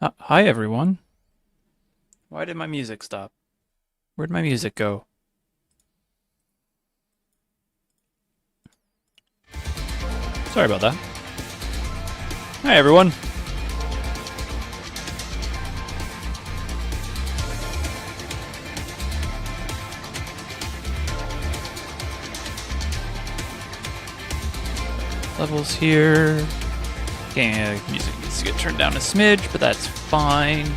Hi everyone. Why did my music stop? Where'd my music go? Sorry about that. Hi everyone. Levels here. Okay, music needs to get turned down a smidge, but that's fine.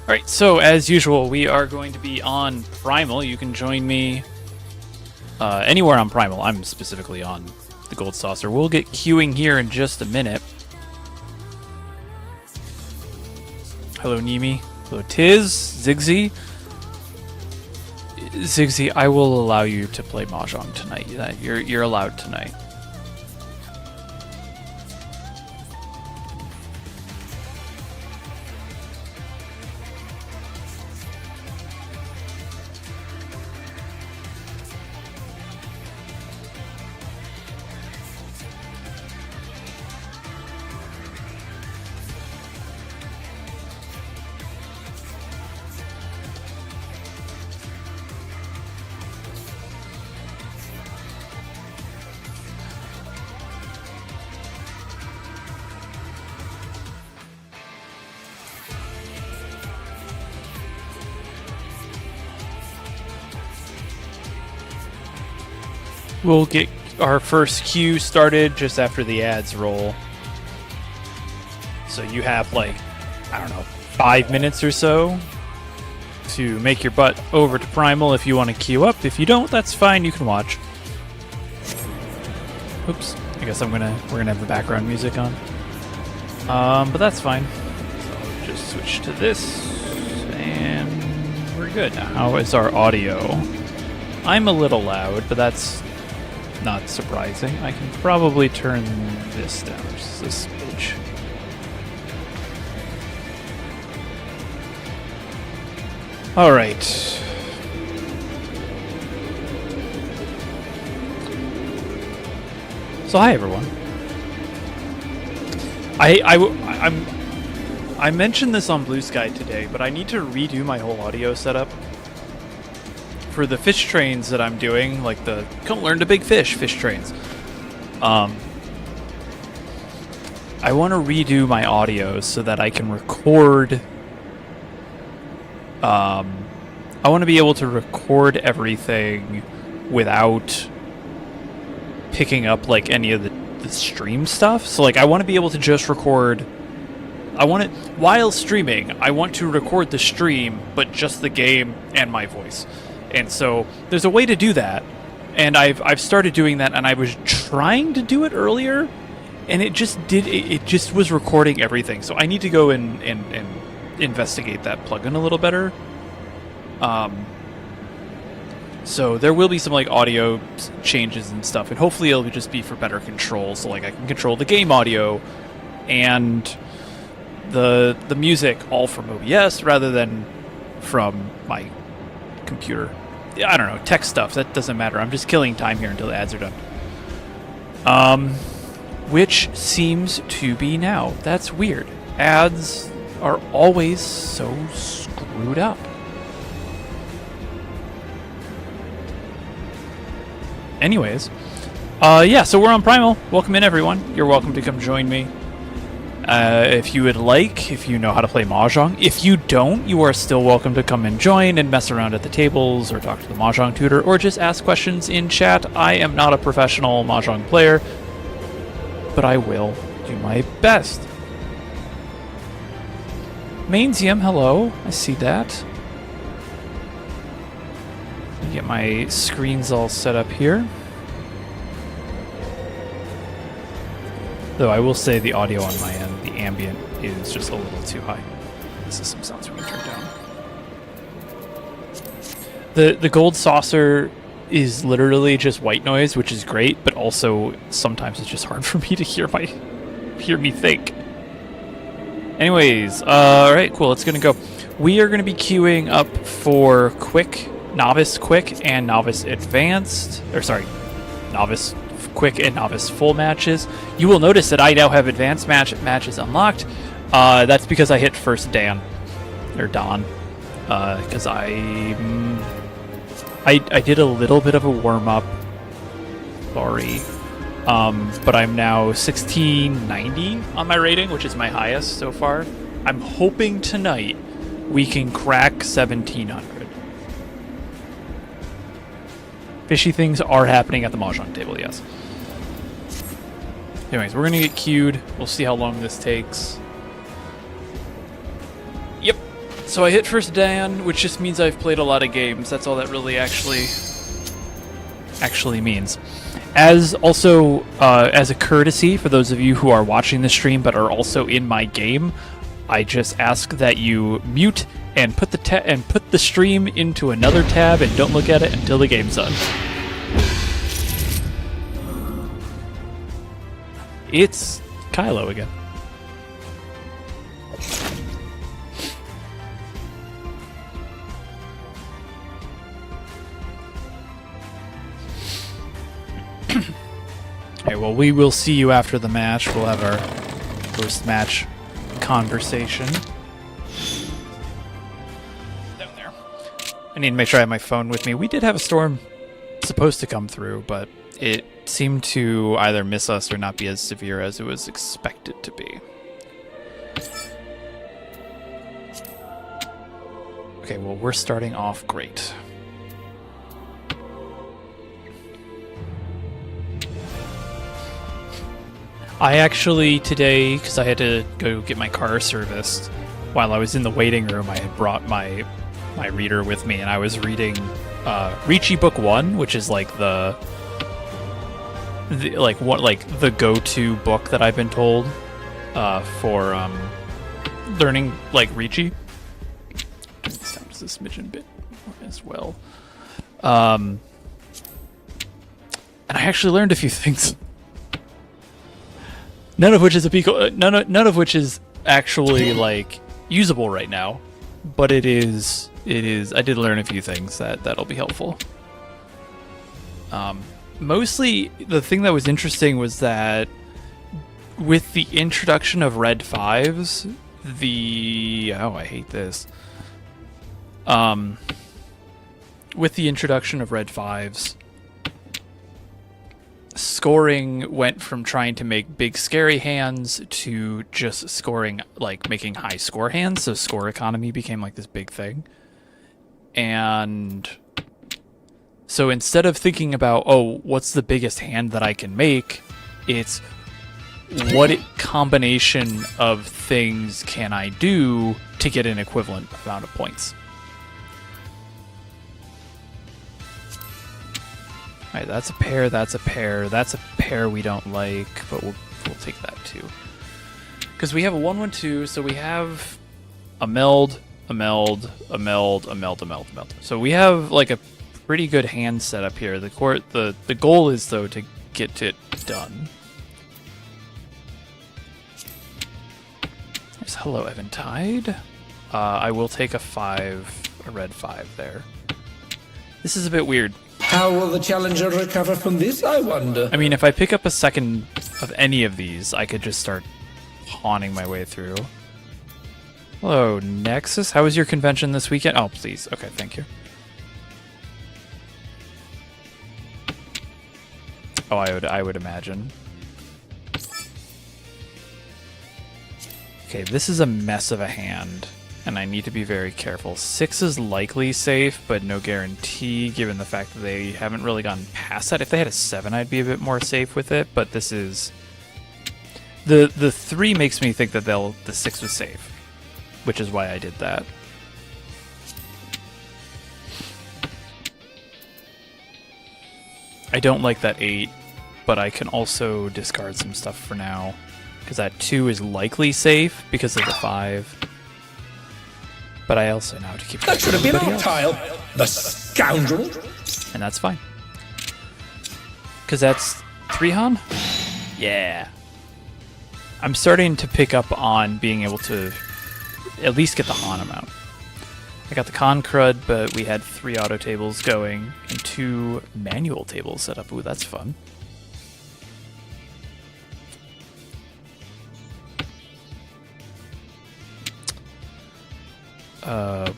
Alright, so as usual, we are going to be on Primal. You can join me anywhere on Primal. I'm specifically on the Gold Saucer. We'll get queuing here in just a minute. Hello, Nimi. Hello, Tiz. Zigzy. Zigzy, I will allow you to play Mahjong tonight. You're allowed tonight. We'll get our first queue started just after the ads roll. So you have like, I don't know, 5 minutes or so to make your butt over to Primal if you want to queue up. If you don't, that's fine, you can watch. Oops, I guess we're gonna have the background music on. But that's fine. So I'll just switch to this and we're good. Now, how is our audio? I'm a little loud, but that's not surprising. I can probably turn this down just a smidge. All right. So hi everyone. I mentioned this on Blue Sky today, but I need to redo my whole audio setup for the fish trains that I'm doing, like the Come Learn to Big fish trains. I want to redo my audio so that I can record. I want to be able to record everything without picking up like any of the stream stuff. So like I want to be able to just record. While streaming, I want to record the stream, but just the game and my voice. And so there's a way to do that, and I've started doing that, and I was trying to do it earlier, and it just was recording everything. So I need to go and investigate that plugin a little better. So there will be some like audio changes and stuff, and hopefully it'll just be for better control. So like I can control the game audio and the music all from OBS rather than from my computer. I don't know, tech stuff, that doesn't matter. I'm just killing time here until the ads are done. Which seems to be now. That's weird. Ads are always so screwed up. Anyways, yeah, so we're on Primal. Welcome in, everyone. You're welcome to come join me. If you would like, if you know how to play Mahjong. If you don't, you are still welcome to come and join and mess around at the tables or talk to the Mahjong tutor or just ask questions in chat. I am not a professional Mahjong player, but I will do my best. Mainzium, hello. I see that. Let me get my screens all set up here. Though I will say the audio on my end, the ambient, is just a little too high. This is some sounds we can turn down. The Gold Saucer is literally just white noise, which is great, but also sometimes it's just hard for me to hear me think. Anyways, alright, cool, it's gonna go. We are gonna be queuing up for Quick, Novice Quick, and Novice Advanced, or sorry, Novice quick and novice full matches. You will notice that I now have advanced matches unlocked. That's because I hit first Dan or Don, because I did a little bit of a warm up. Sorry, but I'm now 1690 on my rating, which is my highest so far. I'm hoping tonight we can crack 1700. Fishy things are happening at the Mahjong table, yes. Anyways, we're gonna get queued. We'll see how long this takes. Yep. So I hit first Dan, which just means I've played a lot of games. That's all that really actually means. As also, as a courtesy for those of you who are watching the stream but are also in my game, I just ask that you mute and put the stream into another tab and don't look at it until the game's done. It's Kylo again. Okay, well, we will see you after the match. We'll have our post-match conversation. Down there. I need to make sure I have my phone with me. We did have a storm supposed to come through, but it seemed to either miss us or not be as severe as it was expected to be. Okay, well, we're starting off great. I actually today, because I had to go get my car serviced, while I was in the waiting room, I had brought my reader with me, and I was reading Ricci Book 1, which is like the go-to book that I've been told for learning like Ricci. Turn this down just a smidgen bit as well. And I actually learned a few things. None of which is actually like usable right now, but it is. I did learn a few things that'll be helpful. Mostly, the thing that was interesting was that with the introduction of red 5s, I hate this. With the introduction of red 5s, scoring went from trying to make big scary hands to just scoring, like making high score hands. So score economy became like this big thing. And so instead of thinking about, oh, what's the biggest hand that I can make, it's what combination of things can I do to get an equivalent amount of points. All right, that's a pair, that's a pair, that's a pair we don't like, but we'll take that too. Because we have a 1-1-2, so we have a meld, a meld, a meld, a meld, a meld, a meld. So we have like a pretty good hand setup here. The goal is though to get it done. There's hello Eventide. I will take a red 5 there. This is a bit weird. How will the challenger recover from this, I wonder? I mean, if I pick up a second of any of these, I could just start pawning my way through. Hello, Nexus. How was your convention this weekend? Oh, please. Okay, thank you. Oh, I would imagine. Okay, this is a mess of a hand, and I need to be very careful. 6 is likely safe, but no guarantee, given the fact that they haven't really gotten past that. If they had a 7, I'd be a bit more safe with it, but this is... The 3 makes me think that the 6 was safe, which is why I did that. I don't like that 8, but I can also discard some stuff for now, because that 2 is likely safe because of the 5. But I also know how to keep track That should of have been everybody our else. tile. The scoundrel. And that's fine. Because that's 3 Han? Yeah. I'm starting to pick up on being able to at least get the Han amount. I got the Con Crud, but we had 3 auto tables going and 2 manual tables set up. Ooh, that's fun.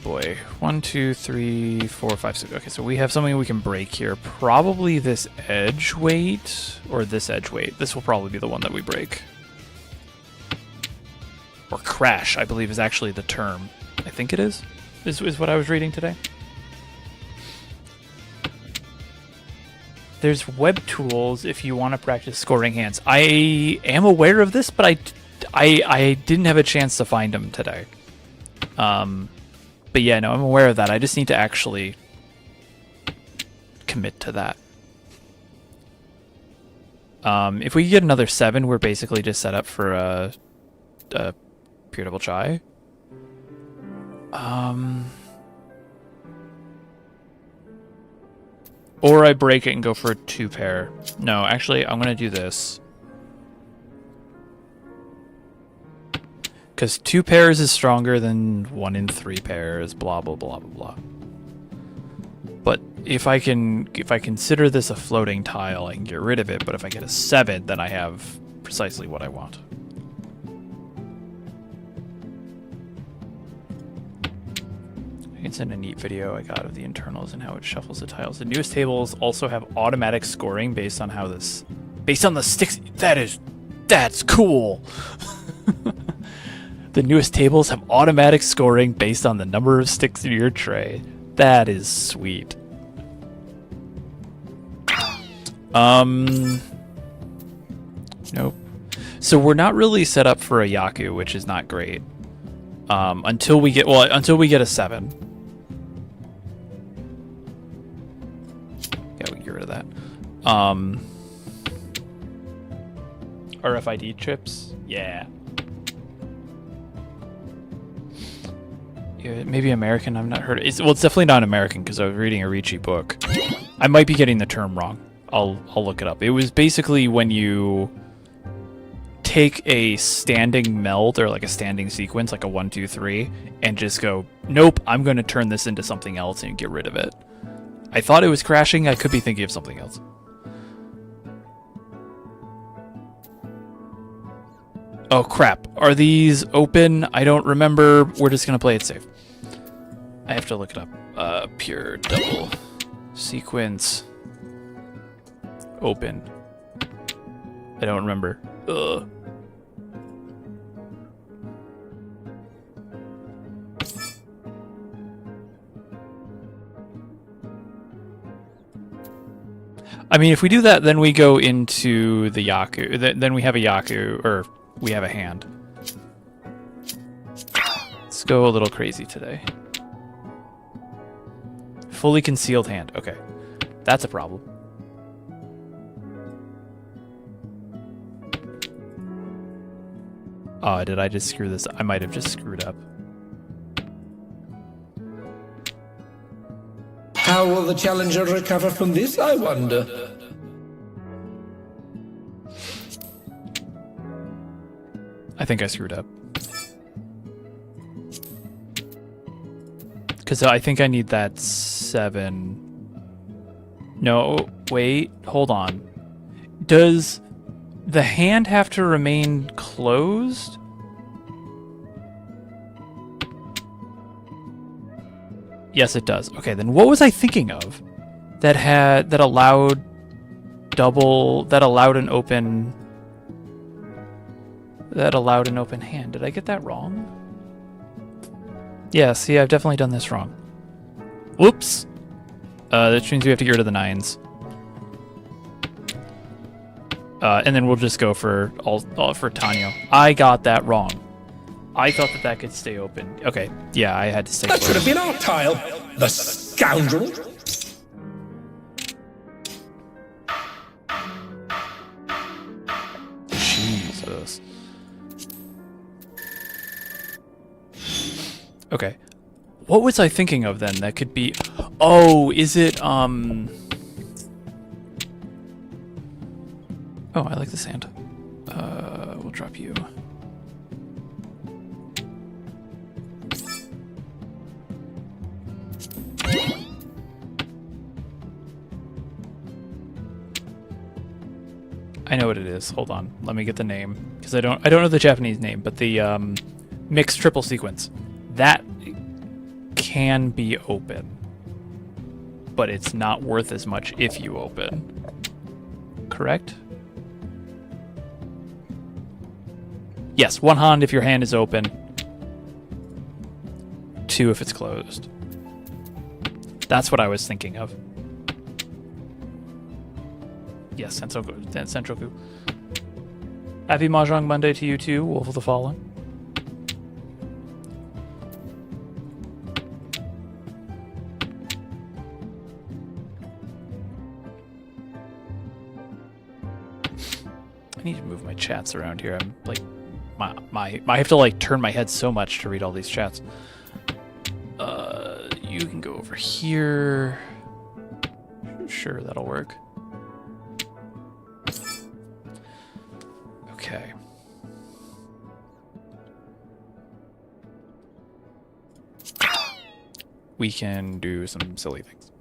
Boy. 1, 2, 3, 4, 5, 6. Okay, so we have something we can break here. Probably this edge weight, or this edge weight. This will probably be the one that we break. Or crash, I believe, is actually the term. I think it is what I was reading today. There's web tools if you want to practice scoring hands. I am aware of this, but I didn't have a chance to find them today. But yeah, no, I'm aware of that. I just need to actually commit to that. If we get another 7, we're basically just set up for a pure double chai. Or I break it and go for a 2 pair. No, actually, I'm going to do this. Because 2 pairs is stronger than 1 in 3 pairs, blah, blah, blah, blah, blah. But if I consider this a floating tile, I can get rid of it. But if I get a 7, then I have precisely what I want. It's in a neat video I got of the internals and how it shuffles the tiles. The newest tables also have automatic scoring based on the sticks. That's cool. The newest tables have automatic scoring based on the number of sticks in your tray. That is sweet. Nope. So we're not really set up for a Yaku, which is not great. Until we get a 7. Yeah, we can get rid of that. RFID chips? Yeah. Maybe American, I've not heard it. It's definitely not American because I was reading a Ricci book. I might be getting the term wrong. I'll look it up. It was basically when you take a standing meld or like a standing sequence, like a 1, 2, 3, and just go, nope, I'm going to turn this into something else and get rid of it. I thought it was crashing. I could be thinking of something else. Oh crap, are these open? I don't remember. We're just gonna play it safe. I have to look it up. Pure double sequence open. I don't remember. Ugh. I mean, if we do that, then we go into the Yaku. Then we have a Yaku, or we have a hand. Let's go a little crazy today. Fully concealed hand. Okay. That's a problem. Oh, did I just screw this up? I might have just screwed up. How will the challenger recover from this, I wonder? I think I screwed up. Because I think I need that 7. No, wait, hold on. Does the hand have to remain closed? Yes, it does. Okay, then what was I thinking of that allowed an open hand? Did I get that wrong? Yeah, see, I've definitely done this wrong. Whoops. That means we have to get rid of the 9s. And then we'll just go for for Tanyo. I got that wrong. I thought that could stay open. Okay, yeah, I had to stay That closed. should have been our tile. The scoundrel. Jesus. Okay. What was I thinking of then? That could be... Oh, is it, Oh, I like the sand. We'll drop you. I know what it is. Hold on. Let me get the name. Because I don't know the Japanese name, but the mixed triple sequence. That can be open, but it's not worth as much if you open. Correct? Yes, 1 hand if your hand is open. 2 if it's closed. That's what I was thinking of. Yes, Sensoku. Happy Mahjong Monday to you too, Wolf of the Fallen. I need to move my chats around here. I'm like, I have to like turn my head so much to read all these chats. You can go over here. Sure, that'll work. Okay. We can do some silly things.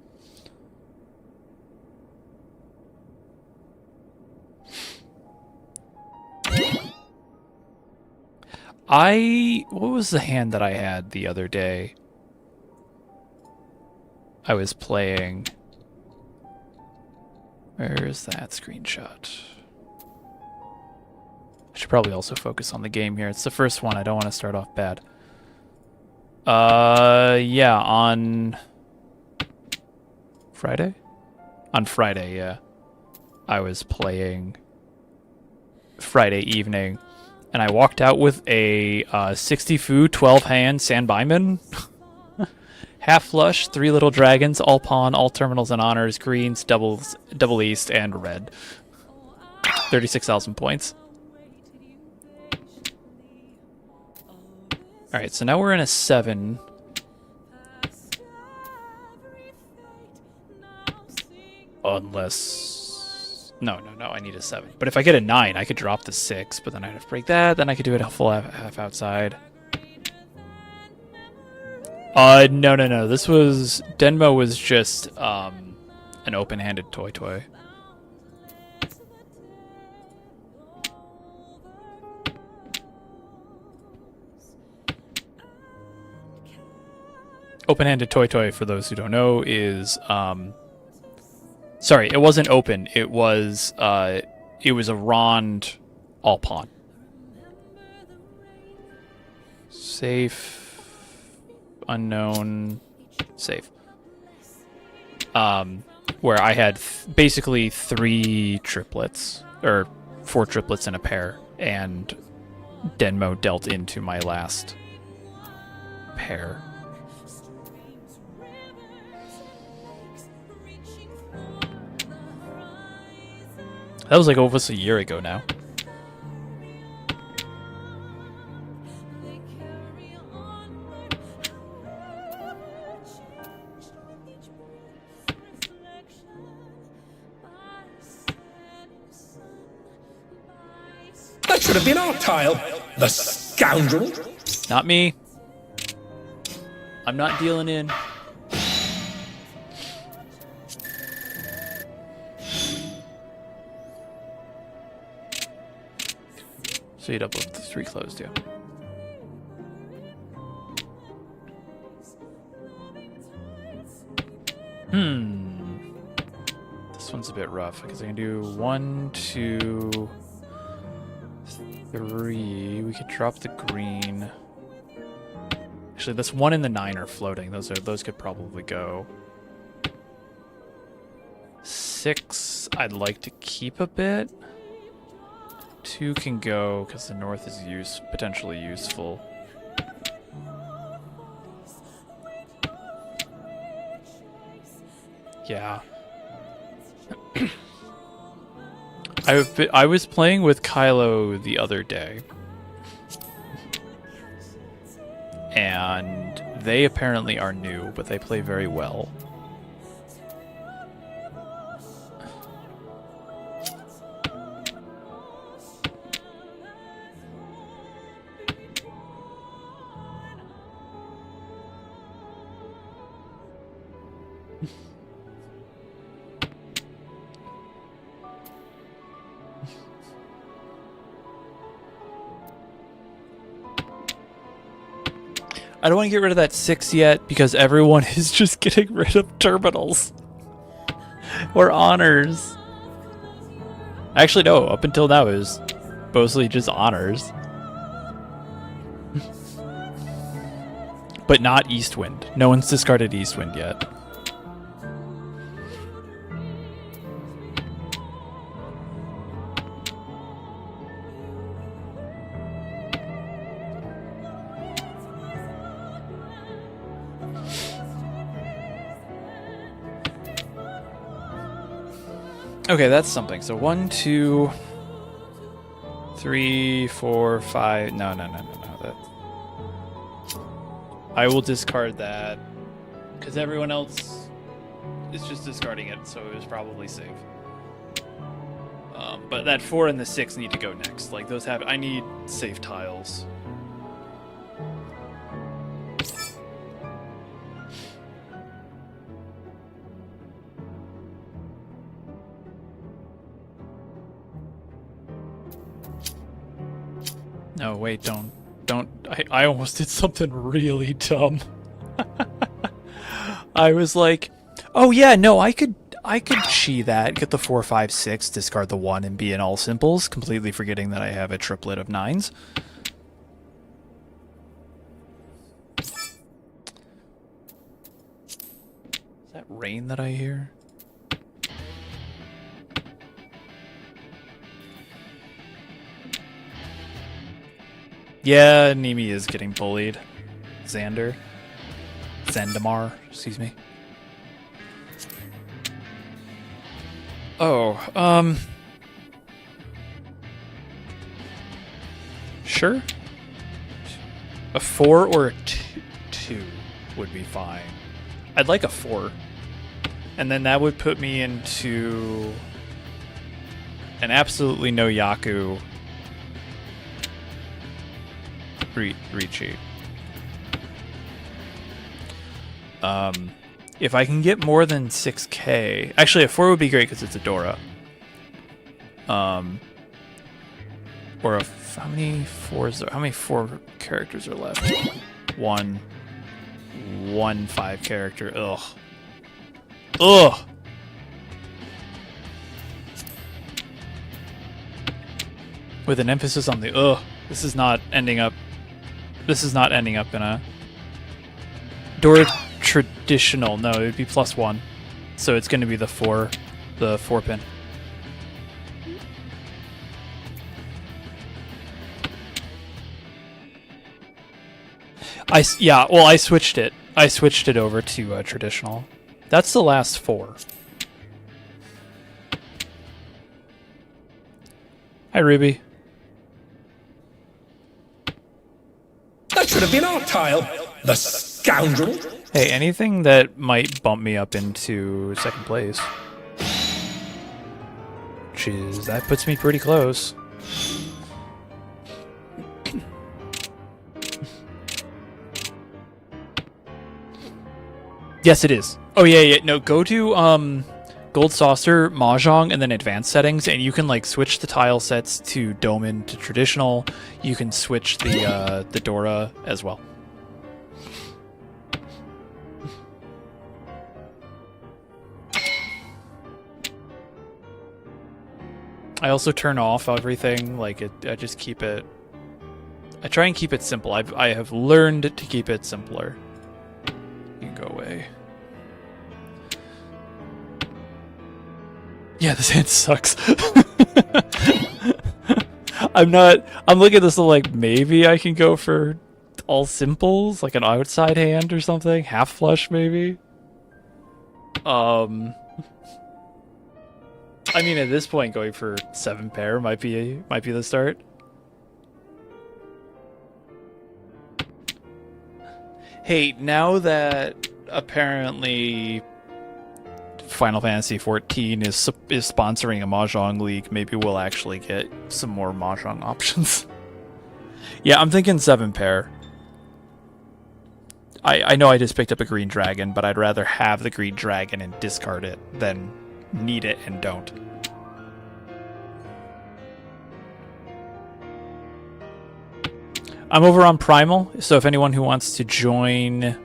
What was the hand that I had the other day? I was playing. Where is that screenshot? I should probably also focus on the game here. It's the first one. I don't want to start off bad. Yeah, on Friday? On Friday, yeah. I was playing Friday evening, and I walked out with a 60 fu, 12 hand Sandbyman. Half flush, 3 little dragons, all pawn, all terminals and honors, greens, doubles, double east, and red. 36,000 points. Alright, so now we're in a 7. Unless... No, I need a 7. But if I get a 9, I could drop the 6, but then I'd have to break that, then I could do it a full half outside. No. This was... Denmo was just, an open-handed toy. Open-handed toy, for those who don't know, is, sorry, it wasn't open. It was a Rond all-pawn. Safe... Unknown, safe. Where I had basically 3 triplets, or 4 triplets in a pair, and Denmo dealt into my last pair. That was like almost a year ago now. That should have been our tile. The scoundrel. Not me. I'm not dealing in. So you double the 3 closed, yeah. This one's a bit rough because I can do 1, 2, 3. We could drop the green. Actually, this 1 and the 9 are floating. Those could probably go. 6, I'd like to keep a bit. 2 can go because the north is potentially useful. Yeah. I was playing with Kylo the other day, and they apparently are new, but they play very well. I don't want to get rid of that 6 yet because everyone is just getting rid of terminals. Or honors. Actually, no. Up until now, it was mostly just honors. But not Eastwind. No one's discarded Eastwind yet. Okay, that's something. So 1, 2, 3, 4, 5. No. That. I will discard that because everyone else is just discarding it, so it was probably safe. But that 4 and the 6 need to go next. Like those have. I need safe tiles. No, wait, don't. I almost did something really dumb. I was like, oh yeah, no, I could chi that, get the 4, 5, 6, discard the 1, and be in all simples, completely forgetting that I have a triplet of 9s. Is that rain that I hear? Yeah, Nimi is getting bullied. Zandamar, excuse me. Oh, sure. A 4 or a 2 would be fine. I'd like a 4. And then that would put me into an absolutely no Yaku Richi. If I can get more than 6k, actually a 4 would be great because it's a Dora. Or how many 4s? How many 4 characters are left? One 5 character. Ugh. With an emphasis on the ugh. This is not ending up in a Dora traditional. No, it would be +1. So it's going to be the 4 pin. I switched it. I switched it over to traditional. That's the last 4. Hi, Ruby. That should have been our tile. The scoundrel. Hey, anything that might bump me up into 2nd place. That puts me pretty close. Yes, it is. Oh yeah. No, go to Gold Saucer, Mahjong, and then Advanced Settings, and you can like switch the tile sets to Doman to traditional. You can switch the Dora as well. I also turn off everything. Like I just keep it. I try and keep it simple. I have learned to keep it simpler. You can go away. Yeah, this hand sucks. I'm looking at this like maybe I can go for all simples, like an outside hand or something, half flush maybe. I mean, at this point, going for 7 pair might be the start. Hey, now that apparently Final Fantasy XIV is sponsoring a Mahjong league, maybe we'll actually get some more Mahjong options. Yeah, I'm thinking 7 pair. I know I just picked up a green dragon, but I'd rather have the green dragon and discard it than need it and don't. I'm over on Primal, so if anyone who wants to join...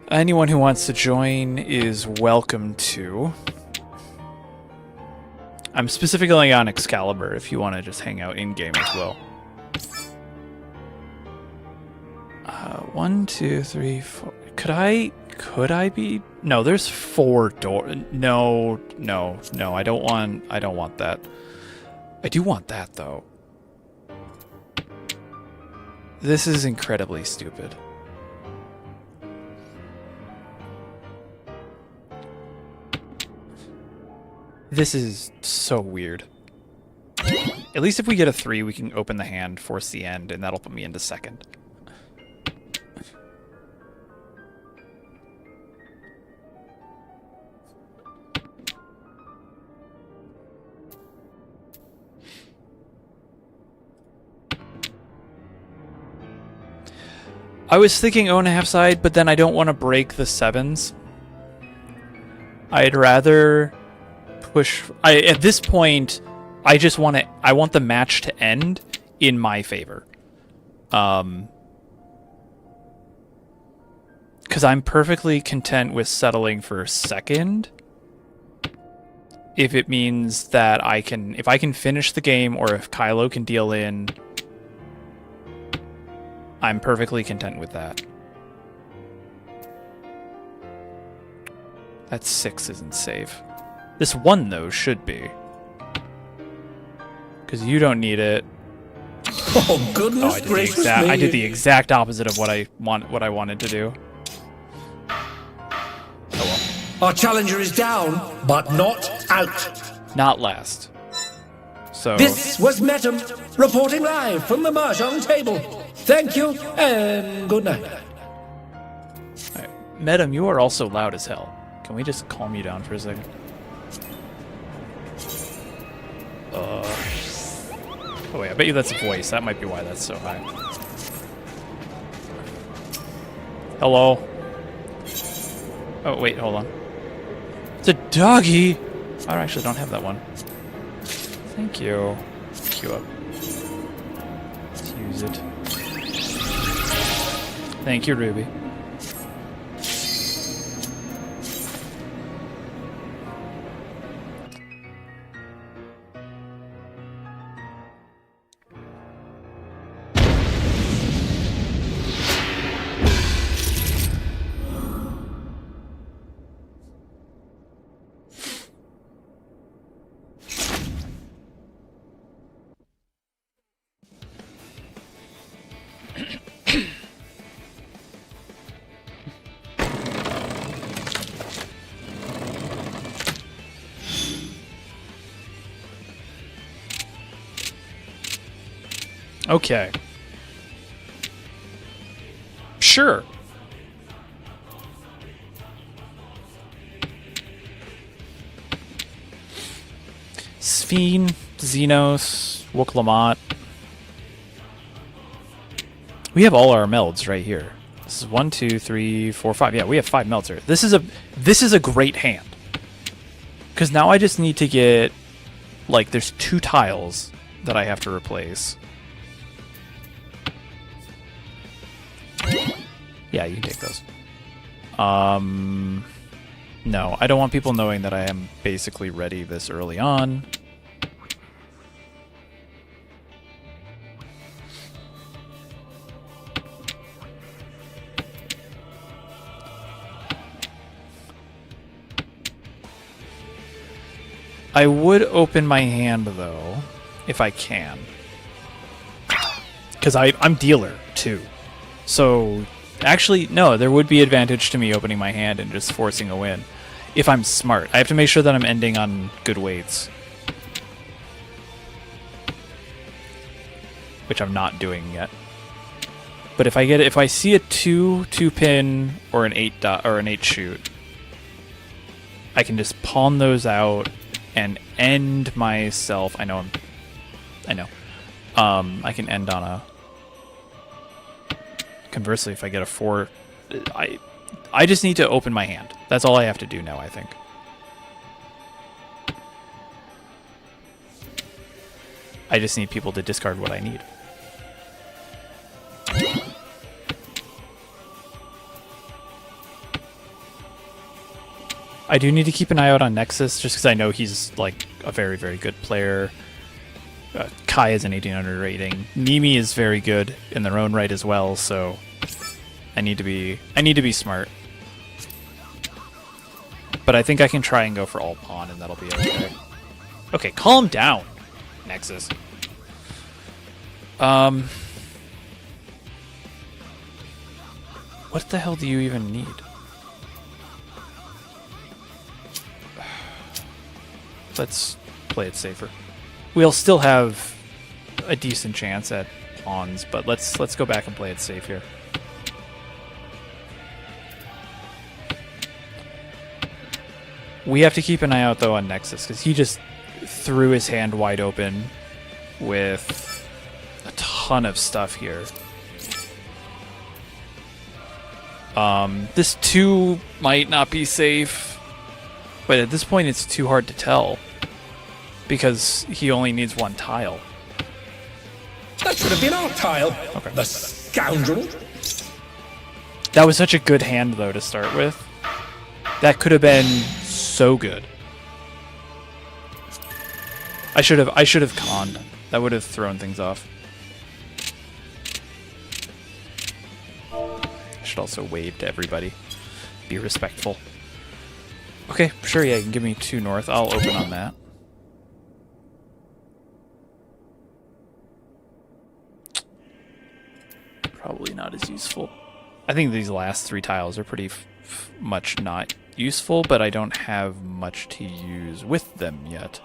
Anyone who wants to join is welcome to. I'm specifically on Excalibur if you want to just hang out in-game as well. 1, 2, 3, 4... Could I be... No, there's 4 doors. No, I don't want that. I do want that, though. This is incredibly stupid. This is so weird. At least if we get a 3, we can open the hand, force the end, and that'll put me into second. I was thinking 0.5 side, but then I don't want to break the 7s. I'd rather push... at this point, I just want to... I want the match to end in my favor. Because I'm perfectly content with settling for second. If it means that I can... If I can finish the game, or if Kylo can deal in... I'm perfectly content with that. That 6 isn't safe. This 1, though, should be. Because you don't need it. Oh, goodness gracious me. I did the exact opposite of what I wanted to do. Oh well. Our challenger is down, but not out. Not last. So this was Metam, reporting live from the Mahjong table. Thank you, and good night. Right. Metam, you are also loud as hell. Can we just calm you down for a second? Oh wait, I bet you that's a voice. That might be why that's so high. Hello? Oh wait, hold on. It's a doggy! I actually don't have that one. Thank you. Queue up. Let's use it. Thank you, Ruby. Okay. Sure. Sphene, Xenos, Wooklamot. We have all our melds right here. This is 1, 2, 3, 4, 5. Yeah, we have 5 melds here. This is a great hand. Because now I just need to get, like, there's 2 tiles that I have to replace. Yeah, you can take those. No, I don't want people knowing that I am basically ready this early on. I would open my hand, though, if I can. Because I'm dealer, too. So, actually, no, there would be advantage to me opening my hand and just forcing a win. If I'm smart. I have to make sure that I'm ending on good weights. Which I'm not doing yet. But if I see a 2 pin or an 8 dot or an 8 shoot, I can just pawn those out and end myself. I know. I can end on a... Conversely, if I get a 4, I just need to open my hand. That's all I have to do now, I think. I just need people to discard what I need. I do need to keep an eye out on Nexus, just because I know he's like a very, very good player. Kai is an 1800 rating. Nimi is very good in their own right as well, so I need to be smart. But I think I can try and go for all pawn, and that'll be okay. Okay, calm down, Nexus. What the hell do you even need? Let's play it safer. We'll still have a decent chance at pawns, but let's go back and play it safe here. We have to keep an eye out though on Nexus, because he just threw his hand wide open with a ton of stuff here. This 2 might not be safe, but at this point it's too hard to tell, because he only needs 1 tile. That should have been our tile. Okay. The scoundrel. That was such a good hand though to start with. That could have been so good. I should have conned. That would have thrown things off. I should also wave to everybody. Be respectful. Okay, sure, yeah, you can give me 2 north. I'll open on that. Probably not as useful. I think these last 3 tiles are pretty much not useful, but I don't have much to use with them yet.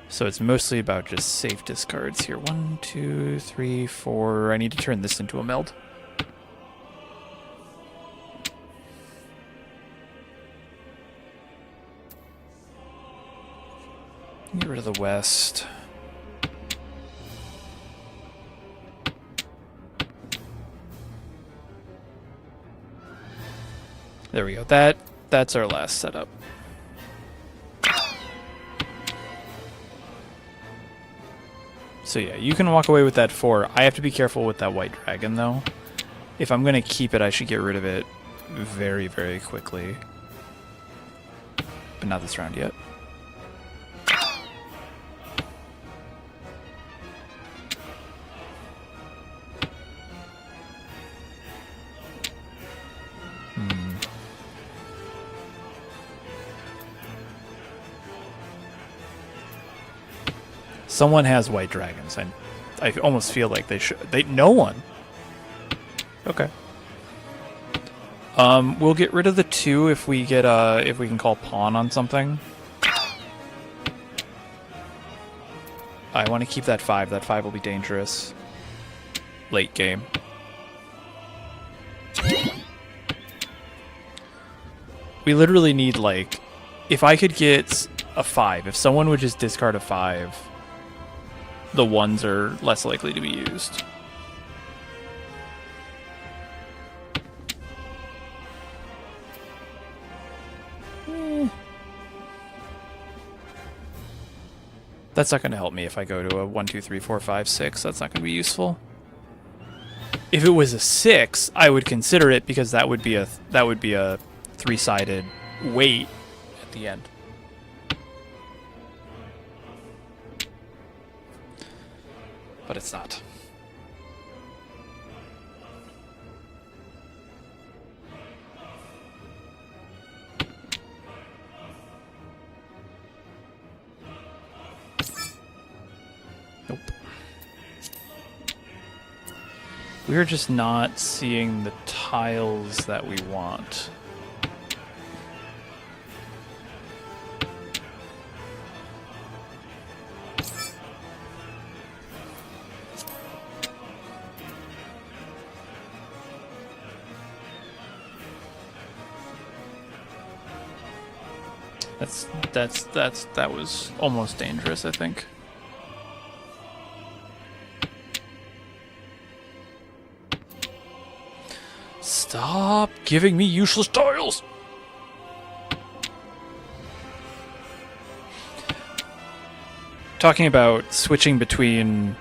So it's mostly about just safe discards here. 1, 2, 3, 4. I need to turn this into a meld. Get rid of the west. There we go. That's our last setup. So yeah, you can walk away with that 4. I have to be careful with that white dragon though. If I'm gonna keep it, I should get rid of it very, very quickly. But not this round yet. Someone has white dragons. I almost feel like they should. No one. Okay. We'll get rid of the 2 if we get if we can call pawn on something. I want to keep that 5. That 5 will be dangerous late game. We literally need, like, if I could get a 5, if someone would just discard a 5, the 1s are less likely to be used. That's not going to help me if I go to a 1, 2, 3, 4, 5, 6. That's not going to be useful. If it was a 6, I would consider it, because that would be a 3-sided weight at the end. But it's not. Nope. We're just not seeing the tiles that we want. That was almost dangerous, I think. Stop giving me useless tiles! Talking about switching between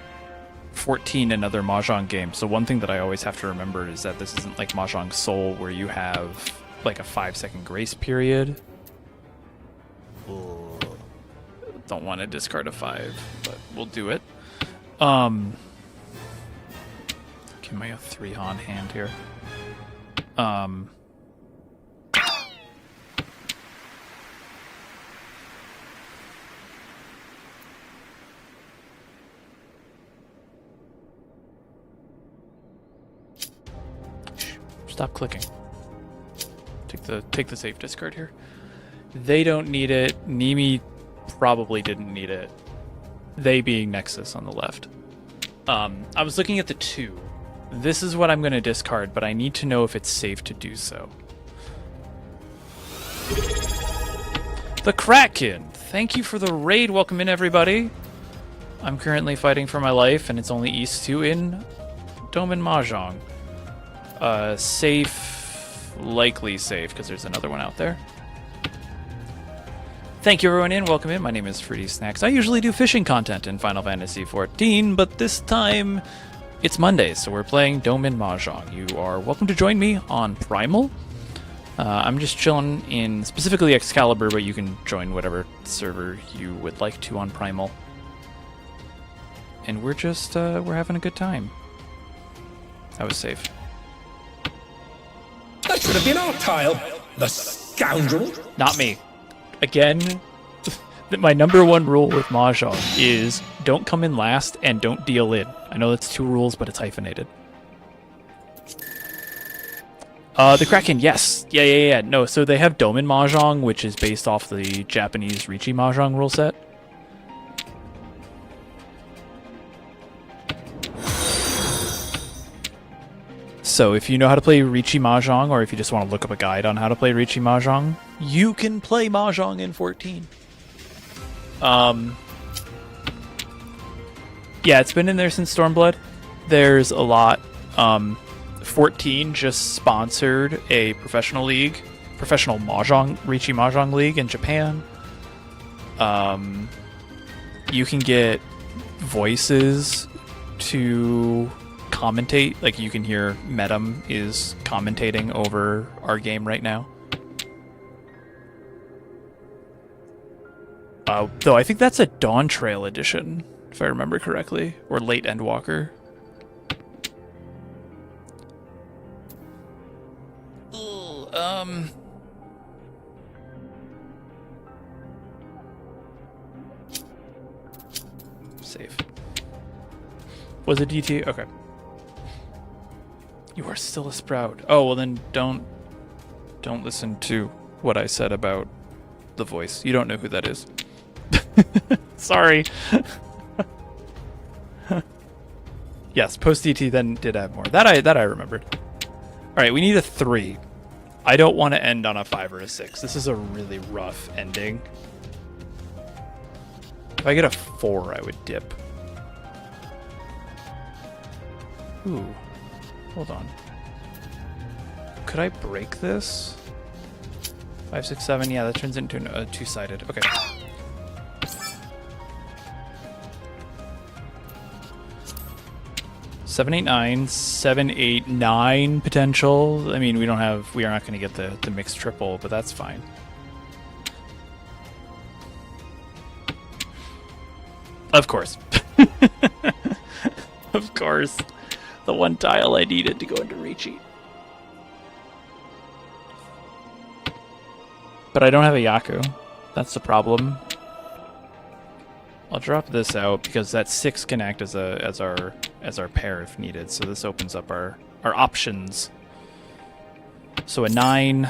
14 and other Mahjong games, so one thing that I always have to remember is that this isn't like Mahjong Soul, where you have like a 5-second grace period don't want to discard a 5, but we'll do it. Give me a 3 on hand here. Stop clicking. Take the safe discard here. They don't need it. Nimi probably didn't need it. They being Nexus on the left. I was looking at the 2. This is what I'm going to discard, but I need to know if it's safe to do so. The Kraken! Thank you for the raid. Welcome in, everybody. I'm currently fighting for my life, and it's only East 2 in Doman Mahjong. Safe, likely safe, because there's another one out there. Thank you everyone in, welcome in. My name is Fruity Snacks. I usually do fishing content in Final Fantasy XIV, but this time it's Monday, so we're playing Doman Mahjong. You are welcome to join me on Primal. I'm just chilling in specifically Excalibur, but you can join whatever server you would like to on Primal. And we're just, we're having a good time. That was safe. That should have been our tile. The scoundrel. Not me. Again, my number 1 rule with Mahjong is don't come in last and don't deal in. I know that's 2 rules, but it's hyphenated. The Kraken, yes. Yeah. No, so they have Doman Mahjong, which is based off the Japanese Riichi Mahjong rule set. So if you know how to play Riichi Mahjong, or if you just want to look up a guide on how to play Riichi Mahjong, you can play Mahjong in 14. Yeah, it's been in there since Stormblood. There's a lot. 14 just sponsored a professional Mahjong, Riichi Mahjong league in Japan. You can get voices to commentate, like you can hear Medum is commentating over our game right now. Though I think that's a Dawn Trail edition, if I remember correctly, or late Endwalker. Safe. Was it DT? Okay. You are still a sprout. Oh, well then don't listen to what I said about the voice. You don't know who that is. Sorry. Yes, post DT then did have more. That I remembered. Alright, we need a 3. I don't want to end on a 5 or a 6. This is a really rough ending. If I get a 4, I would dip. Ooh. Hold on. Could I break this? 5, 6, 7. Yeah, that turns into a 2-sided. Okay. Seven, 8, 9, 7, 8, 9 potential. I mean, we are not going to get the mixed triple, but that's fine. Of course. Of course. The one tile I needed to go into Riichi. But I don't have a Yaku. That's the problem. I'll drop this out because that 6 can act as our pair if needed. So this opens up our options. So a 9,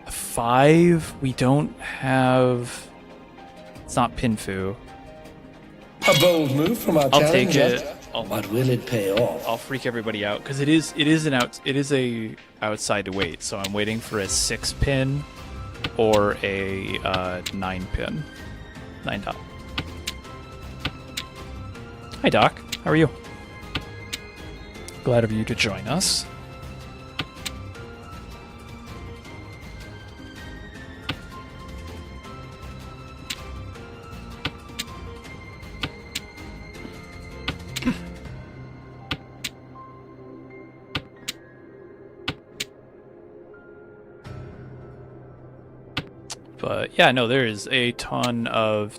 a 5. We don't have. It's not Pinfu. A bold move from our I'll take challenger. it. But will it pay off? I'll freak everybody out because it is a outside to wait. So I'm waiting for a 6 pin or a 9 pin. 9 top. Hi Doc, how are you? Glad of you to join us. But yeah, no, there's a ton of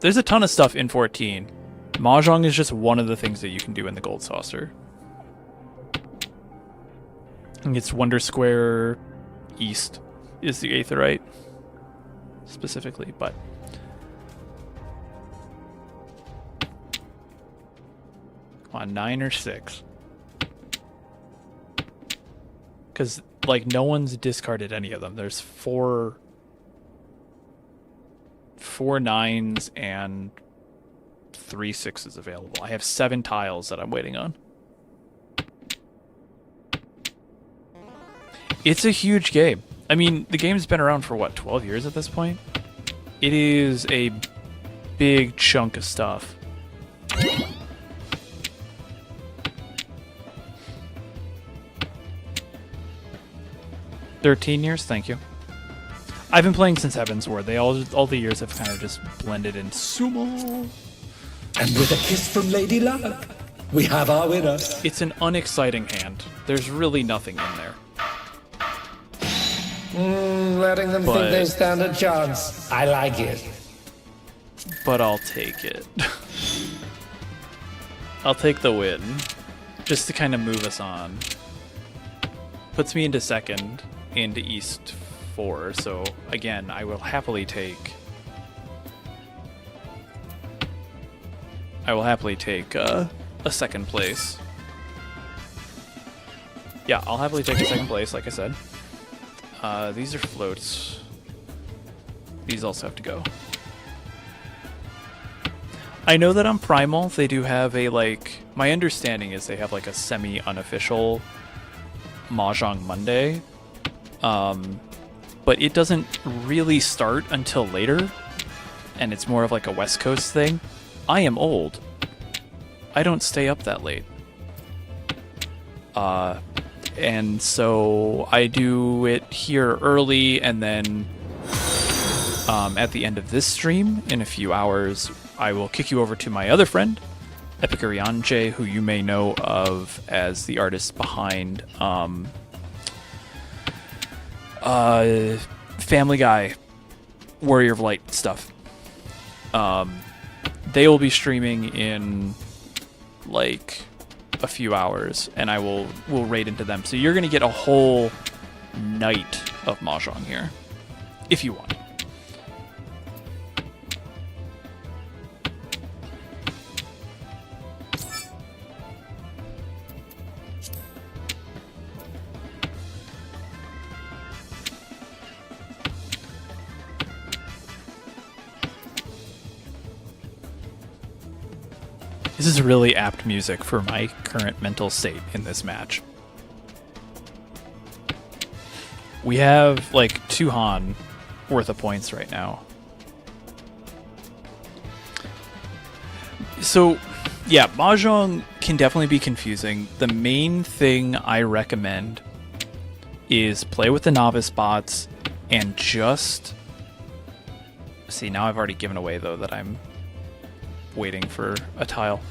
stuff in 14. Mahjong is just one of the things that you can do in the Gold Saucer. I think it's Wonder Square East is the Aetheryte specifically, but come on, 9 or 6. Because, like, no one's discarded any of them. There's four 9s and 3 6s available. I have 7 tiles that I'm waiting on. It's a huge game. I mean, the game's been around for, what, 12 years at this point? It is a big chunk of stuff. "13 years? Thank you. I've been playing since Heaven's Ward. All the years have kind of just blended in sumo. And with a kiss from Lady Luck, we have our winner. It's an unexciting hand. There's really nothing in there. Letting them think they stand a chance. I like it. But I'll take it. I'll take the win. Just to kind of move us on. Puts me into second, into East 4, so again, I will happily take... a second place. Yeah, I'll happily take a second place, like I said. These are floats. These also have to go. I know that on Primal, they do have a, like... My understanding is they have, like, a semi-unofficial Mahjong Monday. But it doesn't really start until later. And it's more of, like, a West Coast thing. I am old. I don't stay up that late. And so I do it here early, and then at the end of this stream, in a few hours, I will kick you over to my other friend, Epicurianche, who you may know of as the artist behind Family Guy, Warrior of Light stuff. They will be streaming in like a few hours, and I will raid into them. So you're going to get a whole night of Mahjong here, if you want. This is really apt music for my current mental state in this match. We have like 2 Han worth of points right now. So, yeah, Mahjong can definitely be confusing. The main thing I recommend is play with the novice bots and just... See, now I've already given away, though, that I'm waiting for a tile.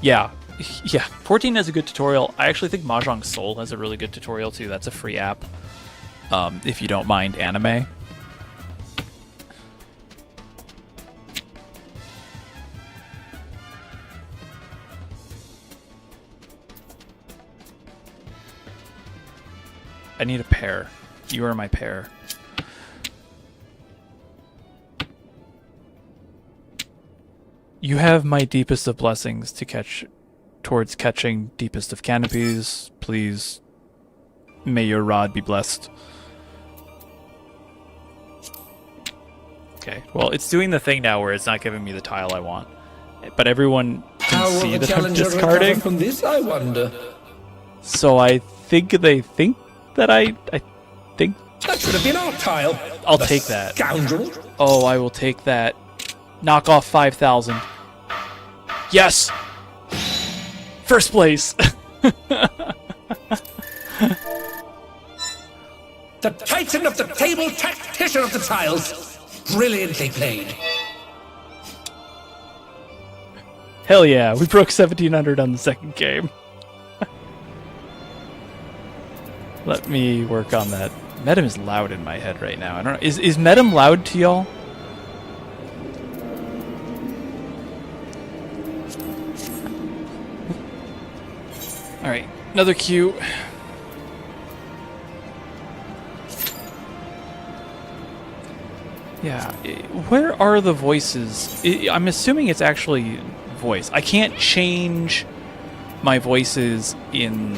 Yeah, 14 has a good tutorial. I actually think Mahjong Soul has a really good tutorial too. That's a free app, if you don't mind anime. I need a pair. You are my pair. You have my deepest of blessings to catch towards catching deepest of canopies. Please, may your rod be blessed. Okay, well, it's doing the thing now where it's not giving me the tile I want. But everyone can see that I'm discarding. From this, I wonder. So I think they think that I think... That should have been our tile. I'll take that. Scoundrel. Oh, I will take that. Knock off 5,000. Yes! First place! The titan of the table, tactician of the tiles. Brilliantly played. Hell yeah, we broke 1,700 on the second game. Let me work on that Medem is loud in my head right now. I don't know. Is Medem loud to y'all? Alright, another cue. Yeah, where are the voices? I'm assuming it's actually voice. I can't change my voices in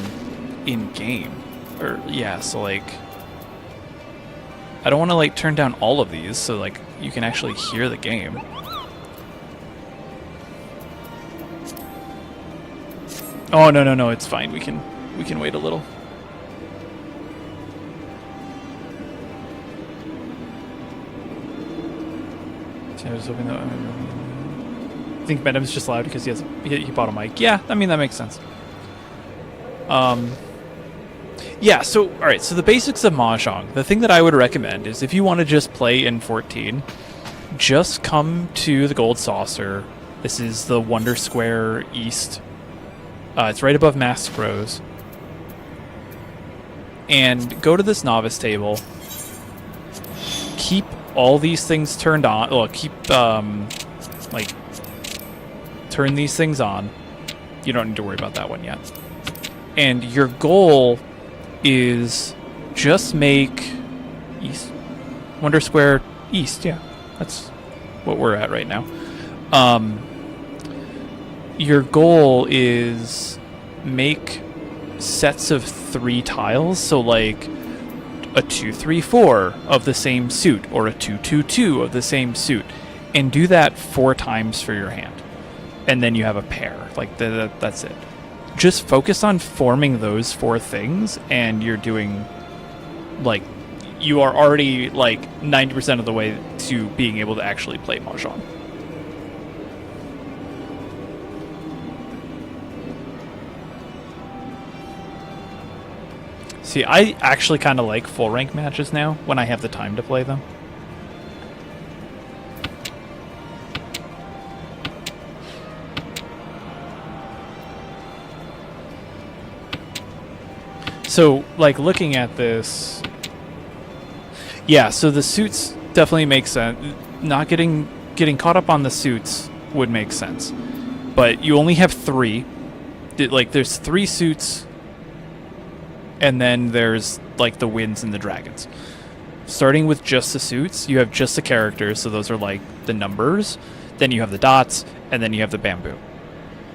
game. Or yeah, so like I don't want to like turn down all of these so like you can actually hear the game. Oh no, it's fine. We can wait a little. I was hoping that. I think Medem's just loud because he bought a mic. Yeah, I mean that makes sense. Yeah. So all right. So the basics of Mahjong. The thing that I would recommend is if you want to just play in 14, just come to the Gold Saucer. This is the Wonder Square East. It's right above Masked Bros. And go to this novice table. Keep all these things turned on. Well, keep like turn these things on. You don't need to worry about that one yet. And your goal is just make East Wonder Square East. Yeah, that's what we're at right now. Your goal is make sets of 3 tiles. So like a 2-3-4 of the same suit, or a 2-2-2 of the same suit, and do that 4 times for your hand, and then you have a pair. Like that's it. Just focus on forming those 4 things, and you're doing like you are already like 90% of the way to being able to actually play Mahjong. See, I actually kind of like full rank matches now when I have the time to play them. So, like, looking at this, yeah, so the suits definitely make sense. Not getting caught up on the suits would make sense. But you only have 3. Like, there's 3 suits, and then there's like the winds and the dragons. Starting with just the suits, you have just the characters, so those are like the numbers. Then you have the dots, and then you have the bamboo.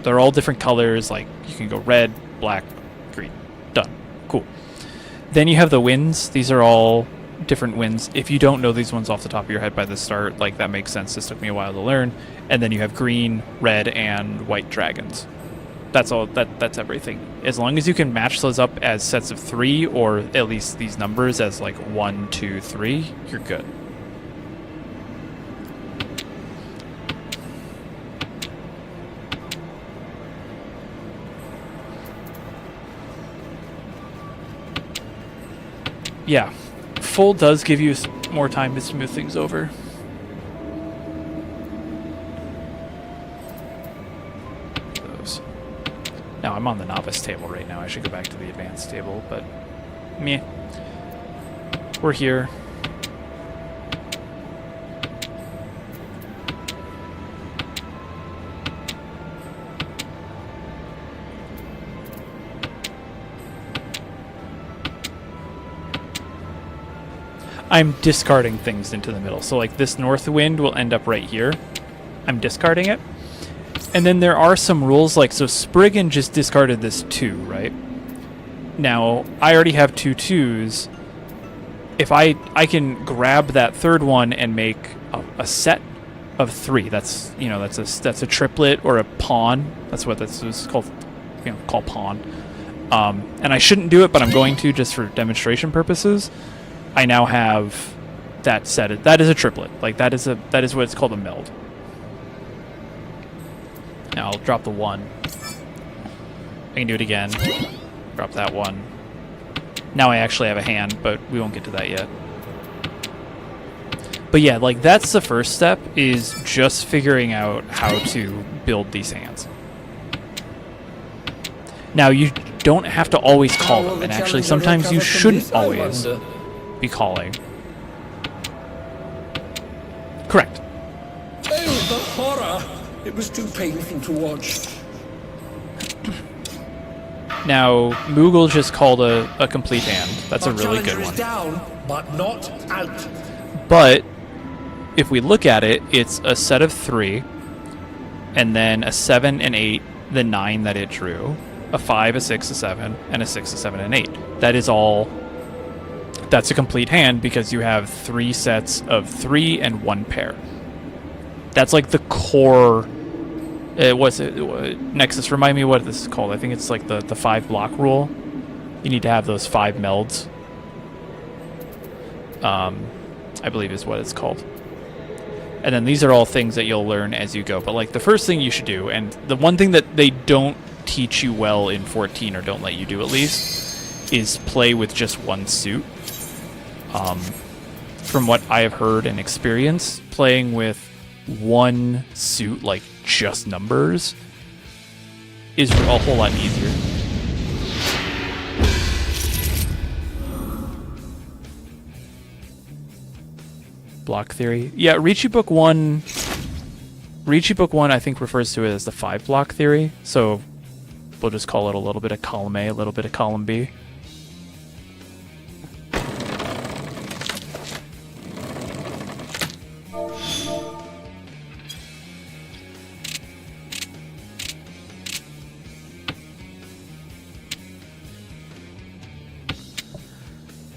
They're all different colors, like you can go red, black, green. Done. Cool. Then you have the winds. These are all different winds. If you don't know these ones off the top of your head by the start, like that makes sense. This took me a while to learn. And then you have green, red, and white dragons. That's all. That's everything. As long as you can match those up as sets of 3, or at least these numbers as like 1, 2, 3, you're good. Yeah, full does give you more time to smooth things over. Now, I'm on the novice table right now. I should go back to the advanced table, but meh. We're here. I'm discarding things into the middle. So like this north wind will end up right here. I'm discarding it. And then there are some rules, like, so Spriggan just discarded this 2, right? Now, I already have 2 2s. If I can grab that 3rd one and make a set of 3. That's, you know, that's a triplet or a pawn. That's what this is called, you know, called pawn. And I shouldn't do it, but I'm going to just for demonstration purposes. I now have that set. That is a triplet. Like that is what it's called, a meld. Now I'll drop the 1. I can do it again. Drop that 1. Now I actually have a hand, but we won't get to that yet. But yeah, like that's the first step, is just figuring out how to build these hands. Now you don't have to always call them, and actually sometimes you shouldn't always be calling. Correct. Oh, the horror! It was too painful to watch. Now, Moogle just called a complete hand. That's a really good Challenger one. is down, but not out. But if we look at it, it's a set of 3, and then a 7 and 8, the 9 that it drew, a 5, a 6, a 7, and a 6, a 7, and 8. That is all. That's a complete hand because you have 3 sets of 3 and 1 pair. That's like the core. What's it? Nexus, remind me what this is called. I think it's like the 5 block rule. You need to have those 5 melds. I believe is what it's called. And then these are all things that you'll learn as you go. But like the first thing you should do, and the one thing that they don't teach you well in 14, or don't let you do at least, is play with just one suit. From what I have heard and experienced, playing with one suit, like just numbers, is a whole lot easier. Block theory. Yeah, Ricci Book 1 I think refers to it as the 5 block theory, so we'll just call it a little bit of column A, a little bit of column B.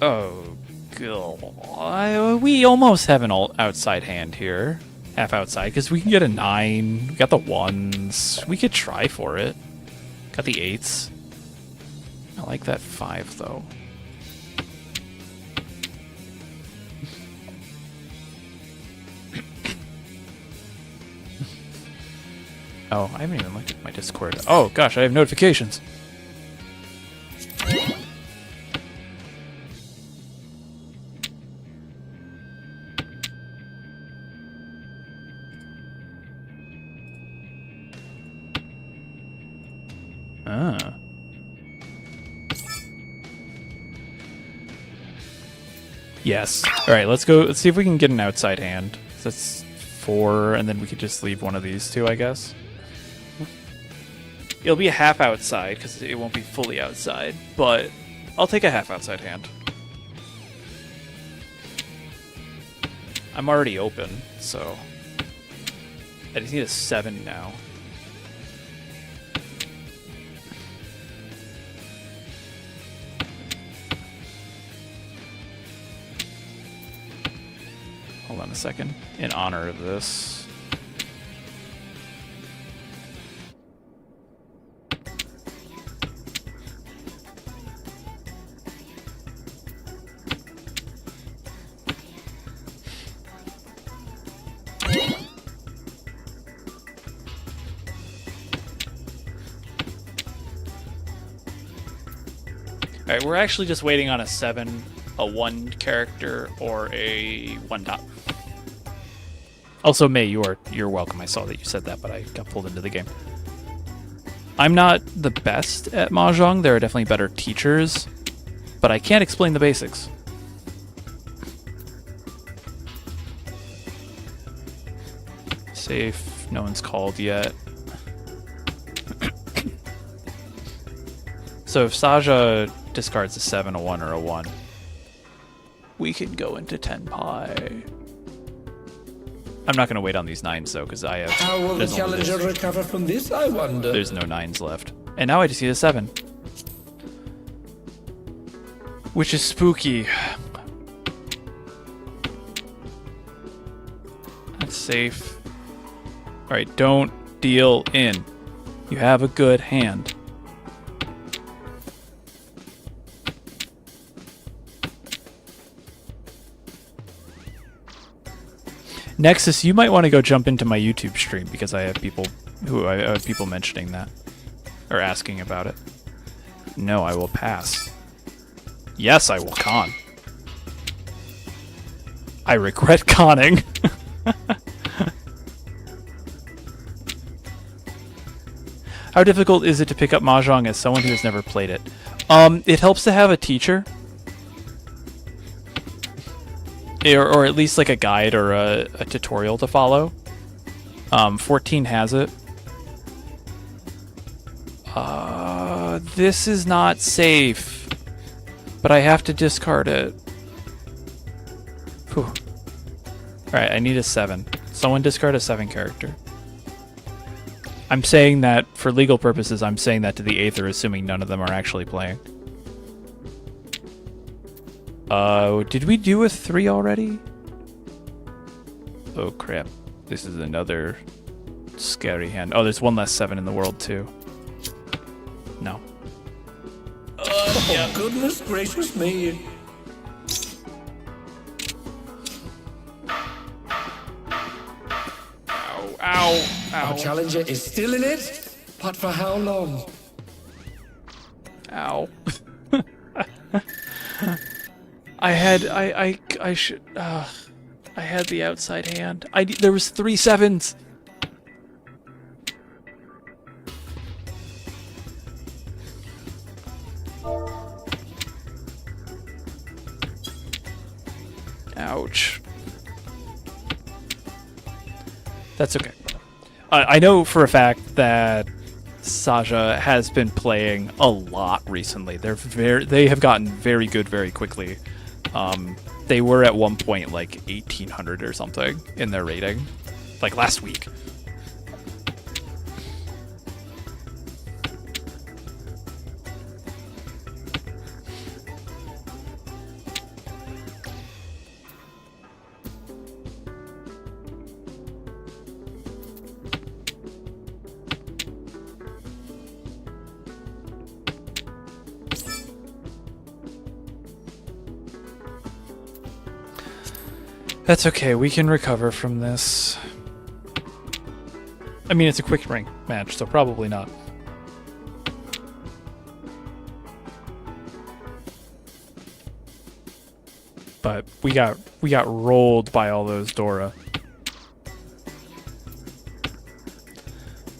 Oh, God. We almost have an outside hand here. Half outside, because we can get a 9. We got the 1s. We could try for it. Got the 8s. I like that 5, though. Oh, I haven't even looked at my Discord. Oh, gosh, I have notifications. Ah. Yes. Alright, let's go. Let's see if we can get an outside hand. So that's 4, and then we could just leave one of these 2, I guess. It'll be a half outside, because it won't be fully outside, but I'll take a half outside hand. I'm already open, so I just need a 7 now. Hold on a second. In honor of this. Alright, we're actually just waiting on a 7, a 1 character, or a 1 dot. Also, May, you're welcome. I saw that you said that, but I got pulled into the game. I'm not the best at Mahjong. There are definitely better teachers, but I can't explain the basics. Safe. No one's called yet. So if Saja discards a 7, a 1, or a 1, we can go into 10 pi. I'm not going to wait on these 9s, though, because I have... How will the challenger recover from this, I wonder? There's no 9s left. And now I just see a 7. Which is spooky. That's safe. Alright, don't deal in. You have a good hand. Nexus, you might want to go jump into my YouTube stream because I have people mentioning that or asking about it. No, I will pass. Yes, I will con. I regret conning. How difficult is it to pick up Mahjong as someone who has never played it? It helps to have a teacher. or at least like a guide or a tutorial to follow. 14 has it. This is not safe, but I have to discard it. Whew. All right, I need a 7. Someone discard a 7 character. I'm saying that for legal purposes. I'm saying that to the Aether, assuming none of them are actually playing. Did we do a 3 already? Oh crap! This is another scary hand. Oh, there's one less 7 in the world too. No. Oh, goodness gracious me. Ow! Ow! Our Ow! challenger is still in it, but for how long? Ow! I should. I had the outside hand. There was 3 7s. Ouch. That's okay. I know for a fact that Saja has been playing a lot recently. They have gotten very good very quickly. They were at one point like 1800 or something in their rating, like last week. That's okay, we can recover from this. I mean, it's a quick rank match, so probably not. But we got rolled by all those Dora.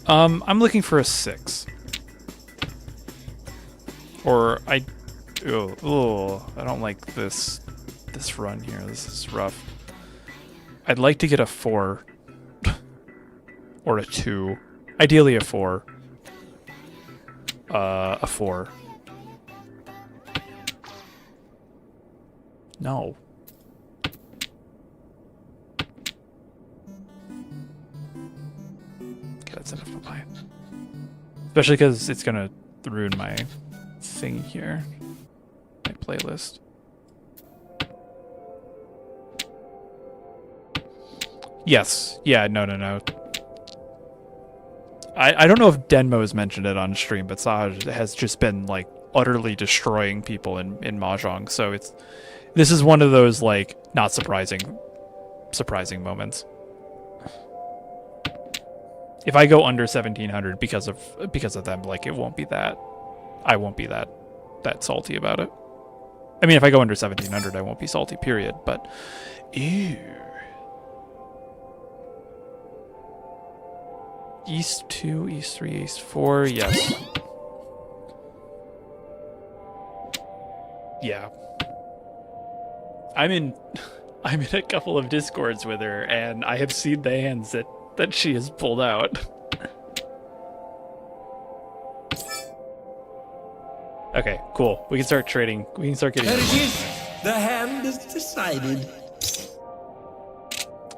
I'm looking for a 6. Or I don't like this run here. This is rough. I'd like to get a 4 or a 2. Ideally a 4. A 4. No. Okay, that's enough of mine. Especially because it's gonna ruin my thing here. My playlist. Yes. Yeah, no. I don't know if Denmo's mentioned it on stream, but Saj has just been, like, utterly destroying people in Mahjong, so this is one of those, like, not surprising moments. If I go under 1700 because of them, like, I won't be that salty about it. I mean, if I go under 1700, I won't be salty, period, but ew. East 2, East 3, East 4, yes. Yeah. I'm in a couple of Discords with her, and I have seen the hands that she has pulled out. Okay, cool. We can start trading. We can start getting... There it is! The hand is decided.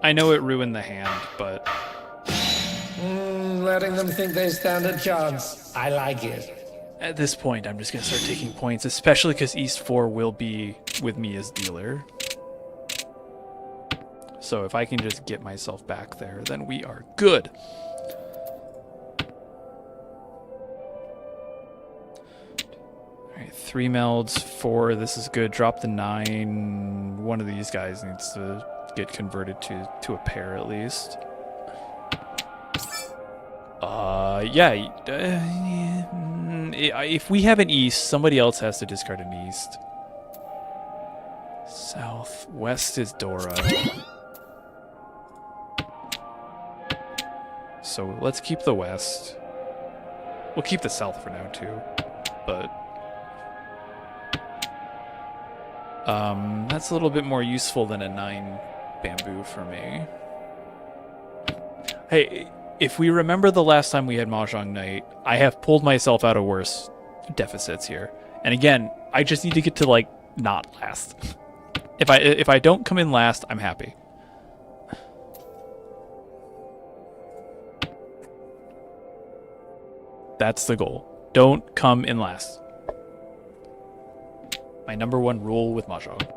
I know it ruined the hand, but... Letting them think they stand a chance. I like it. At this point, I'm just going to start taking points, especially because East 4 will be with me as dealer. So if I can just get myself back there, then we are good. Alright, 3 melds, 4, this is good. Drop the 9. One of these guys needs to get converted to a pair at least. If we have an East, somebody else has to discard an East. South, West is Dora. So let's keep the West. We'll keep the South for now too, but That's a little bit more useful than a 9 bamboo for me. Hey, if we remember the last time we had Mahjong Night, I have pulled myself out of worse deficits here. And again, I just need to get to, like, not last. If I don't come in last, I'm happy. That's the goal. Don't come in last. My #1 rule with Mahjong.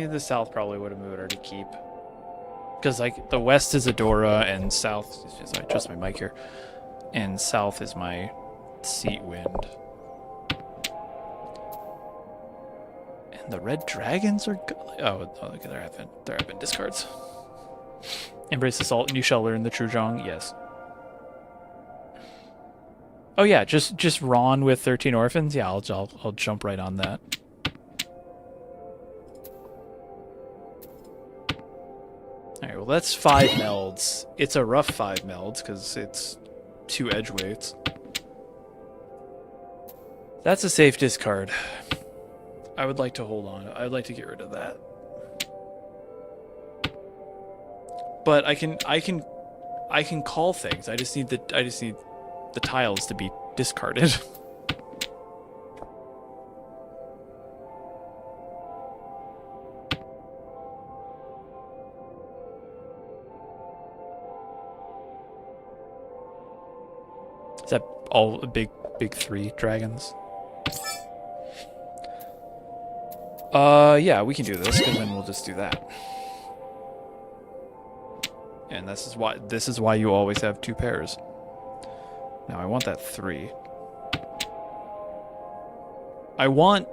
The south probably would have moved her to keep. Because, like, the west is Adora, and south... Sorry, adjust my mic here. And south is my seat wind. And the red dragons are... Oh, okay, there have been discards. Embrace assault, and you shall learn the true Zhong. Yes. Oh, yeah, just Ron with 13 orphans? Yeah, I'll jump right on that. Alright, well that's 5 melds. It's a rough 5 melds, because it's 2 edge weights. That's a safe discard. I would like to hold on. I would like to get rid of that. But I can call things. I just need the tiles to be discarded. Is that all big 3 dragons? Yeah, we can do this, because then we'll just do that. And this is why you always have 2 pairs. Now I want that 3. I want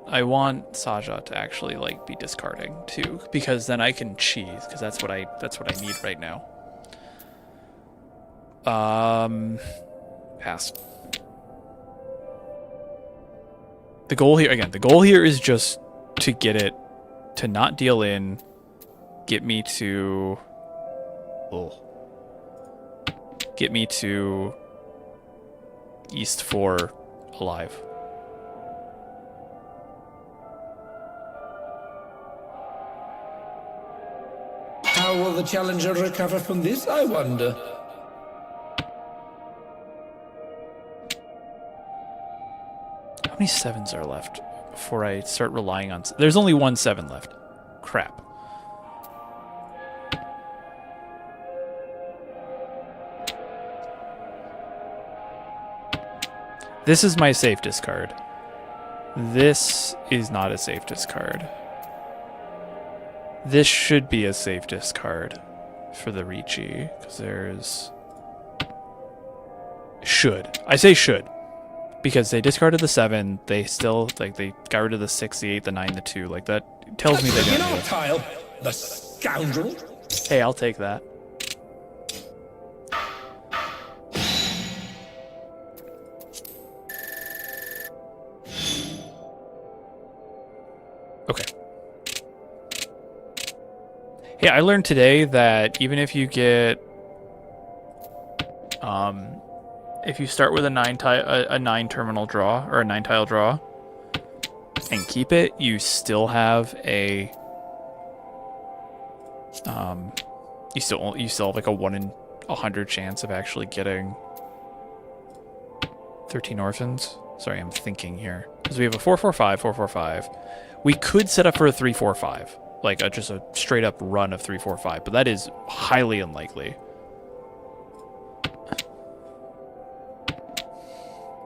Saja to actually, like, be discarding too, because then I can cheese, because that's what I need right now. Pass. The goal here is just to get it to not deal in, get me to East 4 alive. How will the challenger recover from this, I wonder? How many 7s are left before I start relying on... There's only 1 7 left. Crap. This is my safe discard. This is not a safe discard. This should be a safe discard for the Ricci, because there's... Should. I say should. Because they discarded the 7, they still, like, they got rid of the 6, the 8, the 9, the 2. Like, that tells me they don't do it. Tile, the scoundrel. Hey, I'll take that. Okay. Hey, I learned today that even if you get... if you start with a 9 terminal draw, or a 9 tile draw, and keep it, you still have a you still have like a 1 in 100 chance of actually getting 13 orphans. Sorry, I'm thinking here, because we have a 4-4-5, 4-4-5. We could set up for a 3-4-5, like just a straight up run of 3-4-5, but that is highly unlikely.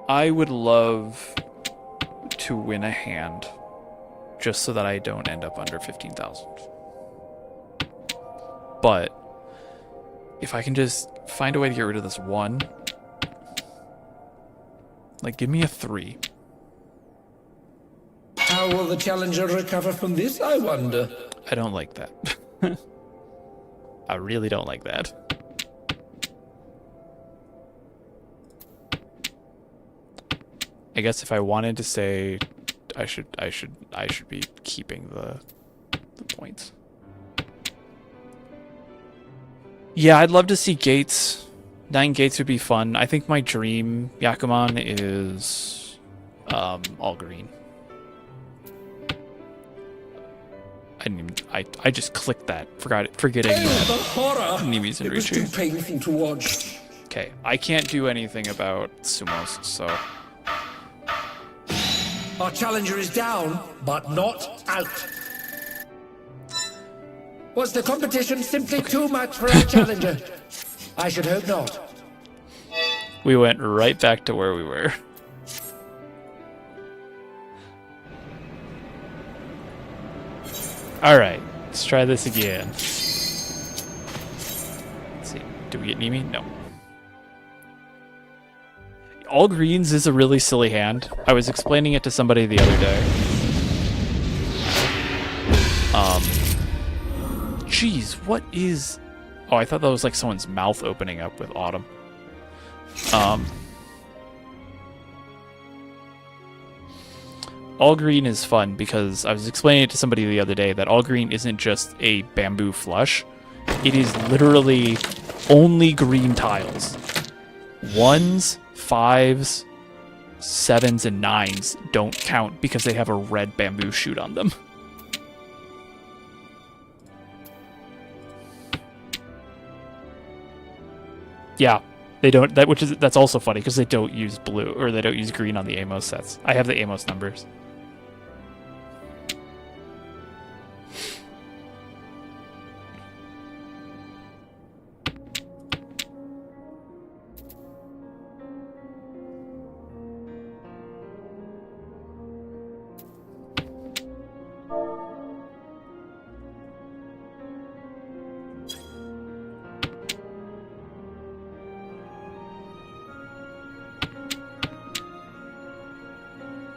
I would love to win a hand just so that I don't end up under 15,000. But if I can just find a way to get rid of this 1, Like, give me a 3. How will the challenger recover from this, I wonder? I don't like that. I really don't like that. I guess if I wanted to say I should be keeping the points. Yeah, I'd love to see gates. 9 gates would be fun. I think my dream Yakuman is all green. I just clicked that. Forgetting Oh, the that. horror! Nimi's in It was too painful to watch. Okay, I can't do anything about sumos, so Our challenger is down, but not out. Was the competition simply too much for our challenger? I should hope not. we went right back to where we were. Alright, let's try this again. Let's see, do we get Nimi? No. All greens is a really silly hand. I was explaining it to somebody the other day. Jeez, what is... Oh, I thought that was like someone's mouth opening up with autumn. All green is fun because I was explaining it to somebody the other day that all green isn't just a bamboo flush. It is literally only green tiles. 1s, 5s, 7s, and 9s don't count because they have a red bamboo shoot on them. Yeah, they don't. That's also funny because they don't use blue or they don't use green on the Amos sets. I have the Amos numbers.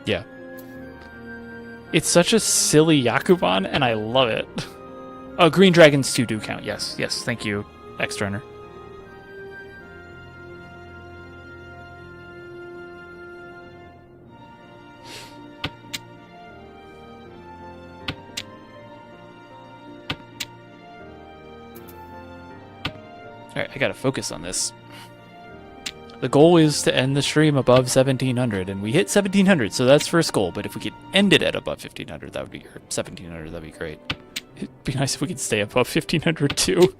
Yeah. It's such a silly Yakuban, and I love it. Oh, green dragons too do count. Yes, yes. Thank you, X-Turner. Alright, I gotta focus on this. The goal is to end the stream above 1700, and we hit 1700, so that's first goal. But if we could end it at above 1500, that would be, or 1700, that'd be great. It'd be nice if we could stay above 1500 too.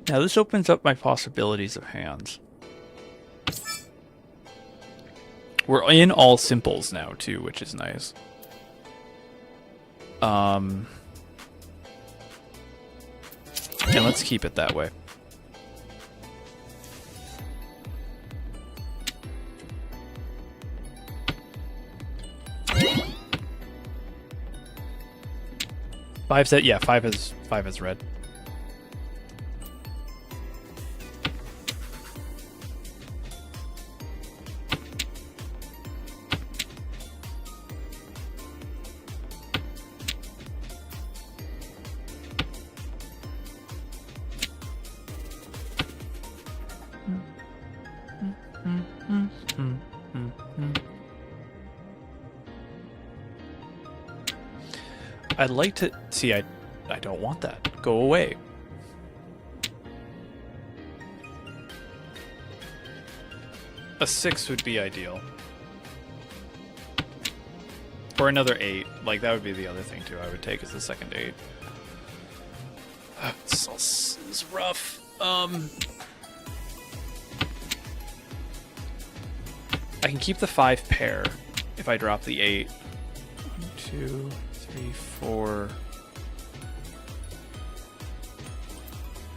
Now this opens up my possibilities of hands. We're in all simples now too, which is nice. And let's keep it that way. Five set, yeah, five is red. I'd like to see. I don't want that. Go away. A 6 would be ideal. Or another 8. Like, that would be the other thing, too, I would take as the second 8. This is rough. I can keep the 5 pair if I drop the 8. 1, 2, 3, 4.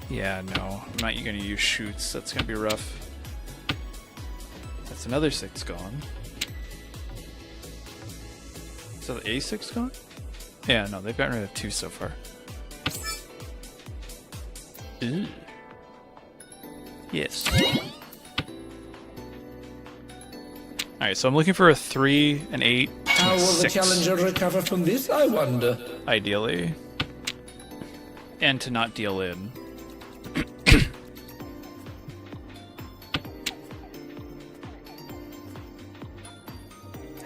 Yeah, no. I'm not going to use shoots. That's going to be rough. That's another 6 gone. Is that the A6 gone? Yeah, no, they've gotten rid of 2 so far. Ooh. Yes. Alright, so I'm looking for a 3, an 8, How and a will the 6, challenger recover from this, I wonder? ideally. And to not deal in.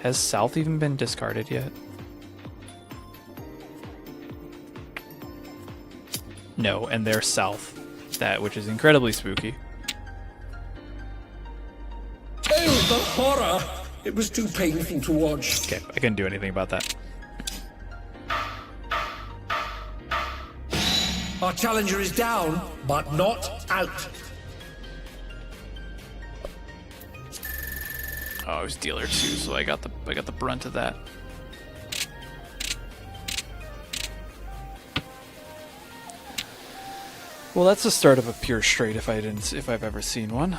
Has South even been discarded yet? No, and they're South. That, which is incredibly spooky. Oh, the horror! It was too painful to watch. Okay, I couldn't do anything about that. Our challenger is down, but not out. Oh, I was dealer 2, so I got the brunt of that. Well, that's the start of a pure straight if I've ever seen one.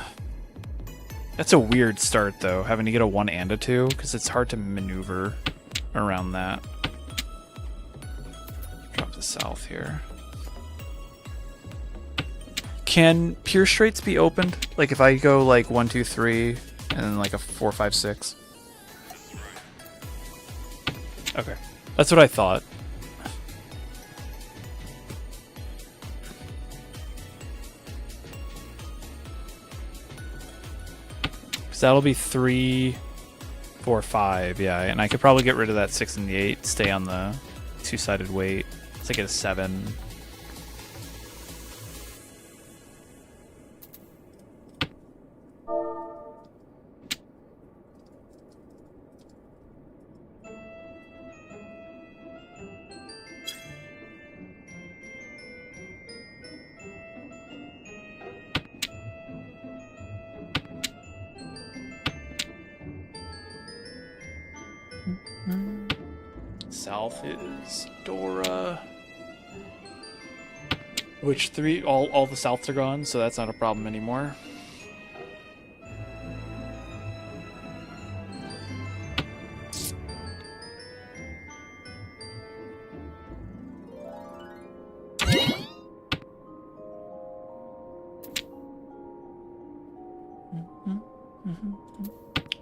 That's a weird start though, having to get a 1 and a 2, because it's hard to maneuver around that. Drop the South here. Can pure straights be opened? Like if I go like 1, 2, 3, and then like a 4, 5, 6. Okay, that's what I thought. So that'll be 3, 4, 5, yeah, and I could probably get rid of that 6 and the 8, stay on the 2-sided weight. Let's get a 7. South is Dora. Which 3? All the Souths are gone, so that's not a problem anymore.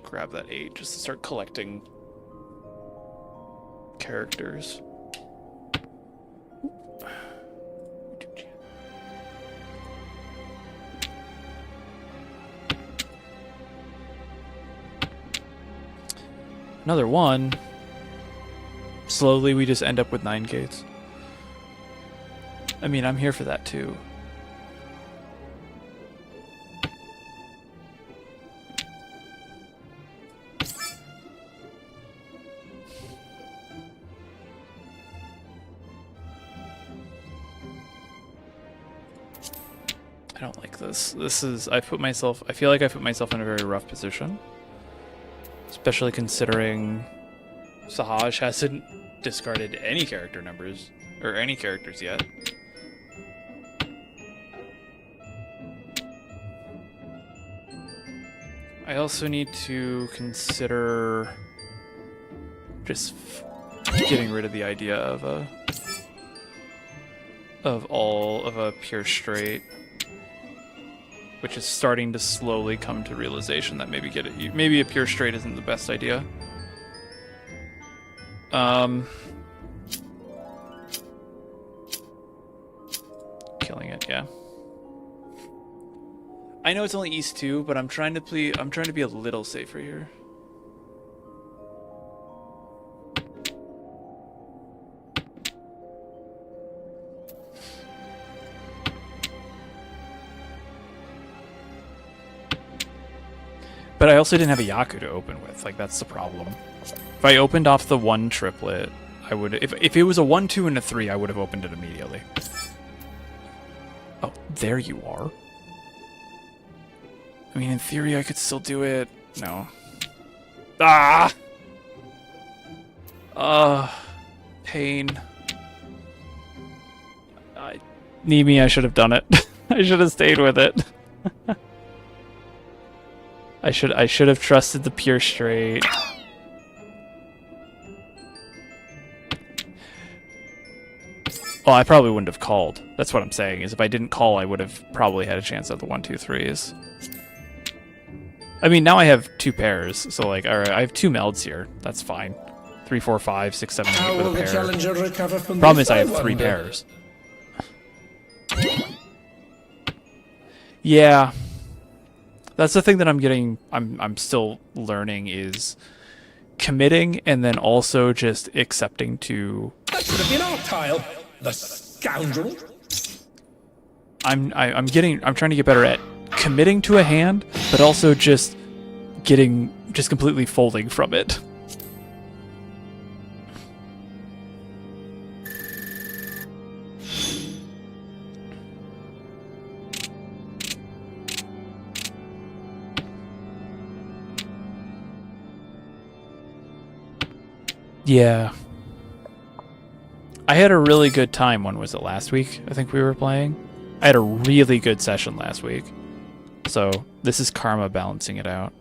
Grab that 8 just to start collecting characters. Another 1. Slowly we just end up with 9 gates. I mean, I'm here for that too. I don't like this. I feel like I put myself in a very rough position. Especially considering Sahaj hasn't discarded any character numbers, or any characters yet. I also need to consider just getting rid of the idea of a pure straight, which is starting to slowly come to realization that maybe a pure straight isn't the best idea. Killing it, yeah. I know it's only East 2, but I'm trying to be a little safer here. But I also didn't have a Yaku to open with. Like, that's the problem. If I opened off the 1 triplet, I would... If it was a 1, 2, and a 3, I would have opened it immediately. Oh, there you are. I mean, in theory, I could still do it. No. Ah! Pain. I should have done it. I should have stayed with it. I should have trusted the pure straight. Well, I probably wouldn't have called. That's what I'm saying, is if I didn't call, I would have probably had a chance at the 1, 2, 3s. I mean, now I have 2 pairs, so like, alright, I have 2 melds here. That's fine. 3, 4, 5, 6, 7, 8 with a pair. Challenger recover from Problem this, is I have 3 wonder? pairs. Yeah. That's the thing that I'm still learning is committing and then also just accepting to... That should have been our tile. The scoundrel. I'm trying to get better at committing to a hand, but also just completely folding from it. Yeah. I had a really good time. When was it? Last week, I think we were playing. I had a really good session last week. So, this is karma balancing it out.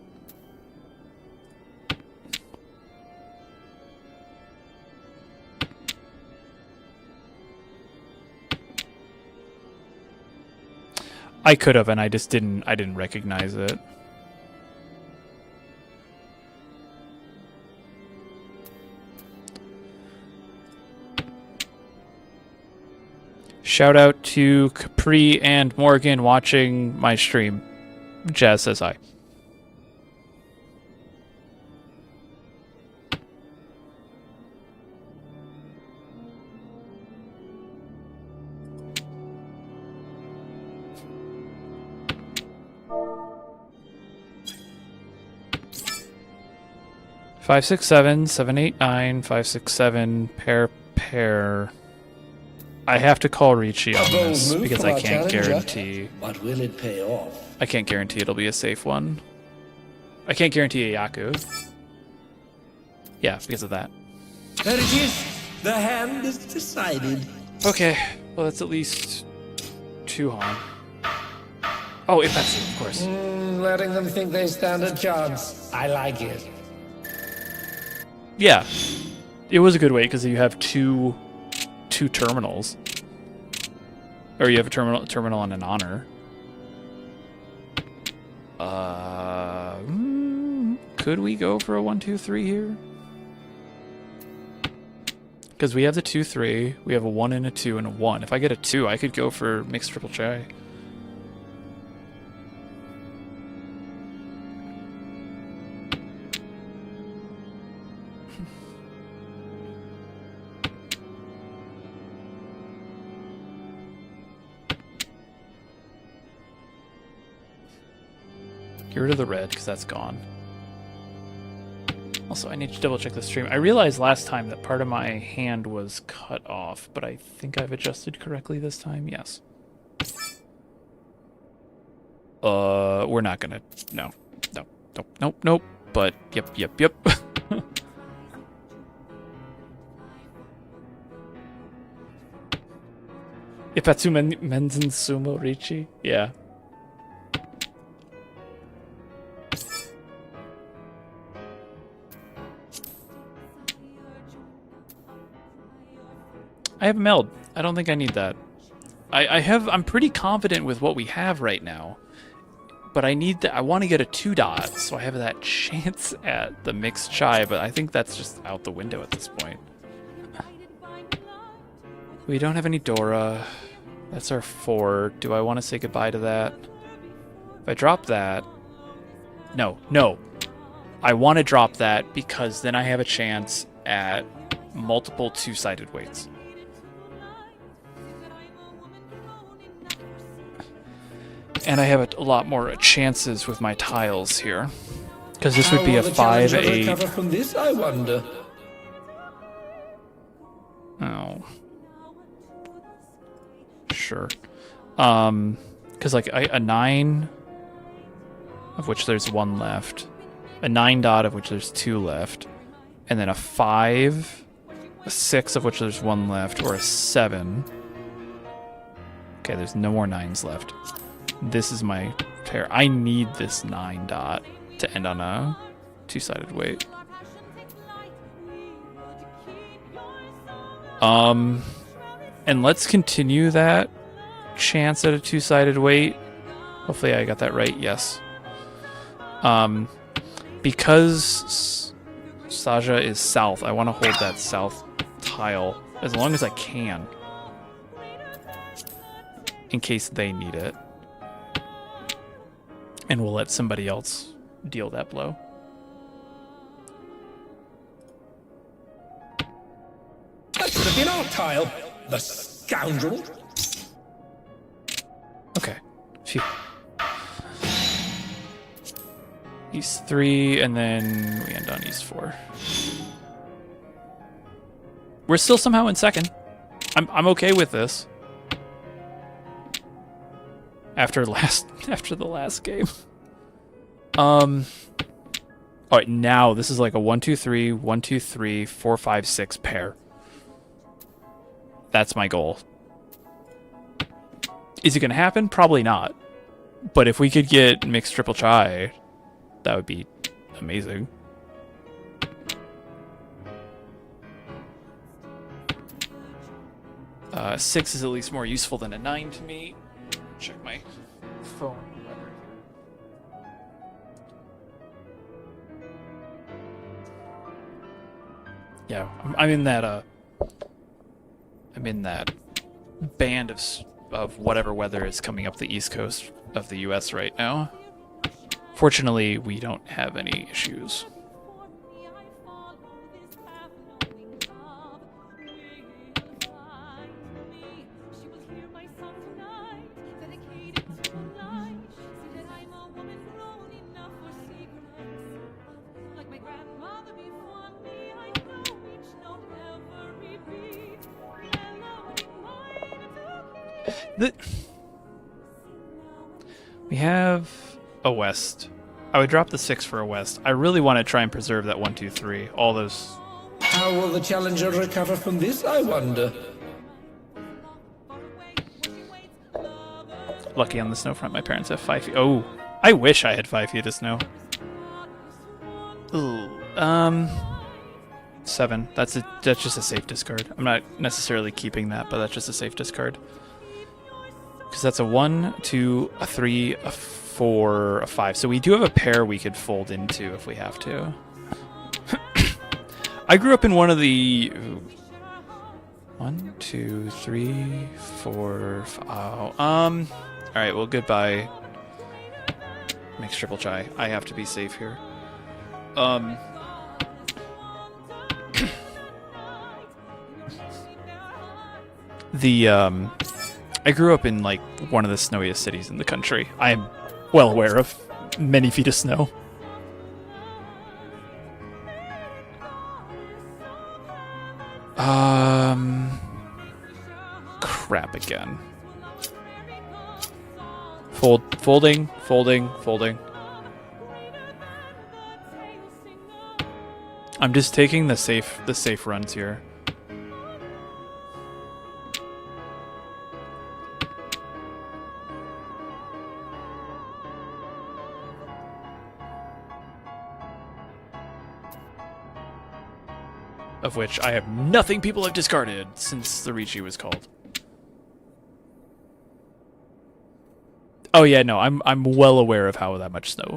I could have, and I didn't recognize it. Shout out to Capri and Morgan watching my stream. Jazz says hi. Five, 6, 7, 7, 8, 9, 5, 6, 7, pair. I have to call Ricci on this because I can't guarantee. But will it pay off? I can't guarantee it'll be a safe one. I can't guarantee a Yaku. Yeah, because of that. There it is. The hand is decided. Okay, well that's at least 2 Han. Oh, if that's it, of course. Letting them think they stand a chance. I like it. Yeah, it was a good way because you have two terminals, or you have a terminal and an honor. Could we go for a 1, 2, 3 here? Because we have the 2, 3. We have a 1 and a 2 and a 1. If I get a 2, I could go for mixed triple chai. Get rid of the red, because that's gone. Also, I need to double check the stream. I realized last time that part of my hand was cut off, but I think I've adjusted correctly this time. Yes. We're not gonna... No. Nope. But, yep. Ipatsu Menzen Sumo Ricci? Yeah. I have a meld. I don't think I need that. I'm pretty confident with what we have right now. But I need I want to get a 2 dot, so I have that chance at the mixed chai, but I think that's just out the window at this point. We don't have any Dora. That's our 4. Do I want to say goodbye to that? If I drop that... No. I want to drop that because then I have a chance at multiple 2-sided weights. And I have a lot more chances with my tiles here. Because this would be a 5, 8... from this, I wonder. Oh. Sure. Because like a 9, of which there's 1 left. A 9 dot, of which there's 2 left. And then a 5, a 6, of which there's 1 left, or a 7. Okay, there's no more 9s left. This is my pair. I need this 9 dot to end on a 2-sided weight. And And let's continue that chance at a two-sided weight. Hopefully I got that right. Yes. Because Saja is south, I want to hold that south tile as long as I can, in case they need it. And we'll let somebody else deal that blow. That should have been our tile. The scoundrel. Okay. Phew. East 3, and then we end on East 4. We're still somehow in second. I'm okay with this. After the last game. Alright, now this is like a 1-2-3, 1-2-3, 4-5-6 pair. That's my goal. Is it gonna happen? Probably not. But if we could get mixed triple chai, that would be amazing. Six is at least more useful than a 9 to me. Check my phone. Yeah, I'm in that. I'm in that band of whatever weather is coming up the east coast of the U.S. right now. Fortunately, we don't have any issues. We have a west. I would drop the 6 for a west. I really want to try and preserve that 1-2-3. All those. How will the challenger recover from this, I wonder? Lucky on the snow front, my parents have 5 feet. Oh, I wish I had 5 feet of snow. Ooh, 7. That's just a safe discard. I'm not necessarily keeping that, but that's just a safe discard. Because that's a 1, 2, a 3, a 4, a 5. So we do have a pair we could fold into if we have to. I grew up in one of the 1, 2, 3, 4, 5. All right. Well, goodbye. Mixed triple chai. I have to be safe here. I grew up in like one of the snowiest cities in the country. I am well aware of many feet of snow. Crap again. Folding. I'm just taking the safe runs here. Of which I have nothing people have discarded since the Raidi was called. Oh yeah, no, I'm well aware of how that much snow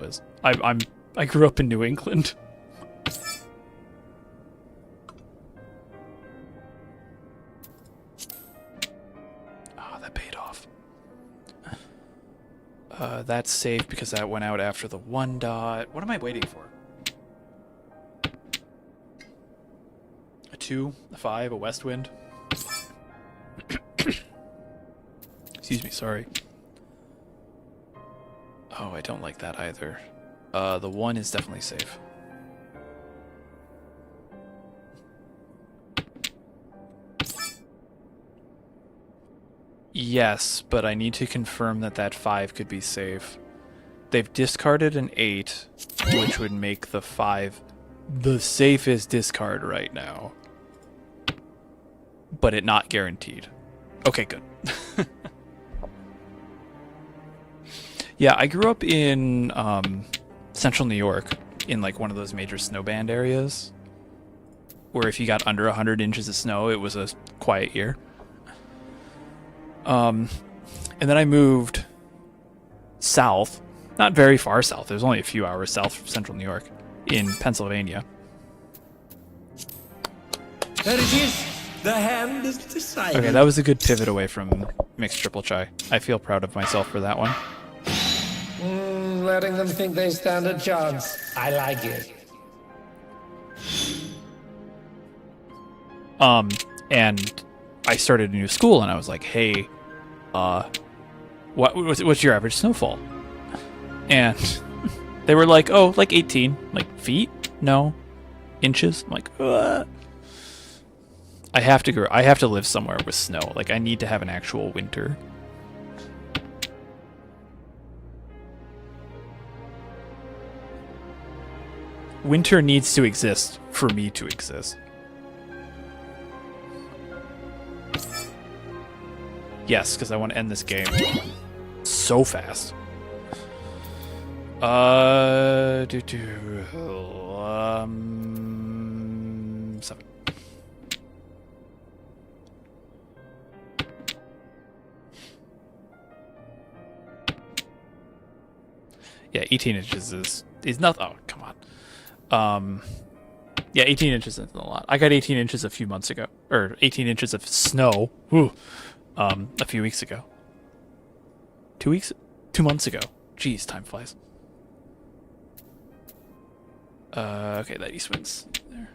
is. I grew up in New England. Oh, that paid off. That's safe because that went out after the 1 dot. What am I waiting for? A 2, a 5, a west wind. Excuse me, sorry. Oh, I don't like that either. The 1 is definitely safe. Yes, but I need to confirm that that 5 could be safe. They've discarded an 8, which would make the 5 the safest discard right now. But it not guaranteed. Okay, good. Yeah, I grew up in central New York, in like one of those major snowband areas, where if you got under 100 inches of snow, it was a quiet year. And then I moved south, not very far south. It was only a few hours south from central New York, in Pennsylvania. There it is. The hand is decided. Okay, that was a good pivot away from mixed triple chai. I feel proud of myself for that one. Letting them think they stand a chance. I like it. And I started a new school, and I was like, hey, what's your average snowfall? And they were like, oh, like 18. Like, feet? No. Inches? I'm like, I have to live somewhere with snow. Like, I need to have an actual winter. Winter needs to exist for me to exist. Yes, because I want to end this game so fast. 7. Yeah, 18 inches is nothing. Oh, come on. Yeah, 18 inches isn't a lot. I got 18 inches a few months ago, or 18 inches of snow. Whew, a few weeks ago. 2 months ago. Jeez, time flies. Okay, that east wind's there.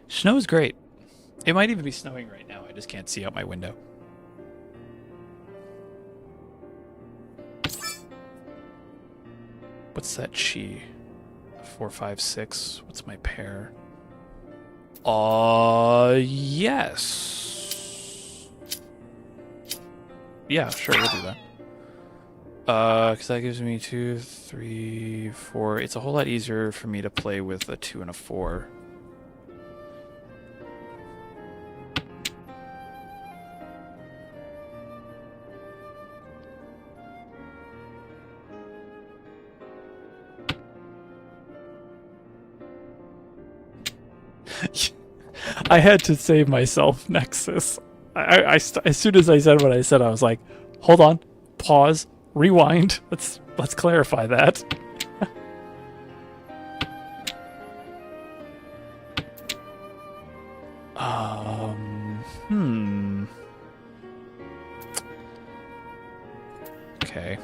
Snow's great. It might even be snowing right now. I just can't see out my window. What's that chi? 4, 5, 6. What's my pair? Yes. Yeah, sure, we'll do that. Because that gives me 2, 3, 4. It's a whole lot easier for me to play with a 2 and a 4. I had to save myself, Nexus. As soon as I said what I said, I was like, hold on, pause, rewind. Let's clarify that. Okay.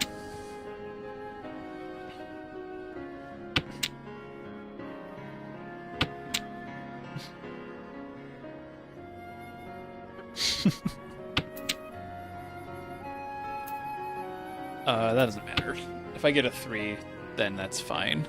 That doesn't matter. If I get a 3, then that's fine.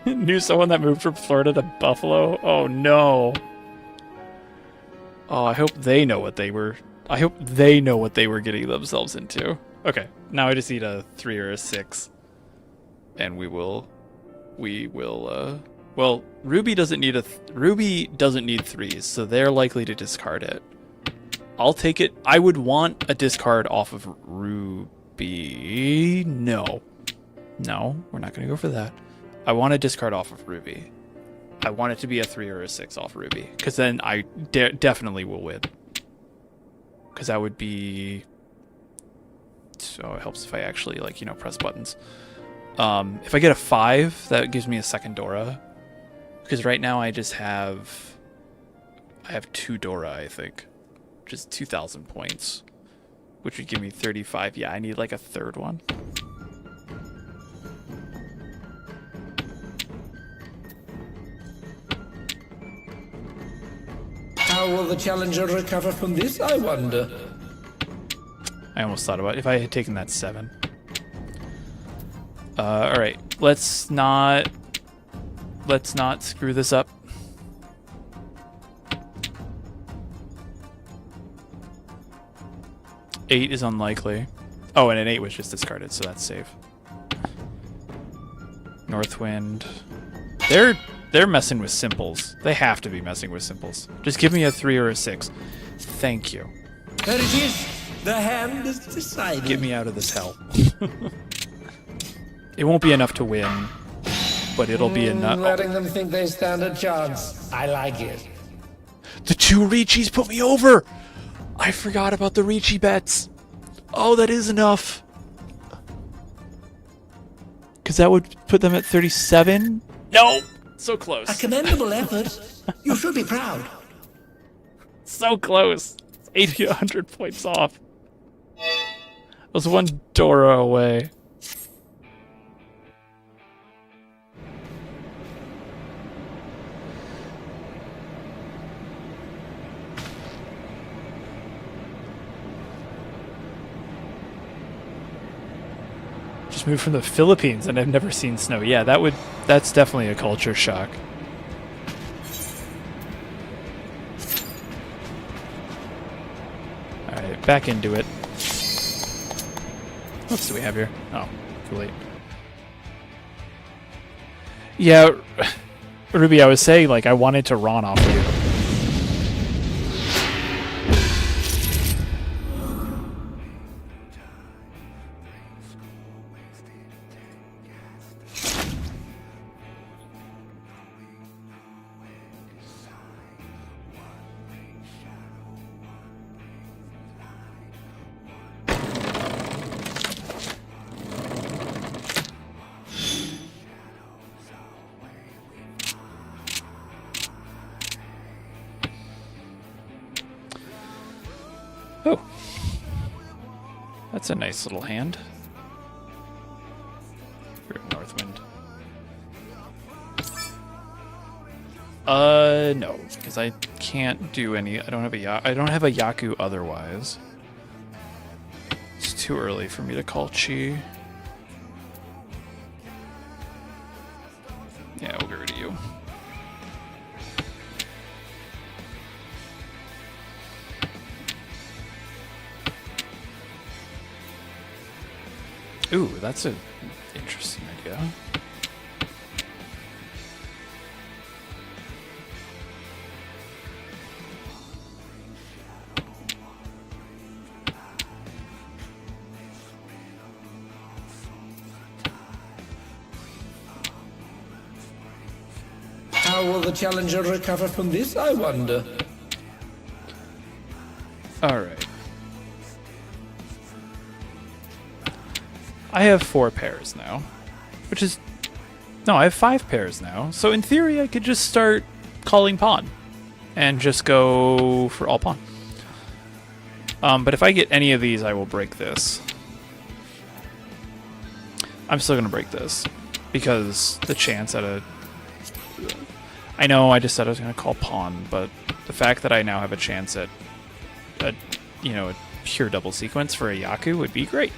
Knew someone that moved from Florida to Buffalo? Oh no. Oh, I hope they know what they were. I hope they know what they were getting themselves into. Okay, now I just need a 3 or a 6. And we will, well, Ruby doesn't need Ruby doesn't need 3s, so they're likely to discard it. I'll take it. I would want a discard off of Ruby. No, we're not going to go for that. I want a discard off of Ruby. I want it to be a 3 or a 6 off Ruby, because then I definitely will win. Because that would be, so it helps if I actually, like, you know, press buttons. If I get a 5, that gives me a second Dora. Because right now I have 2 Dora, I think. Which is 2,000 points. Which would give me 35. Yeah, I need like a third one. How will the challenger recover from this, I wonder? I almost thought about it. If I had taken that 7. Alright, let's not screw this up. Eight is unlikely. Oh, and an 8 was just discarded, so that's safe. Northwind. They're messing with simples. They have to be messing with simples. Just give me a 3 or a 6. Thank you. There it is. The hand is decided. Get me out of this hell. It won't be enough to win, but it'll be enough. Letting them think they stand a chance. I like it. The 2 Richis put me over! I forgot about the Ricci bets. Oh, that is enough. Because that would put them at 37? No! So close. A commendable effort. You should be proud. So close. It's 80, 100 points off. I was 1 Dora away. Just moved from the Philippines and I've never seen snow. Yeah, that's definitely a culture shock. Alright, back into it. What else do we have here? Oh, too late. Yeah, Ruby, I was saying, like, I wanted to Ron off you. Oh. That's a nice little hand. Northwind. No, because I can't do any. I don't have a Yaku otherwise. It's too early for me to call Chi. Yeah, we'll get rid of you. Ooh, that's an interesting idea. How will the challenger recover from this, I wonder? Alright. I have 4 pairs now, which is... No, I have 5 pairs now. So in theory, I could just start calling pawn and just go for all pawn. But if I get any of these, I will break this. I'm still going to break this because the chance at a... I know I just said I was going to call pawn, but the fact that I now have a chance at a, you know, a pure double sequence for a Yaku would be great.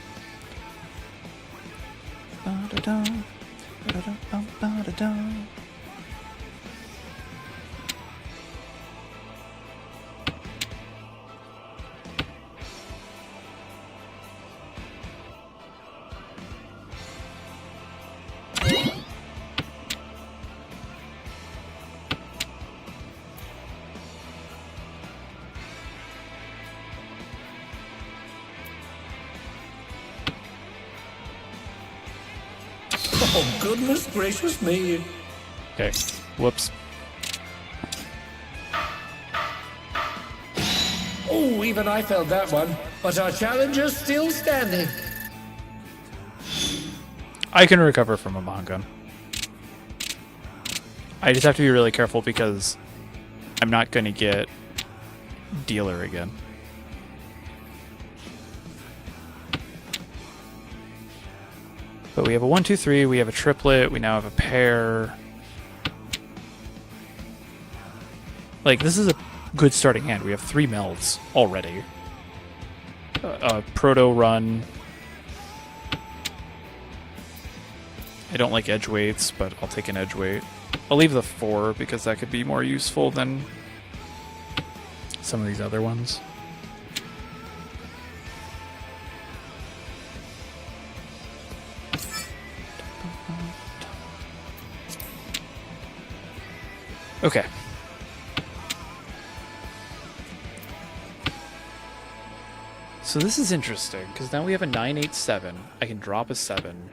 Oh, goodness gracious me. Okay, whoops. Oh, even I felt that one. But our challenger's still standing. I can recover from a Mahjong. I just have to be really careful because I'm not going to get dealer again. But we have a 1, 2, 3, we have a triplet, we now have a pair. Like, this is a good starting hand. We have 3 melds already. Proto run. I don't like edge weights, but I'll take an edge weight. I'll leave the 4 because that could be more useful than some of these other ones. Okay. So this is interesting, because now we have a 9-8-7. I can drop a 7.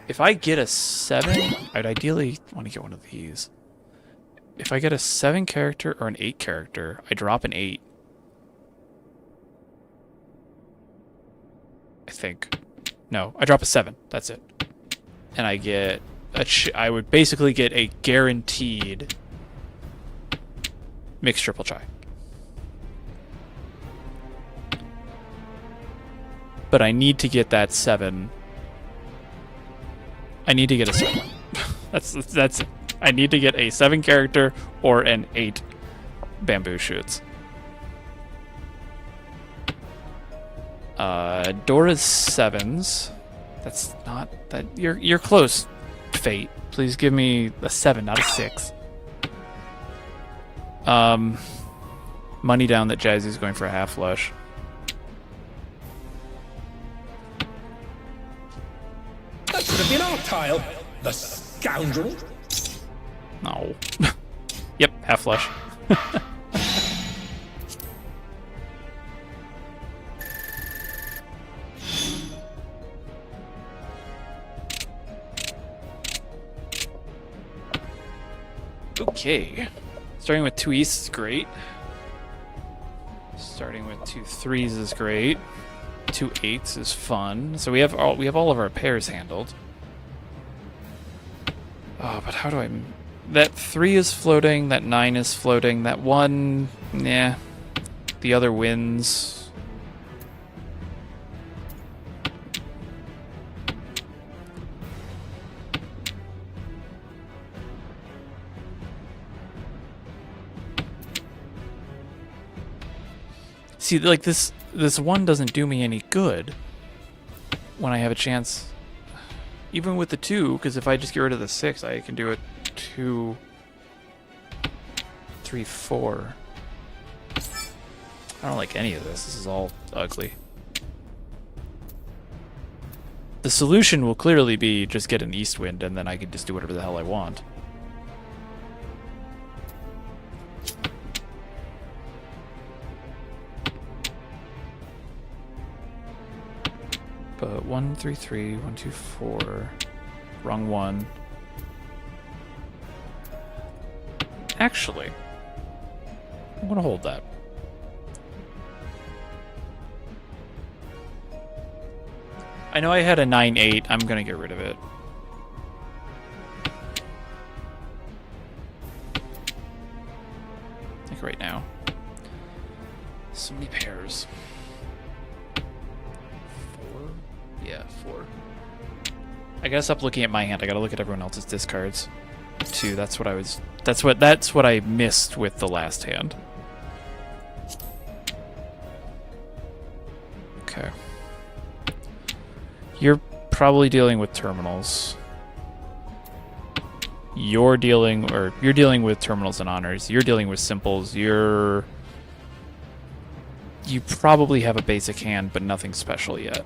If I get a 7, I'd ideally want to get one of these. If I get a 7 character or an 8 character, I drop an 8. I think. No, I drop a 7. That's it. And I get I would basically get a guaranteed mixed triple try. But I need to get that 7. I need to get a 7. that's it. I need to get a 7 character or an 8 bamboo shoots. Dora's 7s. That's not that you're close, Fate. Please give me a 7, not a 6. Money down that Jazzy's going for a half flush. That should have been our tile. The scoundrel. No. Yep, half flush. Okay. Starting with 2 Easts is great. Starting with 2 3s is great. 2 8s is fun. So we have all of our pairs handled. Oh, but how do I... That 3 is floating, that 9 is floating, that 1... Nah. The other wins. See, like, this 1 doesn't do me any good when I have a chance. Even with the 2, because if I just get rid of the 6, I can do it 2, 3, 4. I don't like any of this. This is all ugly. The solution will clearly be just get an east wind, and then I can just do whatever the hell I want. But 1 3 3, 1 2 4, wrong one. Actually, I'm gonna hold that. I know I had a 9-8. I'm gonna get rid of it. Like right now. So many pairs. 4? Yeah, 4. I gotta stop looking at my hand. I gotta look at everyone else's discards. 2. That's what I was. That's what I missed with the last hand. Okay. You're probably dealing with terminals. You're dealing with terminals and honors. You're dealing with simples. You probably have a basic hand, but nothing special yet.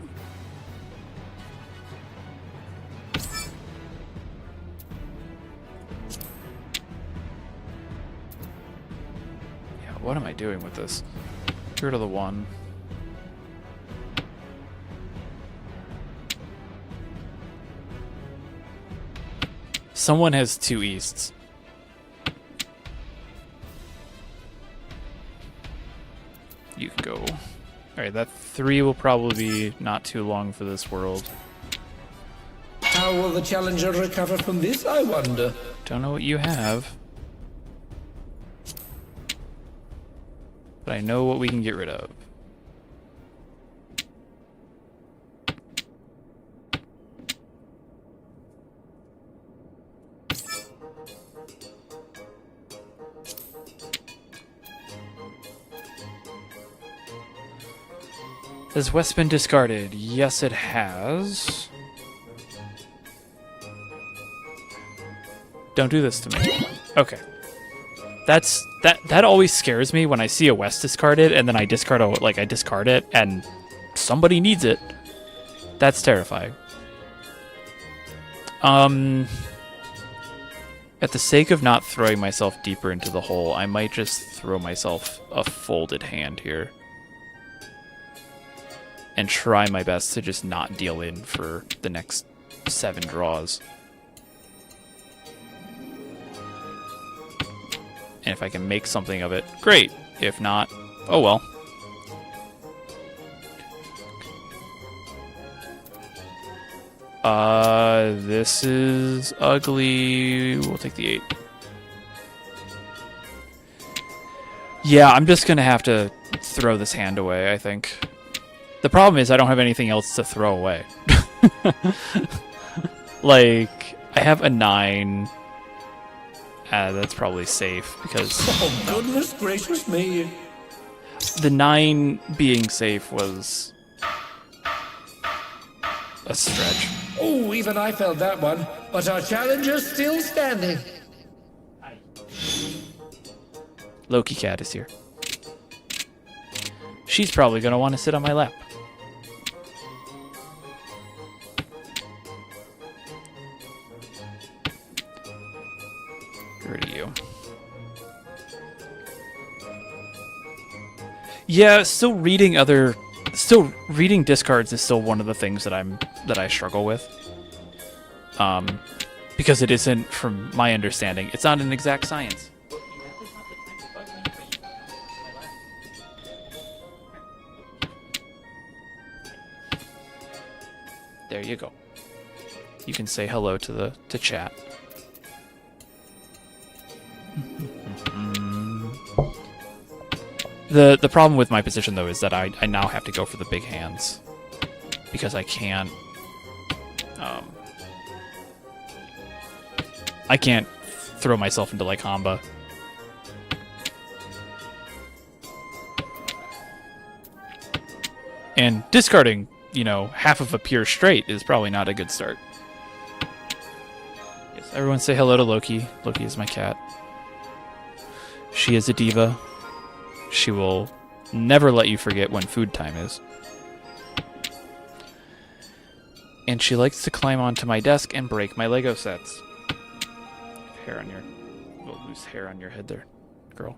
Yeah, what am I doing with this? Get rid of the 1. Someone has 2 easts. You can go. Alright, that 3 will probably be not too long for this world. How will the challenger recover from this, I wonder? Don't know what you have. But I know what we can get rid of. Has West been discarded? Yes, it has. Don't do this to me. Okay. That always scares me when I see a West discarded and then I discard I discard it and somebody needs it. That's terrifying. I At the sake of not throwing myself deeper into the hole, I might just throw myself a folded hand here. And try my best to just not deal in for the next 7 draws. And if I can make something of it, great. If not, oh well. This is ugly. We'll take the 8. Yeah, I'm just gonna have to throw this hand away, I think. The problem is I don't have anything else to throw away. Like, I have a 9. That's probably safe because... Oh, goodness gracious me. The 9 being safe was a stretch. Oh, even I felt that one. But our challenger's still standing. Loki Cat is here. She's probably going to want to sit on my lap. Get rid of you. Yeah, still reading discards is still one of the things that I struggle with. Because it isn't, from my understanding, it's not an exact science. There you go. You can say hello to chat. The problem with my position, though, is that I now have to go for the big hands. Because I can't... I can't throw myself into, like, Hamba. And discarding, you know, half of a pure straight is probably not a good start. Yes, everyone say hello to Loki. Loki is my cat. She is a diva. She will never let you forget when food time is. And she likes to climb onto my desk and break my Lego sets. Hair on your... little loose hair on your head there, girl.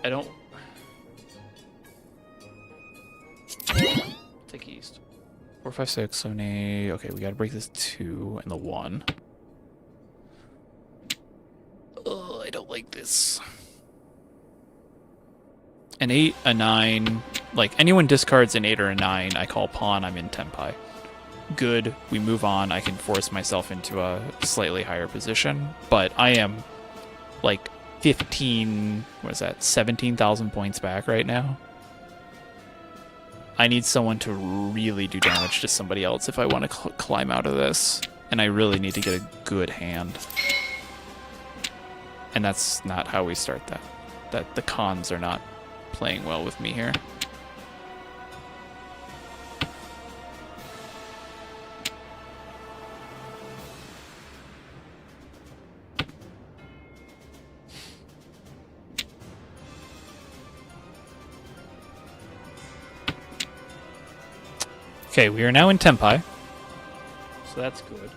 I don't... Take east. 4, 5, 6, 7, 8... Okay, we gotta break this 2 and the 1. Ugh, I don't like this. An 8, a 9... Like, anyone discards an 8 or a 9, I call pawn, I'm in Tenpai. Good, we move on, I can force myself into a slightly higher position, but I am, like, 15... what is that? 17,000 points back right now. I need someone to really do damage to somebody else if I want to climb out of this. And I really need to get a good hand. And that's not how we start that. The cons are not playing well with me here. Okay, we are now in Tenpai. So that's good.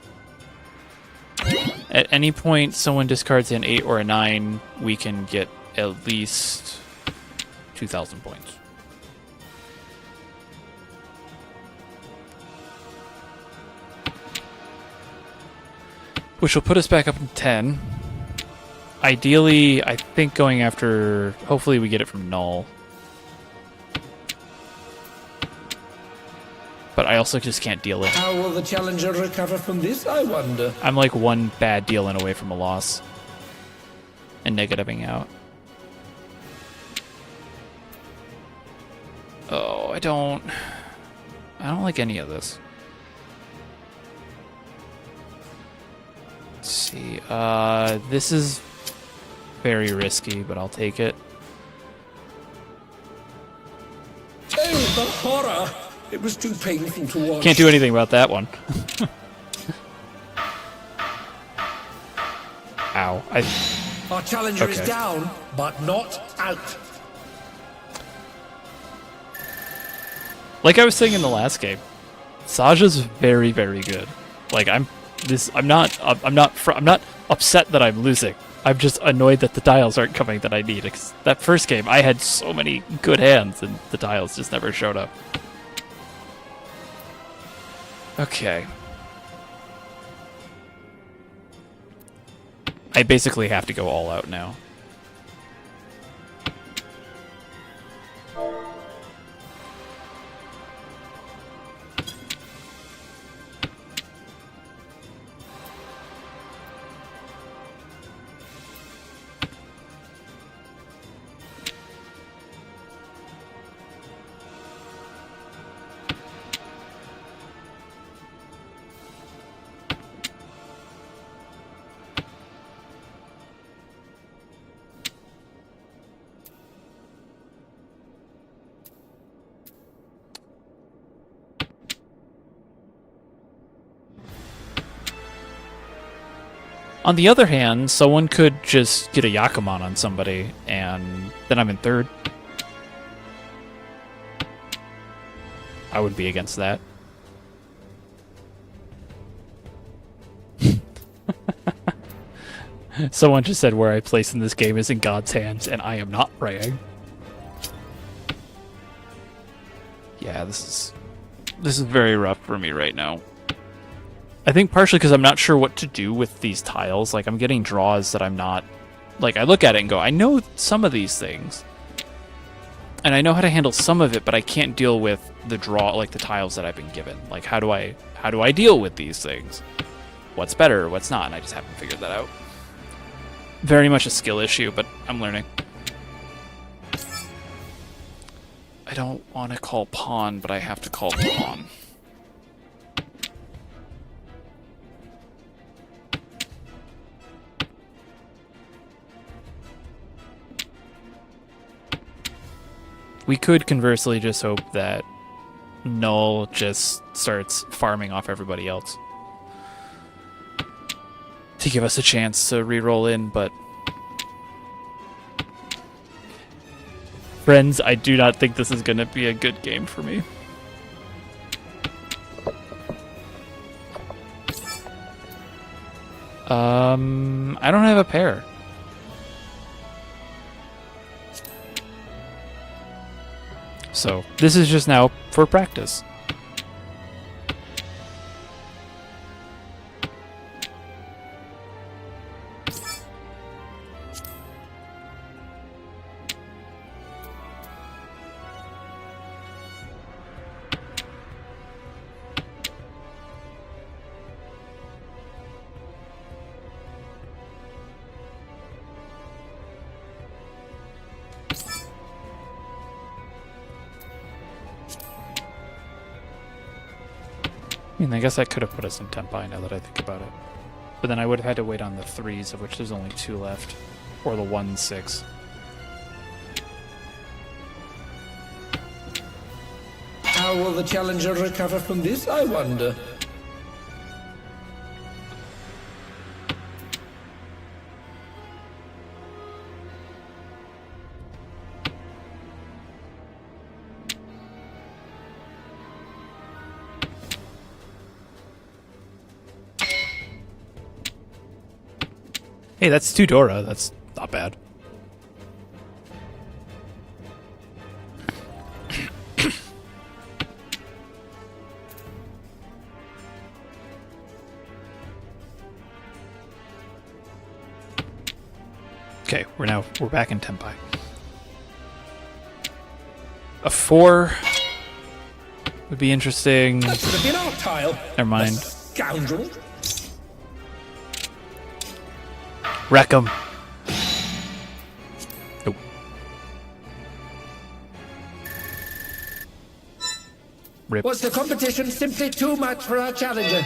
At any point someone discards an 8 or a 9, we can get at least 2,000 points. Which will put us back up in 10. Ideally, I think going after... hopefully we get it from null. But I also just can't deal it. How will the challenger recover from this, I wonder? I'm like one bad deal in away from a loss. And negativing out. Oh, I don't like any of this. Let's see. This is very risky, but I'll take it. Oh, the horror! It was too painful to watch. Can't do anything about that one. Ow. Our challenger is down, but not out. Like I was saying in the last game, Saja's very, very good. Like I'm not upset that I'm losing. I'm just annoyed that the tiles aren't coming that I need. 'Cause that first game, I had so many good hands, and the tiles just never showed up. Okay. I basically have to go all out now. On the other hand, someone could just get a Yakuman on somebody, and then I'm in third. I would be against that. Someone just said where I place in this game is in God's hands, and I am not praying. Yeah, this is very rough for me right now. I think partially because I'm not sure what to do with these tiles. Like, I'm getting draws that I'm not... Like, I look at it and go, I know some of these things. And I know how to handle some of it, but I can't deal with the draw, like, the tiles that I've been given. Like, how do I deal with these things? What's better, what's not? And I just haven't figured that out. Very much a skill issue, but I'm learning. I don't want to call pawn, but I have to call pawn. We could conversely just hope that Null just starts farming off everybody else to give us a chance to re-roll in, but... Friends, I do not think this is going to be a good game for me. I don't have a pair. So, this is just now for practice. I mean, I guess that could have put us in Tempai now that I think about it. But then I would have had to wait on the 3s, of which there's only 2 left. Or the 1-6. How will the challenger recover from this, I wonder? Hey, that's 2 Dora. That's not bad. Okay, we're back in Tempai. A 4 would be interesting. That should have been our tile. Never mind. Scoundrel. Wreck 'em. Nope. Rip. Was the competition simply too much for our challenger?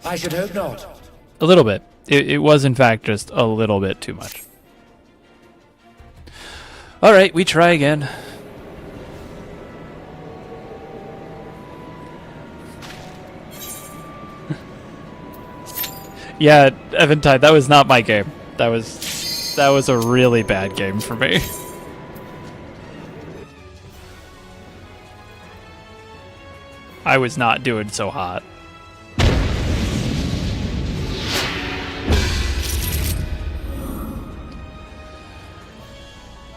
I should hope not. A little bit. It was, in fact, just a little bit too much. Alright, we try again. Yeah, Eventide, that was not my game. That was a really bad game for me. I was not doing so hot.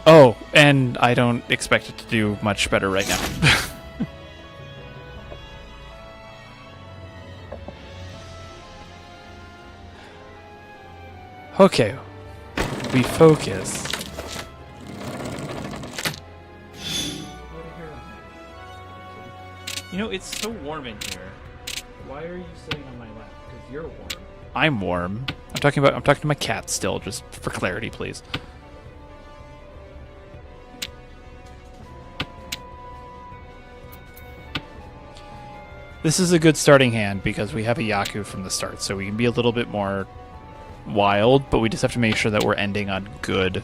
Oh, and I don't expect it to do much better right now. Okay, we focus. You know, it's so warm in here. Why are you sitting on my lap? Because you're warm. I'm warm. I'm talking to my cat still, just for clarity, please. This is a good starting hand because we have a Yaku from the start, so we can be a little bit more wild, but we just have to make sure that we're ending on good.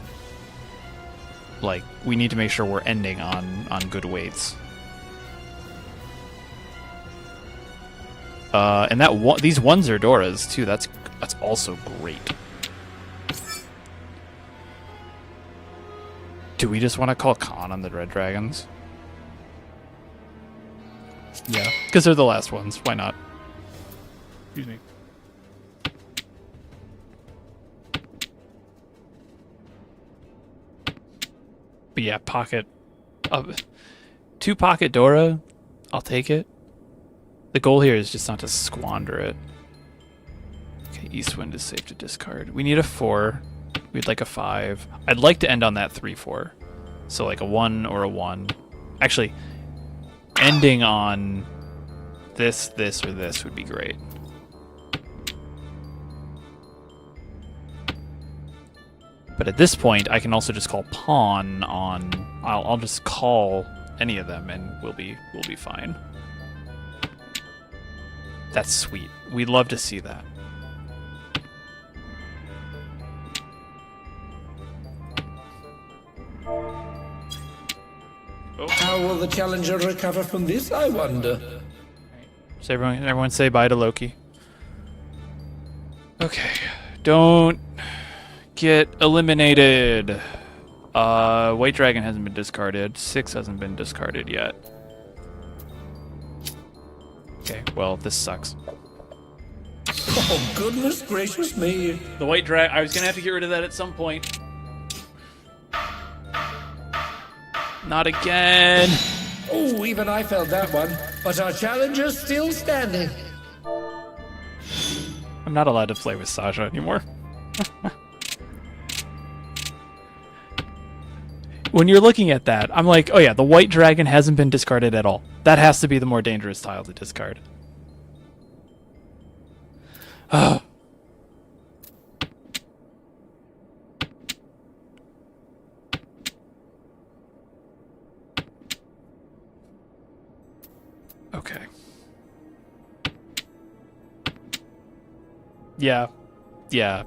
Like, we need to make sure we're ending on good weights. And these ones are Doras too. That's also great. Do we just want to call Khan on the Red Dragons? Yeah, because they're the last ones. Why not? Excuse me. But yeah, pocket. 2 pocket Dora. I'll take it. The goal here is just not to squander it. Okay, Eastwind is safe to discard. We need a 4. We'd like a 5. I'd like to end on that 3/4. So like a 1 or a 1. Actually, ending on this, or this would be great. But at this point, I can also just call pawn on. I'll just call any of them, and we'll be fine. That's sweet. We'd love to see that. Oh. How will the challenger recover from this, I wonder? So everyone say bye to Loki. Okay. Don't get eliminated. White Dragon hasn't been discarded. 6 hasn't been discarded yet. Okay, well, this sucks. Oh, goodness gracious me. The White Dragon... I was going to have to get rid of that at some point. Not again. Oh, even I felt that one. But our challenger's still standing. I'm not allowed to play with Sasha anymore. When you're looking at that, I'm like, oh yeah, the White Dragon hasn't been discarded at all. That has to be the more dangerous tile to discard. Okay. Yeah. Yeah.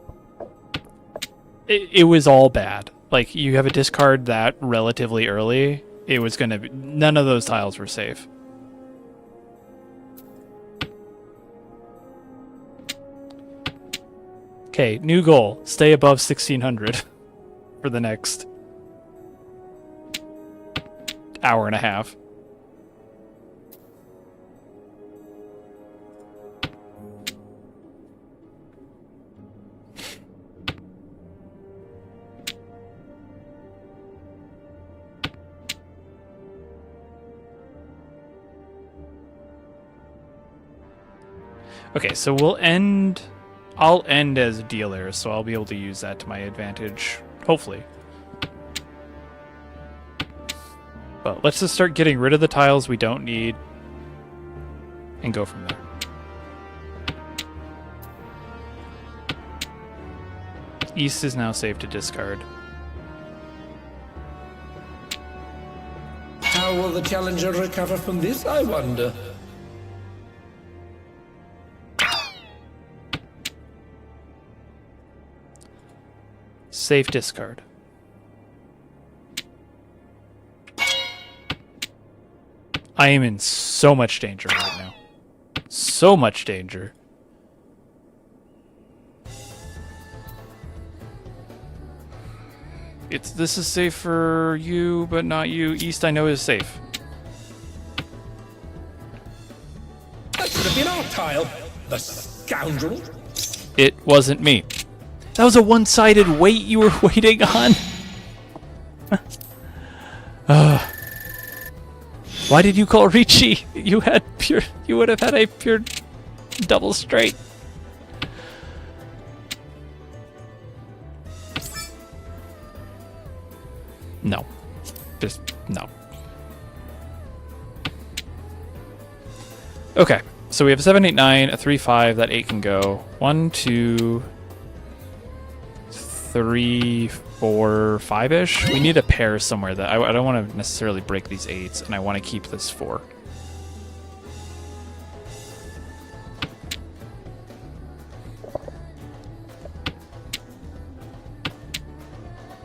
It was all bad. Like, you have a discard that relatively early, it was going to be... None of those tiles were safe. Okay, new goal. Stay above 1600 for the next hour and a half. Okay, so we'll end... I'll end as a dealer, so I'll be able to use that to my advantage, hopefully. But let's just start getting rid of the tiles we don't need and go from there. East is now safe to discard. How will the challenger recover from this, I wonder? Safe discard. I am in so much danger right now. So much danger. This is safe for you, but not you. East I know is safe. tile. The scoundrel. It wasn't me. That was a one-sided wait you were waiting on. Why did you call Ricci? You would have had a pure double straight. No. Just no. Okay. So we have a 7, 8, 9, a 3, 5. That 8 can go. 1, 2, 3, 4, 5-ish. We need a pair somewhere that I don't want to necessarily break these 8s, and I want to keep this 4.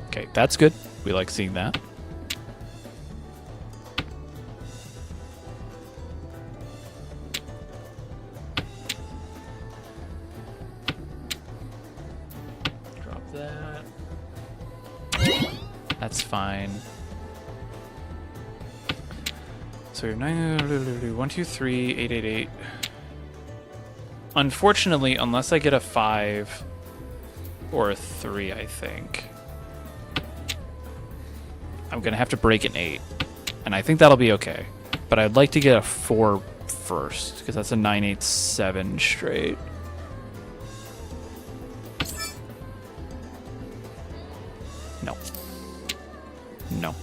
Okay, that's good. We like seeing that. That's fine. So we have 9, 1, 2, 3, 8, 8, 8. Unfortunately, unless I get a 5 or a 3, I think I'm gonna have to break an 8, and I think that'll be okay. But I'd like to get a 4 first, because that's a 9, 8, 7 straight. No. No.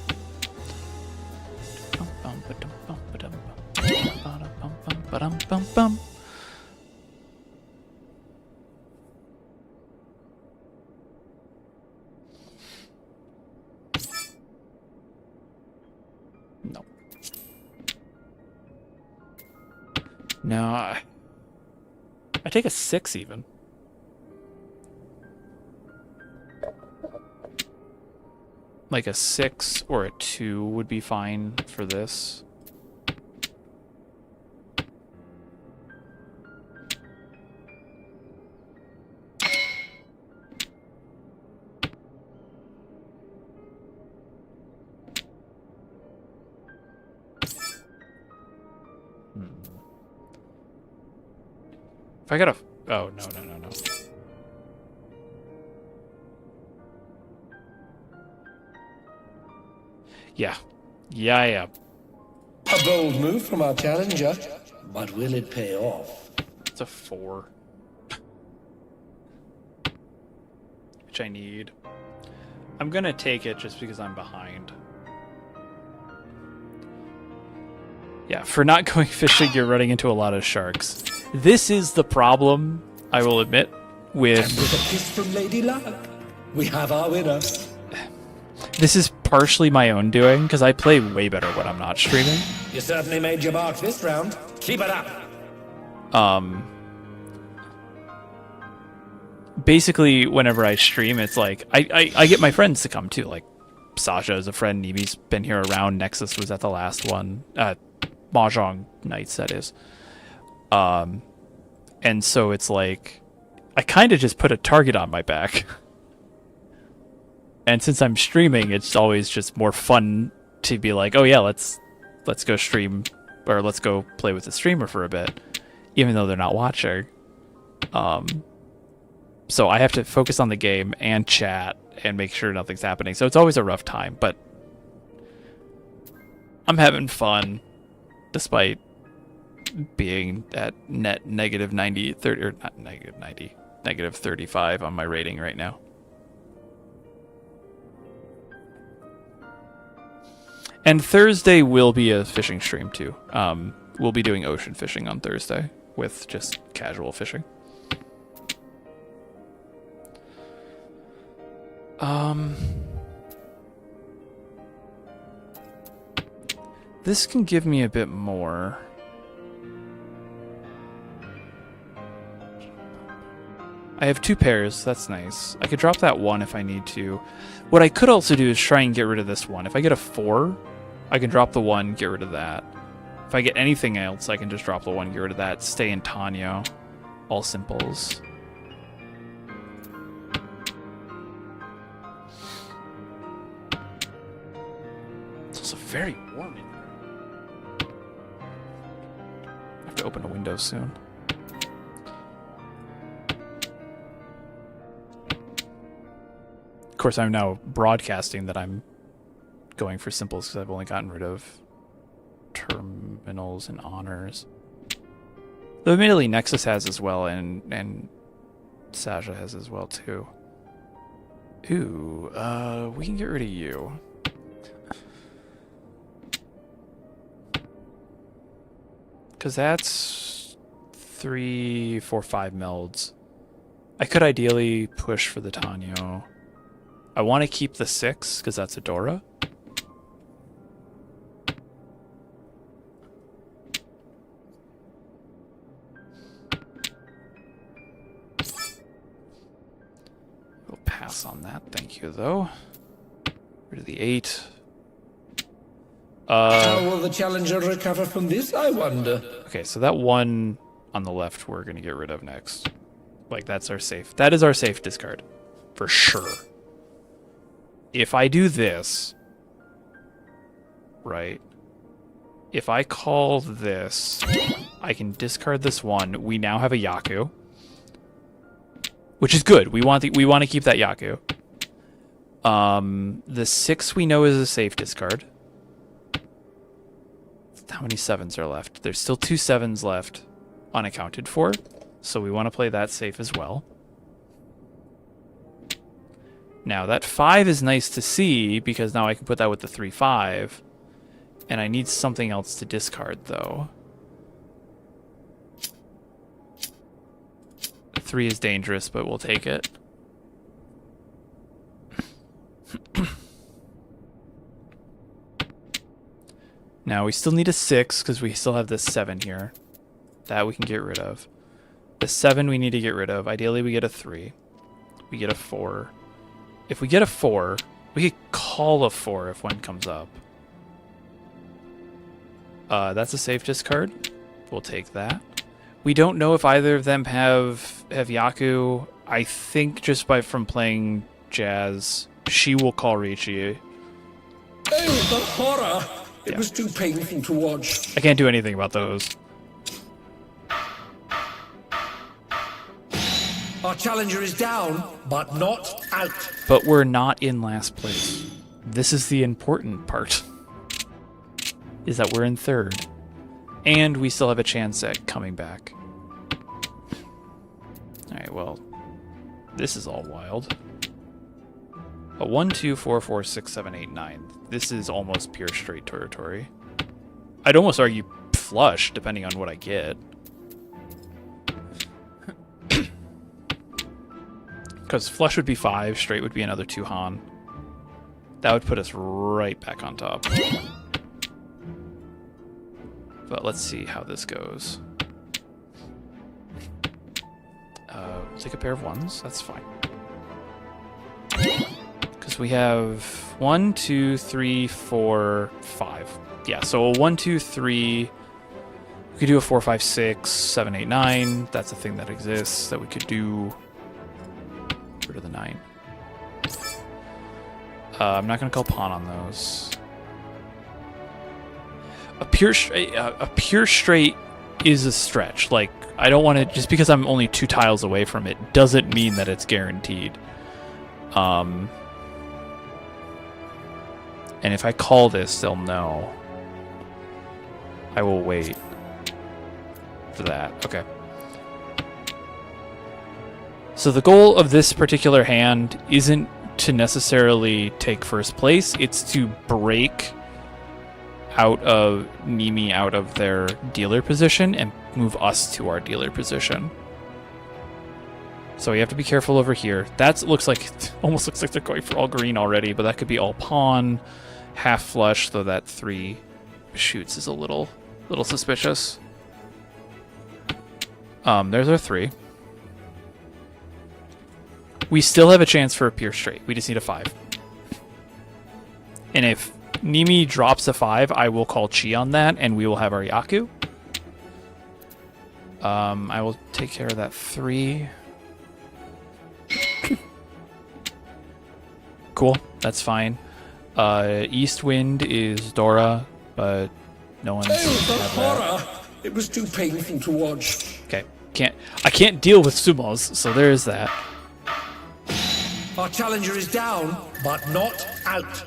No. No. I take a 6 even. Like a 6 or a 2 would be fine for this. If I got a... Oh, no, no, no, no. Yeah. Yeah. A bold move from our challenger, but will it pay off? It's a 4. Which I need. I'm gonna take it just because I'm behind. Yeah, for not going fishing, you're running into a lot of sharks. This is the problem, I will admit, with... And with a kiss from Lady Luck, we have our winner. This is partially my own doing, because I play way better when I'm not streaming. You certainly made your mark this round. Keep it up. Basically, whenever I stream, it's like, I get my friends to come too. Like, Sasha is a friend, Nimi's been here around, Nexus was at the last one. Mahjong nights, that is. And so it's like, I kind of just put a target on my back. And since I'm streaming, it's always just more fun to be like, oh yeah, let's go stream, or let's go play with the streamer for a bit, even though they're not watching. So I have to focus on the game and chat and make sure nothing's happening. So it's always a rough time, but I'm having fun despite being at net negative 90, 30, or not negative 90, negative 35 on my rating right now. And Thursday will be a fishing stream too. We'll be doing ocean fishing on Thursday with just casual fishing. This can give me a bit more. I have 2 pairs, that's nice. I could drop that 1 if I need to. What I could also do is try and get rid of this 1. If I get a 4, I can drop the 1, get rid of that. If I get anything else, I can just drop the 1, get rid of that, stay in Tanyo. All simples. It's also very warm in here. I have to open a window soon. course, I'm now broadcasting that I'm going for simples because I've only gotten rid of terminals and honors. Though admittedly, Nexus has as well, and Sasha has as well too. Ooh, we can get rid of you. Because that's 3, 4, 5 melds. I could ideally push for the Tanyo. I want to keep the 6 because that's Adora. We'll pass on that. Thank you, though. Rid of the 8. How will the challenger recover from this, I wonder? Okay, so that 1 on the left we're going to get rid of next. Like, that's our safe. That is our safe discard. For sure. If I do this, right? If I call this, I can discard this 1. We now have a Yaku, which is good. We want to keep that Yaku. The 6 we know is a safe discard. How many 7s are left? There's still 2 7s left unaccounted for, so we want to play that safe as well. Now, that 5 is nice to see, because now I can put that with the 3-5, and I need something else to discard, though. 3 is dangerous, but we'll take it. Now, we still need a 6, because we still have this 7 here. That we can get rid of. The 7 we need to get rid of. Ideally, we get a 3. We get a 4. If we get a 4, we could call a 4 if one comes up. That's a safe discard. We'll take that. We don't know if either of them have Yaku. I think just from playing Jazz, she will call Riichi. Oh, the horror! It was too painful to watch. I can't do anything about those. Our challenger is down, but not out. But we're not in last place. This is the important part. Is that we're in 3rd. And we still have a chance at coming back. Alright, well, this is all wild. A 1, 2, 4, 4, 6, 7, 8, 9. This is almost pure straight territory. I'd almost argue flush, depending on what I get. Because flush would be 5, straight would be another 2 Han. That would put us right back on top. But let's see how this goes. Take a pair of 1s, that's fine. Because we have 1, 2, 3, 4, 5. Yeah, so a 1, 2, 3. We could do a 4, 5, 6, 7, 8, 9. That's a thing that exists that we could do. Get rid of the 9. I'm not going to call pawn on those. A pure straight is a stretch. Like, I don't want to, just because I'm only 2 tiles away from it doesn't mean that it's guaranteed. And if I call this, they'll know. I will wait for that. Okay. So the goal of this particular hand isn't to necessarily take first place. It's to break out of Nimi out of their dealer position and move us to our dealer position. So we have to be careful over here. That looks like, almost looks like they're going for all green already, but that could be all pawn, half flush, though that 3 shoots is a little suspicious. There's our 3. We still have a chance for a pure straight. We just need a 5. And if Nimi drops a 5, I will call Chi on that, and we will have our Yaku. I will take care of that 3. Cool, that's fine. East Wind is Dora, but no one's. Oh, the horror! It was too painful to watch. Okay, I can't deal with sumos, so there is that. Our challenger is down, but not out.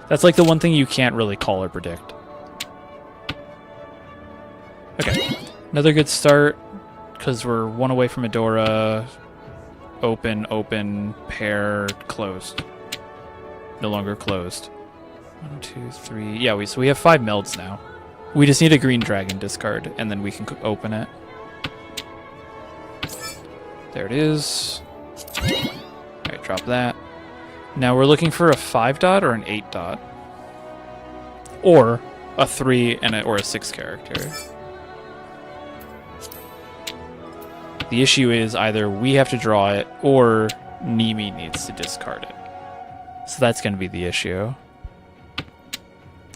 That's like the one thing you can't really call or predict. Okay. Another good start, because we're one away from Adora. Open, open, pair, closed. No longer closed. 1, 2, 3. Yeah, so we have 5 melds now. We just need a green dragon discard, and then we can open it. There it is. Alright, drop that. Now we're looking for a 5 dot or an 8 dot. Or a 3 or a 6 character. The issue is either we have to draw it or Nimi needs to discard it. So that's going to be the issue.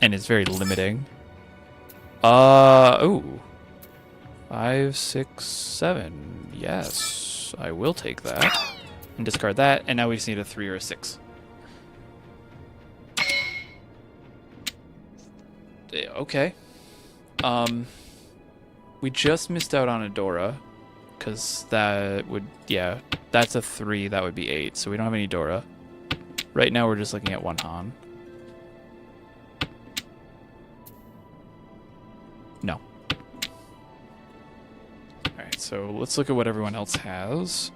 And it's very limiting. Ooh. 5, 6, 7. Yes, I will take that. And discard that, and now we just need a 3 or a 6. Okay. We just missed out on Adora. Because that would, yeah, that's a 3, that would be 8, so we don't have any Dora. Right now we're just looking at 1 Han. No. Alright, so let's look at what everyone else has.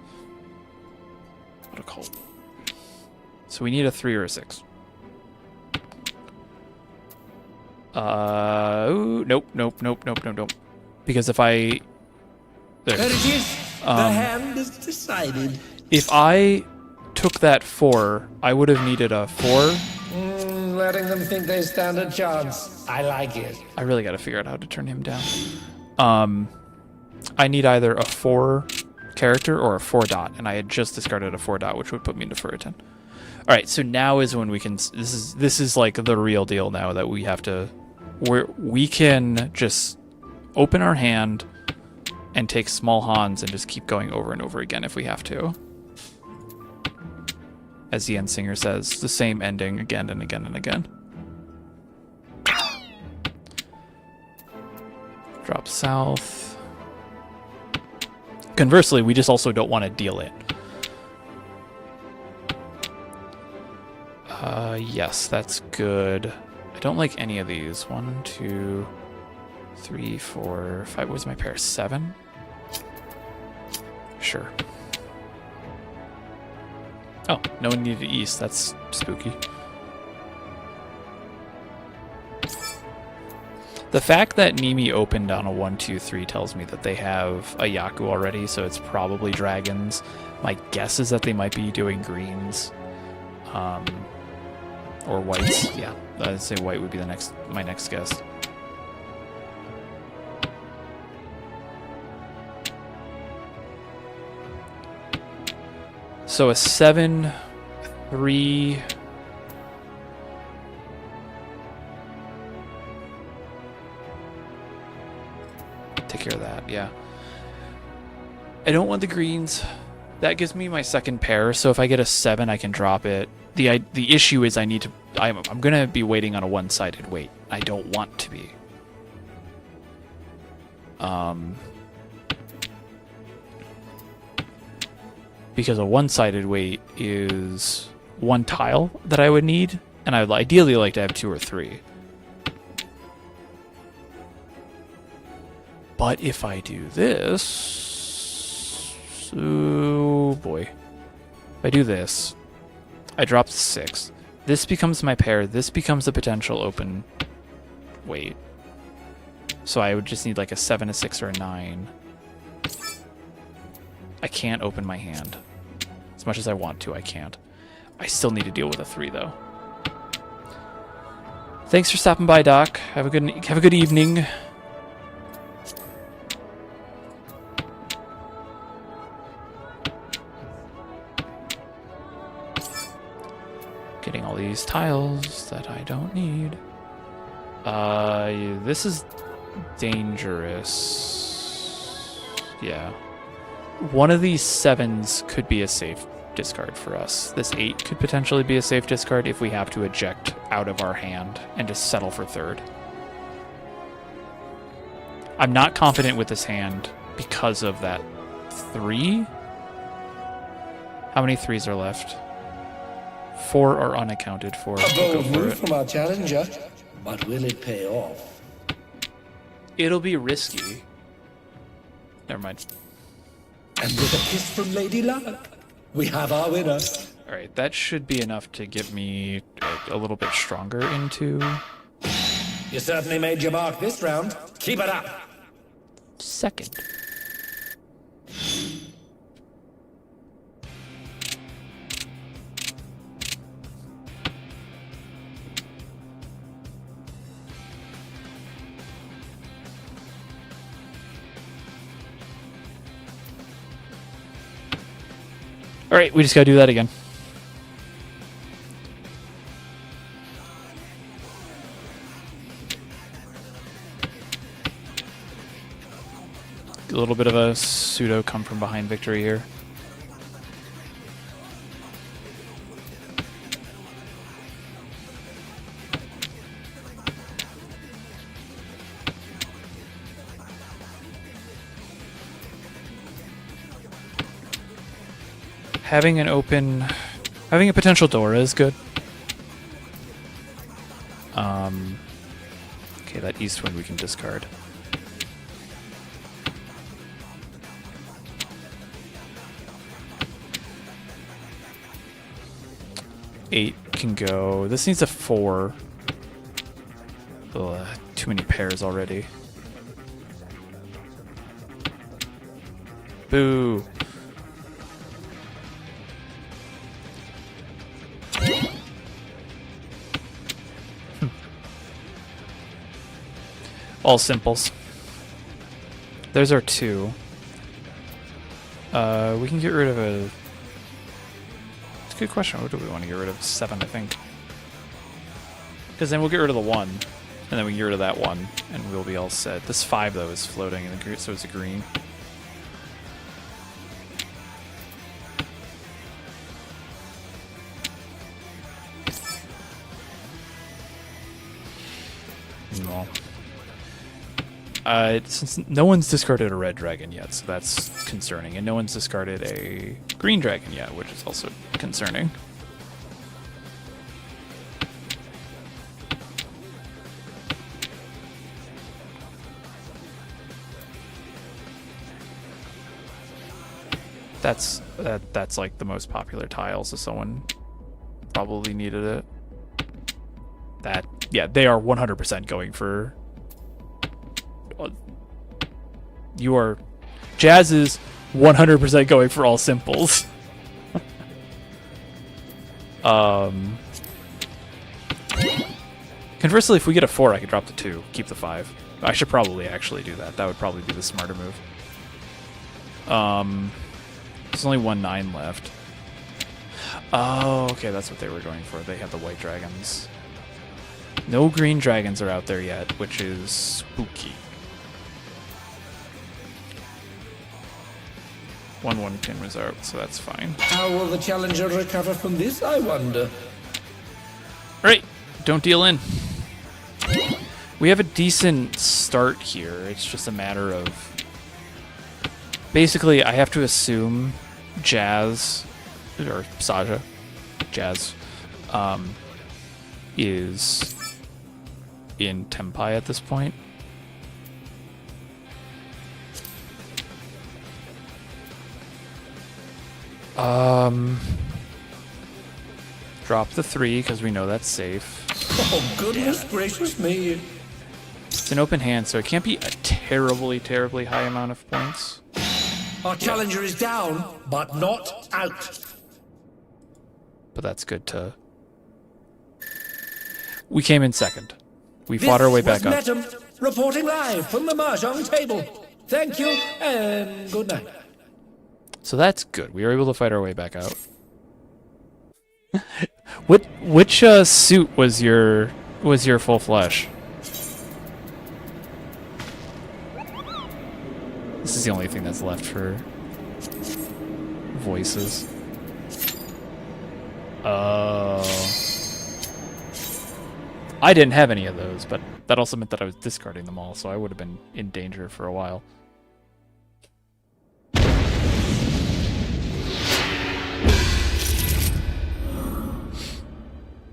What a cult. So we need a 3 or a 6. Nope. Because if I... There it is. The hand is decided. If I took that 4, I would have needed a 4. Letting them think they stand a chance. I like it. I really got to figure out how to turn him down. I need either a 4 character or a 4 dot, and I had just discarded a 4 dot, which would put me into Furiton. All right, so now is when we can. This is like the real deal now that we have to. We can just open our hand and take small Hans and just keep going over and over again if we have to. As the end singer says, the same ending again and again and again. Drop south. Conversely, we just also don't want to deal it. Yes, that's good. I don't like any of these. 1, 2, 3, 4, 5. Where's my pair? 7? Sure. Oh, no one needed east. That's spooky. The fact that Nimi opened on a 1, 2, 3 tells me that they have a Yaku already, so it's probably dragons. My guess is that they might be doing greens. Or whites. Yeah, I'd say white would be my next guess. So a 7, 3. Take care of that, yeah. I don't want the greens. That gives me my second pair, so if I get a 7, I can drop it. The issue is I'm gonna be waiting on a one-sided wait. I don't want to be. Because a one-sided wait is 1 tile that I would need, and I would ideally like to have 2 or 3. But if I do this... Oh boy. If I do this, I drop 6. This becomes my pair. This becomes a potential open wait. So I would just need like a 7, a 6, or a 9. I can't open my hand. As much as I want to, I can't. I still need to deal with a 3, though. Thanks for stopping by, Doc. Have a good evening. Getting all these tiles that I don't need. This is dangerous. Yeah. One of these 7s could be a safe discard for us. This 8 could potentially be a safe discard if we have to eject out of our hand and just settle for 3rd. I'm not confident with this hand because of that 3. How many 3s are left? 4 are unaccounted for. A We'll go bold for move it. from our challenger, but will it pay off? It'll be risky. Never mind. And with a kiss from Lady Luck, we have our winner. Alright, that should be enough to get me a little bit stronger into You certainly made your mark this round. Keep it up. second. Alright, we just gotta do that again. A little bit of a pseudo come from behind victory here. Having a potential Dora is good. Okay, that East Wind we can discard. Eight can go. This needs a 4. Ugh, too many pairs already. Boo. All simples. There's our 2. We can get rid of a... It's a good question. What do we want to get rid of? 7, I think. Because then we'll get rid of the 1. And then we can get rid of that 1. And we'll be all set. This 5, though, is floating, and so is a green. No. Since no one's discarded a red dragon yet, so that's concerning. And no one's discarded a green dragon yet, which is also concerning. That's like the most popular tile, so someone probably needed it. Yeah, they are 100% going for... Jazz is 100% going for all simples. Conversely, if we get a 4, I could drop the 2, keep the 5. I should probably actually do that. That would probably be the smarter move. There's only 1 9 left. Oh, okay, that's what they were going for. They have the white dragons. No green dragons are out there yet, which is spooky. 1/1 pin was out, so that's fine. How will the challenger recover from this, I wonder? Alright, don't deal in. We have a decent start here. It's just a matter of... Basically, I have to assume Jazz, or Saja, Jazz, is in Tempai at this point. Drop the 3 because we know that's safe. Oh, goodness gracious me. It's an open hand, so it can't be a terribly, terribly high amount of points. Our challenger is down, but not out. But that's good to... We came in second. We fought our way back up. This was Metam, reporting live from the Mahjong table. Thank you, and good night. So that's good. We were able to fight our way back out. Which suit was your full flesh? This is the only thing that's left for voices. Oh. I didn't have any of those, but that also meant that I was discarding them all, so I would have been in danger for a while.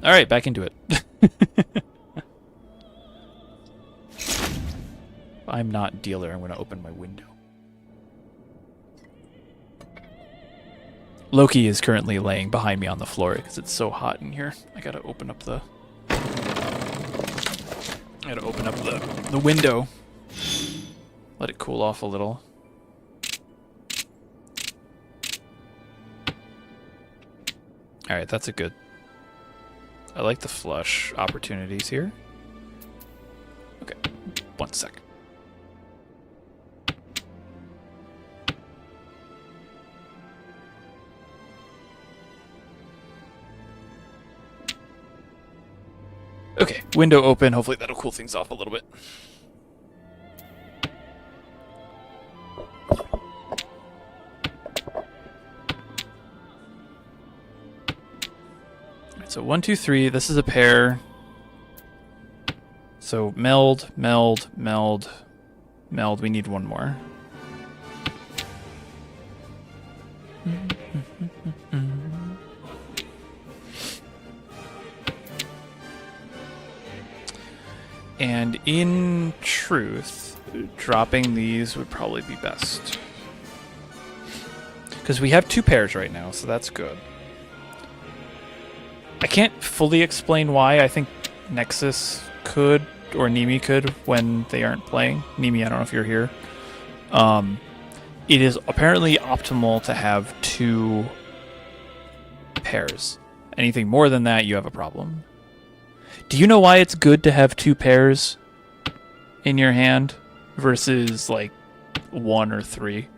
Alright, back into it. I'm not dealer. I'm going to open my window. Loki is currently laying behind me on the floor because it's so hot in here. I gotta open up the window. Let it cool off a little. Alright, that's a good... I like the flush opportunities here. Okay, 1 sec. Okay, window open. Hopefully that'll cool things off a little bit. Alright, so 1, 2, 3. This is a pair. So meld, meld, meld, meld. We need one more. And in truth, dropping these would probably be best. Because we have 2 pairs right now, so that's good. I can't fully explain why. I think Nexus could, or Nimi could, when they aren't playing. Nimi, I don't know if you're here. It is apparently optimal to have 2 pairs. Anything more than that, you have a problem. Do you know why it's good to have 2 pairs in your hand versus like 1 or 3?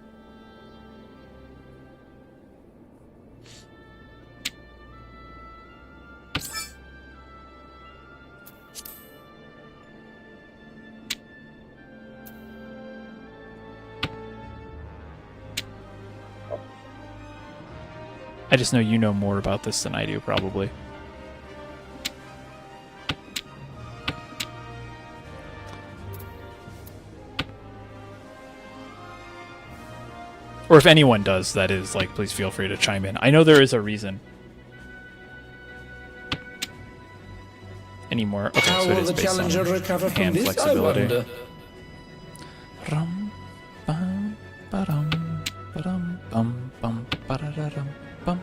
I just know you know more about this than I do, probably. Or if anyone does, that is, like, please feel free to chime in. I know there is a reason. Any more? Okay, How so it will is the based challenger on recover from hand this, I flexibility. wonder? Rum, bum, ba-dum, ba-dum, bum, bum, ba-da-da-dum, bum.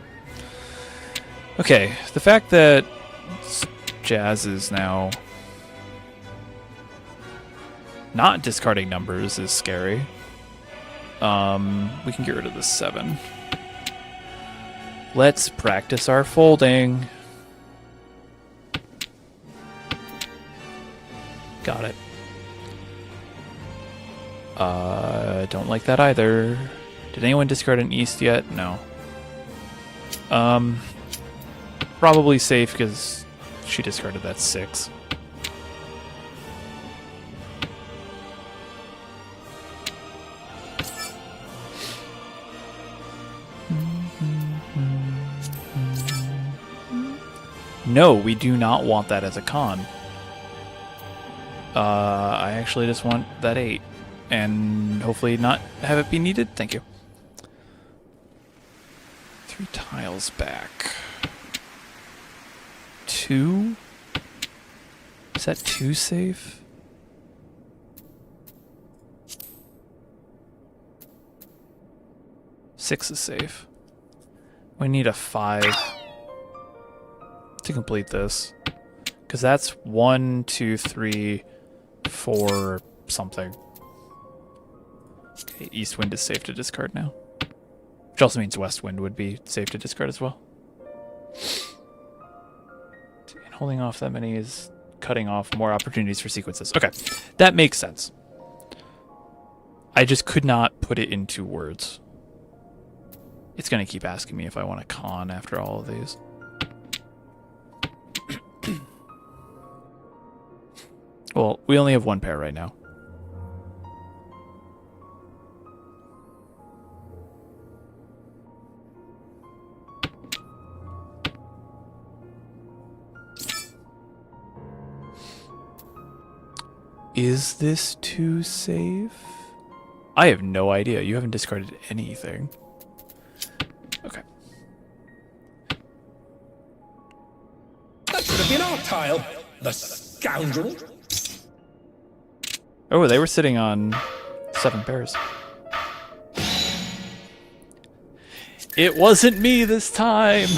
Okay, the fact that Jazz is now not discarding numbers is scary. We can get rid of the 7. Let's practice our folding. Got it. Don't like that either. Did anyone discard an East yet? No. Probably safe because she discarded that 6. No, we do not want that as a con. I actually just want that 8. And hopefully not have it be needed. Thank you. 3 tiles back. 2? Is that 2 safe? Six is safe. We need a 5 to complete this. Because that's 1, 2, 3, 4 something. Okay, East Wind is safe to discard now. Which also means West Wind would be safe to discard as well. And holding off that many is cutting off more opportunities for sequences. Okay, that makes sense. I just could not put it into words. It's going to keep asking me if I want a con after all of these. Well, we only have 1 pair right now. Is this too safe? I have no idea. You haven't discarded anything. Okay. That should off tile, the scoundrel. Oh, they were sitting on 7 pairs. It wasn't me this time!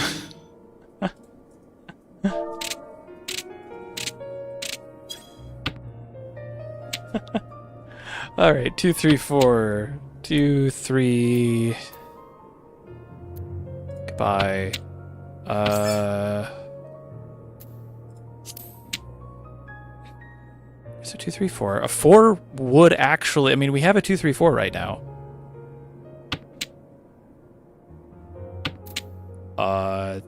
Alright, 2, 3, 4. 2, 3. Goodbye. So 2, 3, 4. A 4 would actually... I mean, we have a 2, 3, 4 right now. I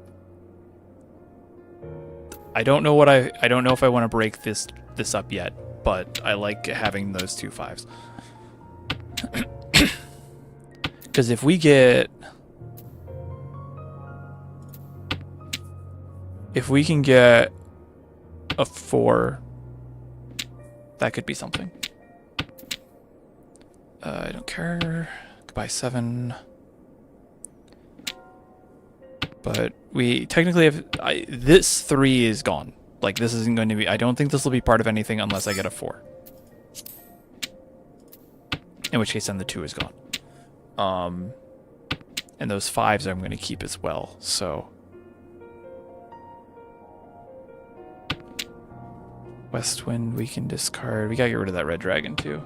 don't know what I don't know if I want to break this up yet, but I like having those 2 5s. Because if we can get a 4, that could be something. I don't care. Goodbye 7. But we technically have... this 3 is gone. Like, this isn't going to be... I don't think this will be part of anything unless I get a 4. In which case, then the 2 is gone. And those 5s I'm going to keep as well, so... West Wind we can discard. We gotta get rid of that red dragon, too.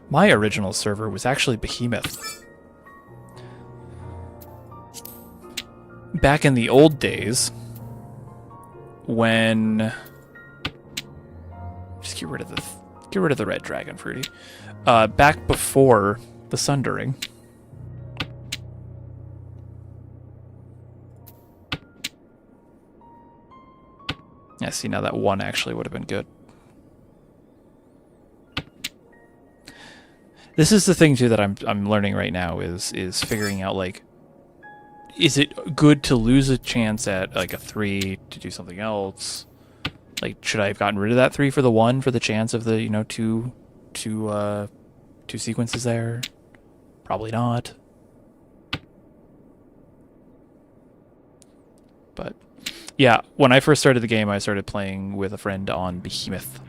My original server was actually Behemoth. Back in the old days, when... Just get rid of the red dragon, Fruity. Back before the Sundering. Yeah, see, now that 1 actually would have been good. This is the thing too that I'm learning right now is figuring out, like, is it good to lose a chance at like a 3 to do something else? Like, should I have gotten rid of that 3 for the 1 for the chance of the, you know, two sequences there? Probably not. But yeah, when I first started the game, I started playing with a friend on Behemoth.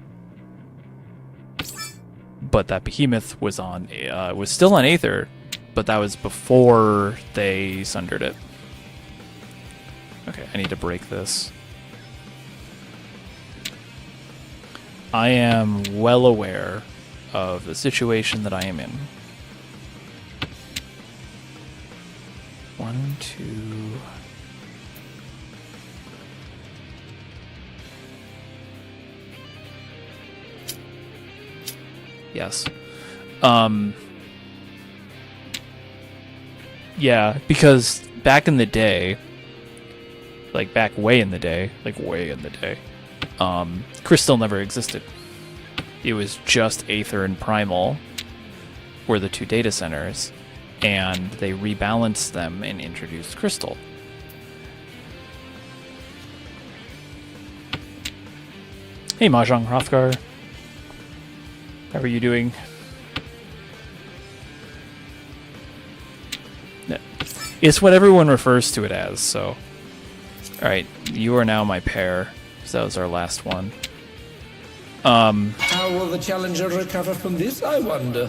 But that Behemoth was on was still on Aether, but that was before they sundered it. Okay, I need to break this. I am well aware of the situation that I am in. 1, 2... Yes. Yeah, because back in the day, like back way in the day, Crystal never existed. It was just Aether and Primal were the 2 data centers, and they rebalanced them and introduced Crystal. Hey Mahjong Hrothgar. How are you doing? Yeah. It's what everyone refers to it as, so... Alright, you are now my pair. So that was our last one. How will the challenger recover from this, I wonder?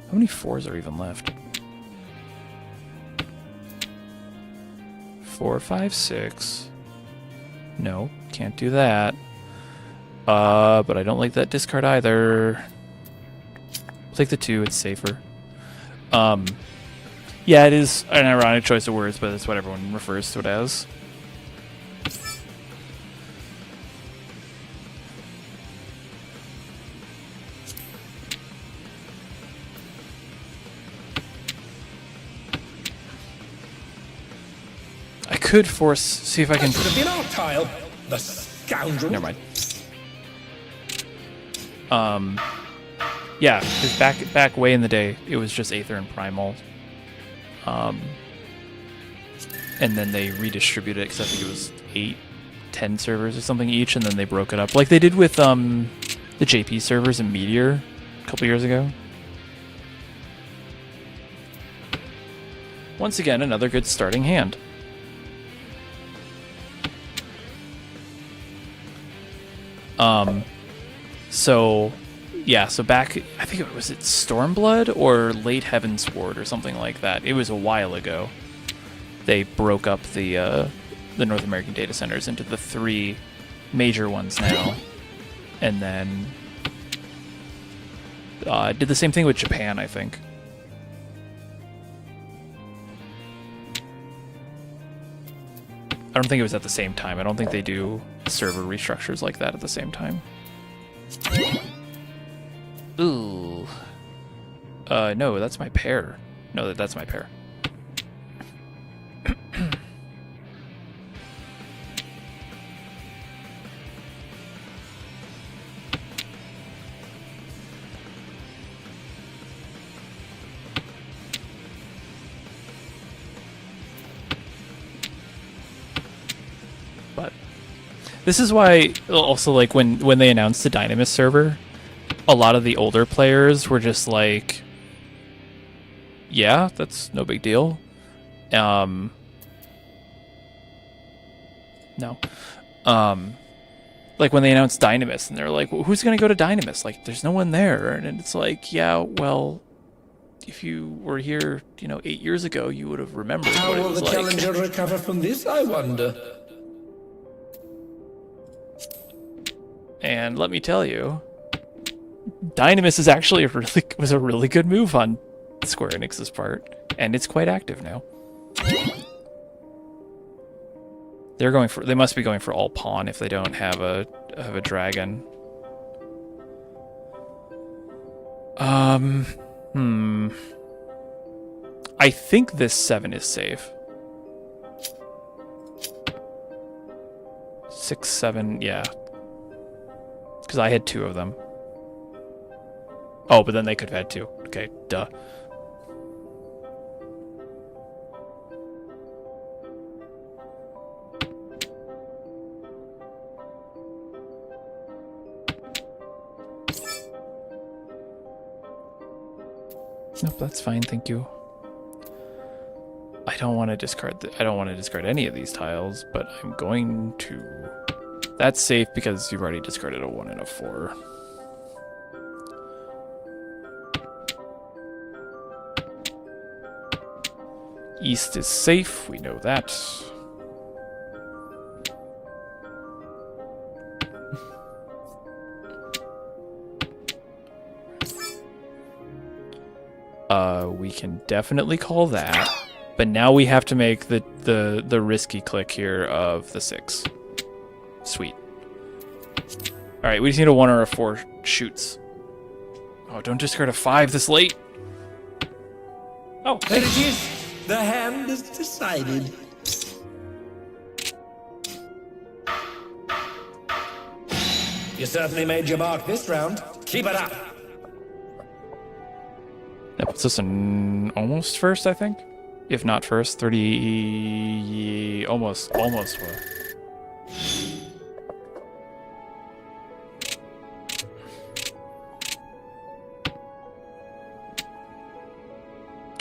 How many 4s are even left? 4, 5, 6... No, can't do that. But I don't like that discard either. I'll take the 2, it's safer. Yeah, it is an ironic choice of words, but that's what everyone refers to it as. I could see if I can... Should have been off tile, the scoundrel. Never mind. Yeah, because back way in the day, it was just Aether and Primal. And then they redistributed it, because I think it was 8 10 servers or something each, and then they broke it up, like they did with the JP servers in Meteor a couple years ago. Once again, another good starting hand. So yeah, so back, I think it was Stormblood or Late Heavensward or something like that. It was a while ago. They broke up the North American data centers into the 3 major ones now, and then did the same thing with Japan, I think. I don't think it was at the same time. I don't think they do server restructures like that at the same time. Ooh. No, that's my pair. No, that's my pair. But this is why also, like, when they announced the Dynamis server, a lot of the older players were just like, yeah, that's no big deal. No. Like when they announced Dynamis, and they're like, well, who's going to go to Dynamis? Like, there's no one there. And it's like, yeah, well, if you were here, 8 years ago, you would have remembered How what it will was the like. challenger recover from this, I wonder? And let me tell you, Dynamis is actually was a really good move on Square Enix's part, and it's quite active now. They must be going for all pawn if they don't have a dragon. I think this 7 is safe. 6, 7, yeah. Because I had 2 of them. Oh, but then they could have had 2. Okay, duh. Nope, that's fine, thank you. I don't want to discard any of these tiles, but I'm going to. That's safe because you've already discarded a 1 and a 4. East is safe, we know that. We can definitely call that, but now we have to make the risky click here of the 6. Sweet. Alright, we just need a 1 or a 4 shoots. Oh, don't discard a 5 this late. Oh, There it is. The hand is decided. You certainly made your mark this round. Keep it up. that puts us in almost first, I think. If not first, 30... Almost were.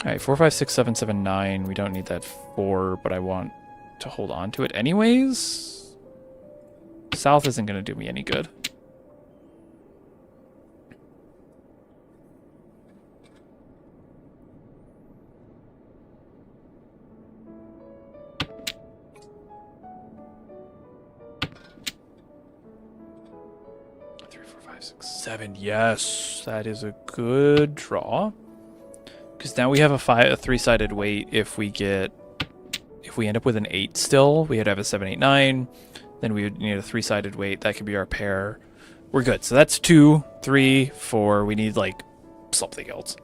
Alright, 4, 5, 6, 7, 7, 9. We don't need that 4, but I want to hold on to it anyways. South isn't going to do me any good. Seven, yes, that is a good draw. Because now we have a 3-sided weight. If we end up with an 8 still, we would have a 7, 8, 9. Then we would need a 3-sided weight. That could be our pair. We're good. So that's 2, 3, 4. We need like something else.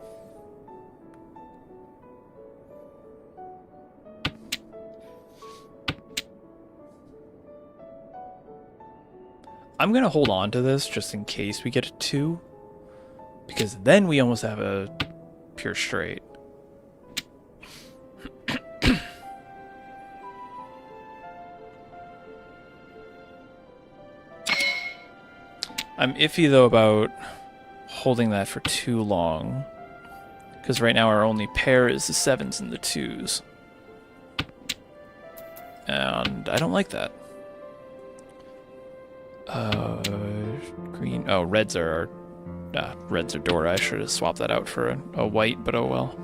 I'm going to hold on to this just in case we get a 2. Because then we almost have a pure straight. I'm iffy, though, about holding that for too long. Because right now our only pair is the 7s and the 2s. And I don't like that. Green. Oh, reds are Dora. I should have swapped that out for a white, but oh well.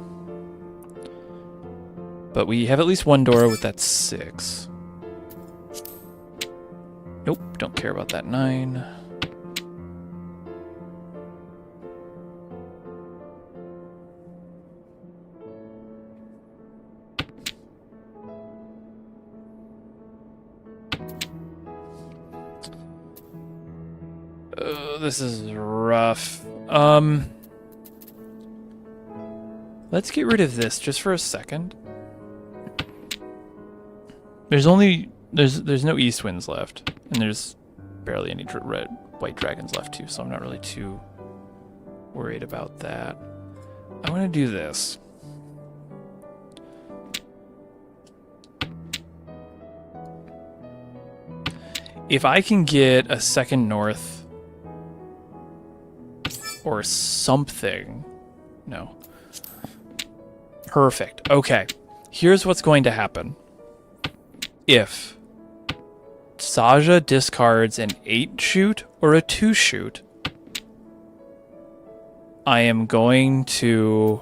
But we have at least one Dora with that 6. Nope, don't care about that 9. This is rough. Let's get rid of this just for a second. There's no east winds left, and there's barely any white dragons left too, so I'm not really too worried about that. I want to do this. If I can get a second north or something. No. Perfect. Okay. Here's what's going to happen. If Saja discards an 8 shoot or a 2 shoot, I am going to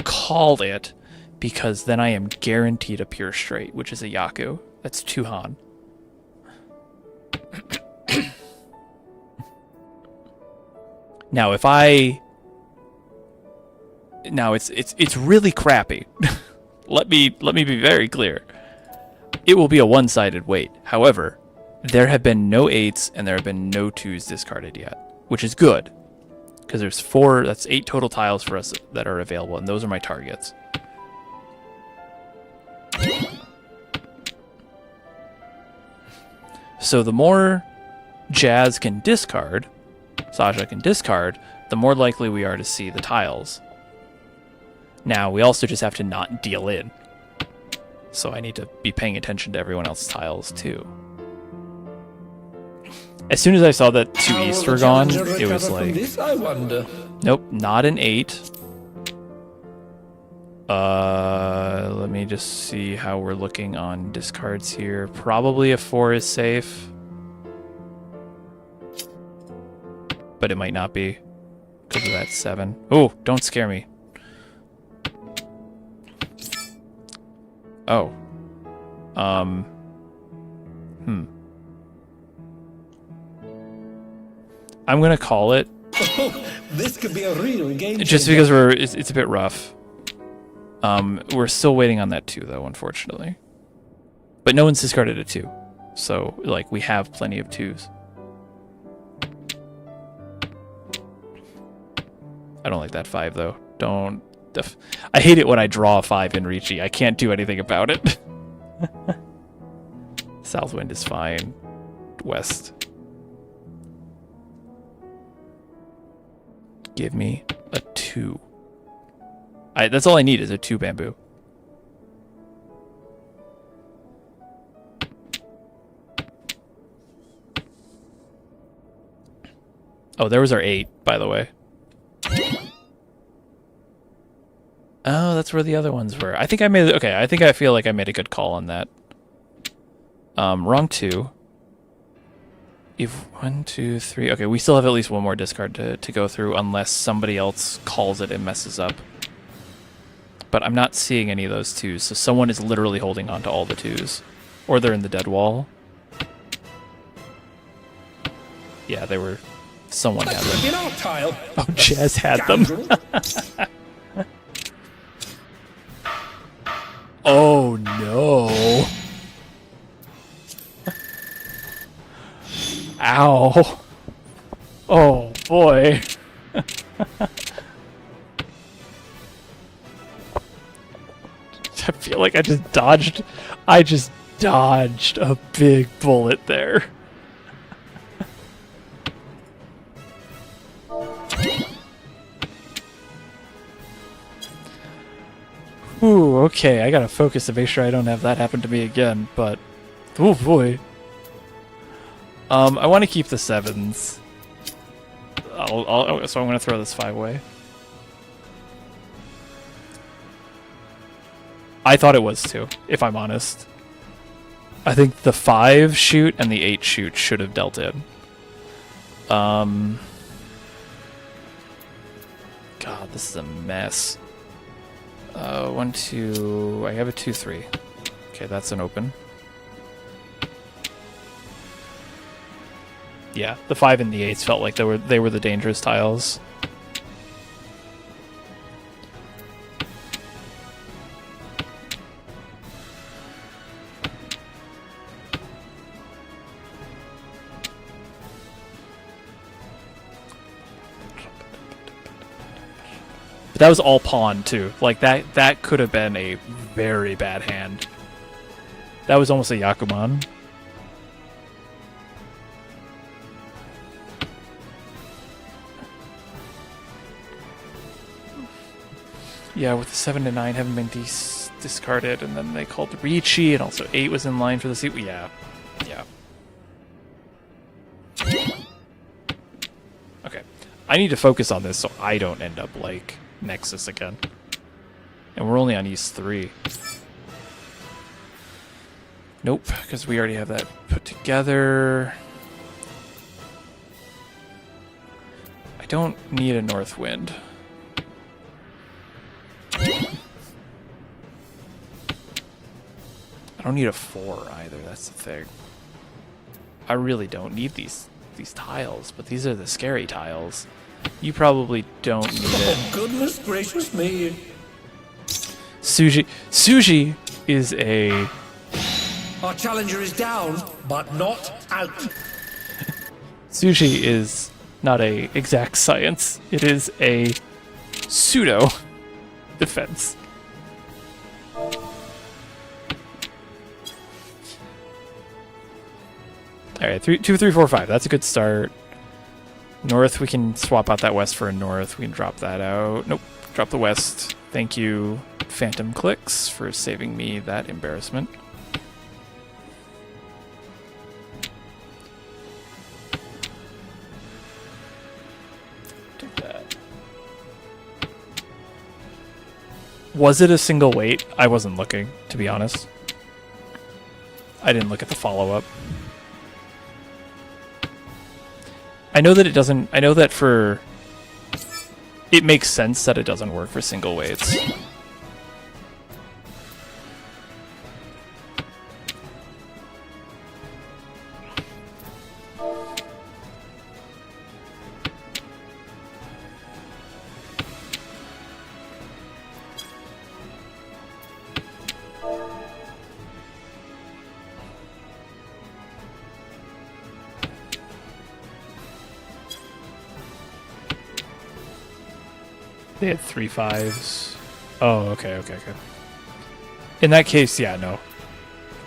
call it, because then I am guaranteed a pure straight, which is a Yaku. That's 2 Han. Now, if I... Now, it's really crappy. Let me be very clear. It will be a one-sided weight. However, there have been no 8s and there have been no 2s discarded yet, which is good. Because there's 4, that's 8 total tiles for us that are available, and those are my targets. So the more Jazz can discard, Saja can discard, the more likely we are to see the tiles. Now, we also just have to not deal in. So I need to be paying attention to everyone else's tiles, too. As soon as I saw that 2 east were gone, it was like... This, I wonder. Nope, not an 8. Let me just see how we're looking on discards here. Probably a 4 is safe. But it might not be, because of that 7. Oh, don't scare me. Oh. I'm gonna call it. Oh, this could be a real game Just changer. because it's a bit rough. We're still waiting on that 2, though, unfortunately. But no one's discarded a 2. So, like, we have plenty of 2s. I don't like that 5, though. I hate it when I draw a 5 in Ricci. I can't do anything about it. Southwind is fine. West. Give me a 2. That's all I need is a 2 bamboo. Oh, there was our 8, by the way. Oh, that's where the other ones were. I think I made... Okay, I feel like I made a good call on that. Wrong 2. If 1, 2, 3... Okay, we still have at least one more discard to go through, unless somebody else calls it and messes up. But I'm not seeing any of those 2s, so someone is literally holding on to all the 2s. Or they're in the dead wall. Yeah, they were... Someone had them. In our tile. Oh, Jazz had them. Oh, no. Ow. Oh, boy. I feel like I just dodged a big bullet there. Ooh, okay, I gotta focus to make sure I don't have that happen to me again, but... Oh boy. I want to keep the 7s. So I'm going to throw this 5 away. I thought it was too, if I'm honest. I think the 5 shoot and the 8 shoot should have dealt in. God, this is a mess. 1, 2. I have a 2, 3. Okay, that's an open. Yeah, the 5 and the 8s felt like they were the dangerous tiles. But that was all pawn too. Like that could have been a very bad hand. That was almost a Yakuman. Yeah, with the 7 to 9 having been discarded, and then they called the Ricci, and also 8 was in line for the seat. Yeah. Okay. I need to focus on this so I don't end up like Nexus again. And we're only on East 3. Nope, because we already have that put together. I don't need a north wind. I don't need a 4 either, that's the thing. I really don't need these tiles, but these are the scary tiles. You probably don't need it. Oh, goodness gracious me. Suji is a... Our challenger is down, but not out. Suji is not a exact science. It is a pseudo defense. Alright, 2, 3, 4, 5. That's a good start. North, we can swap out that west for a north. We can drop that out. Nope, drop the west. Thank you, Phantom Clicks, for saving me that embarrassment. Take that. Was it a single weight? I wasn't looking, to be honest. I didn't look at the follow-up. I know that it doesn't... I know that for... It makes sense that it doesn't work for single weights. They had 3 5s. Oh, okay. In that case, yeah, no.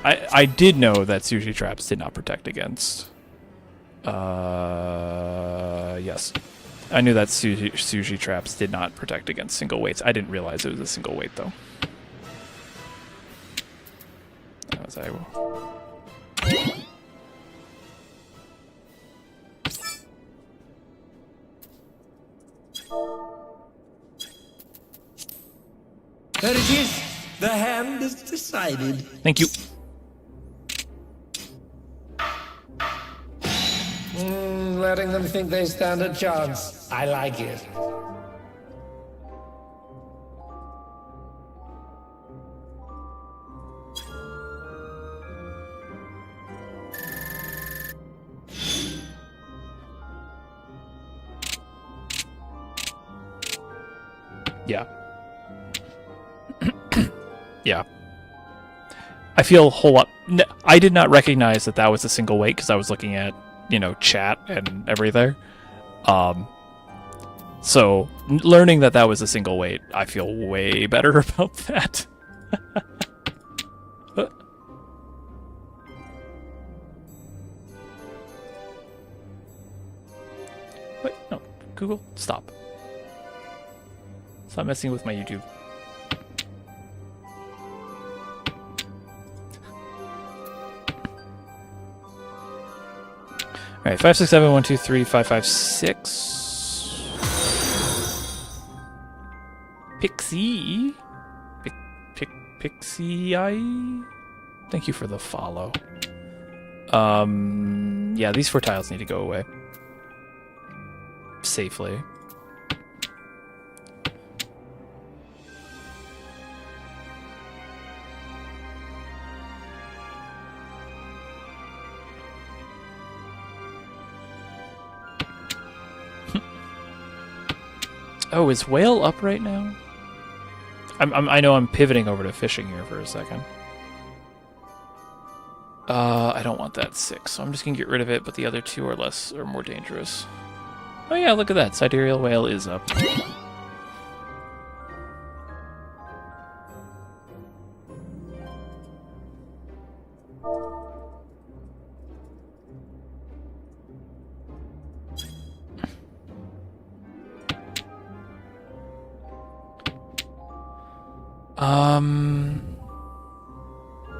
I did know that sushi traps did not protect against. Yes. I knew that sushi traps did not protect against single weights. I didn't realize it was a single weight, though. As I will. There it is. The hand is decided. Thank you. Letting them think they stand a chance. I like it. Yeah. Yeah. I feel a whole lot... I did not recognize that that was a single weight because I was looking at, you know, chat and everything. So, learning that that was a single weight, I feel way better about that. Wait, no. Google, stop. Stop messing with my YouTube. Alright, 5, 6, 7, 1, 2, 3, 5, 5, 6. Pixie. Pixie Eye? Thank you for the follow. Yeah, these 4 tiles need to go away. Safely. Oh, is whale up right now? I know I'm pivoting over to fishing here for a second. I don't want that 6, so I'm just gonna get rid of it, but the other 2 are more dangerous. Oh yeah, look at that. Sidereal whale is up.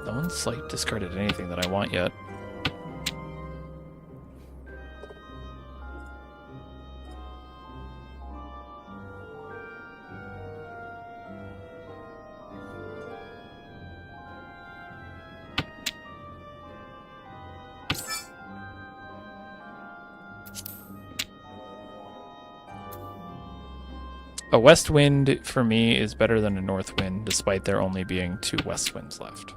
No one's like discarded anything that I want yet. A west wind for me is better than a north wind, despite there only being 2 west winds left.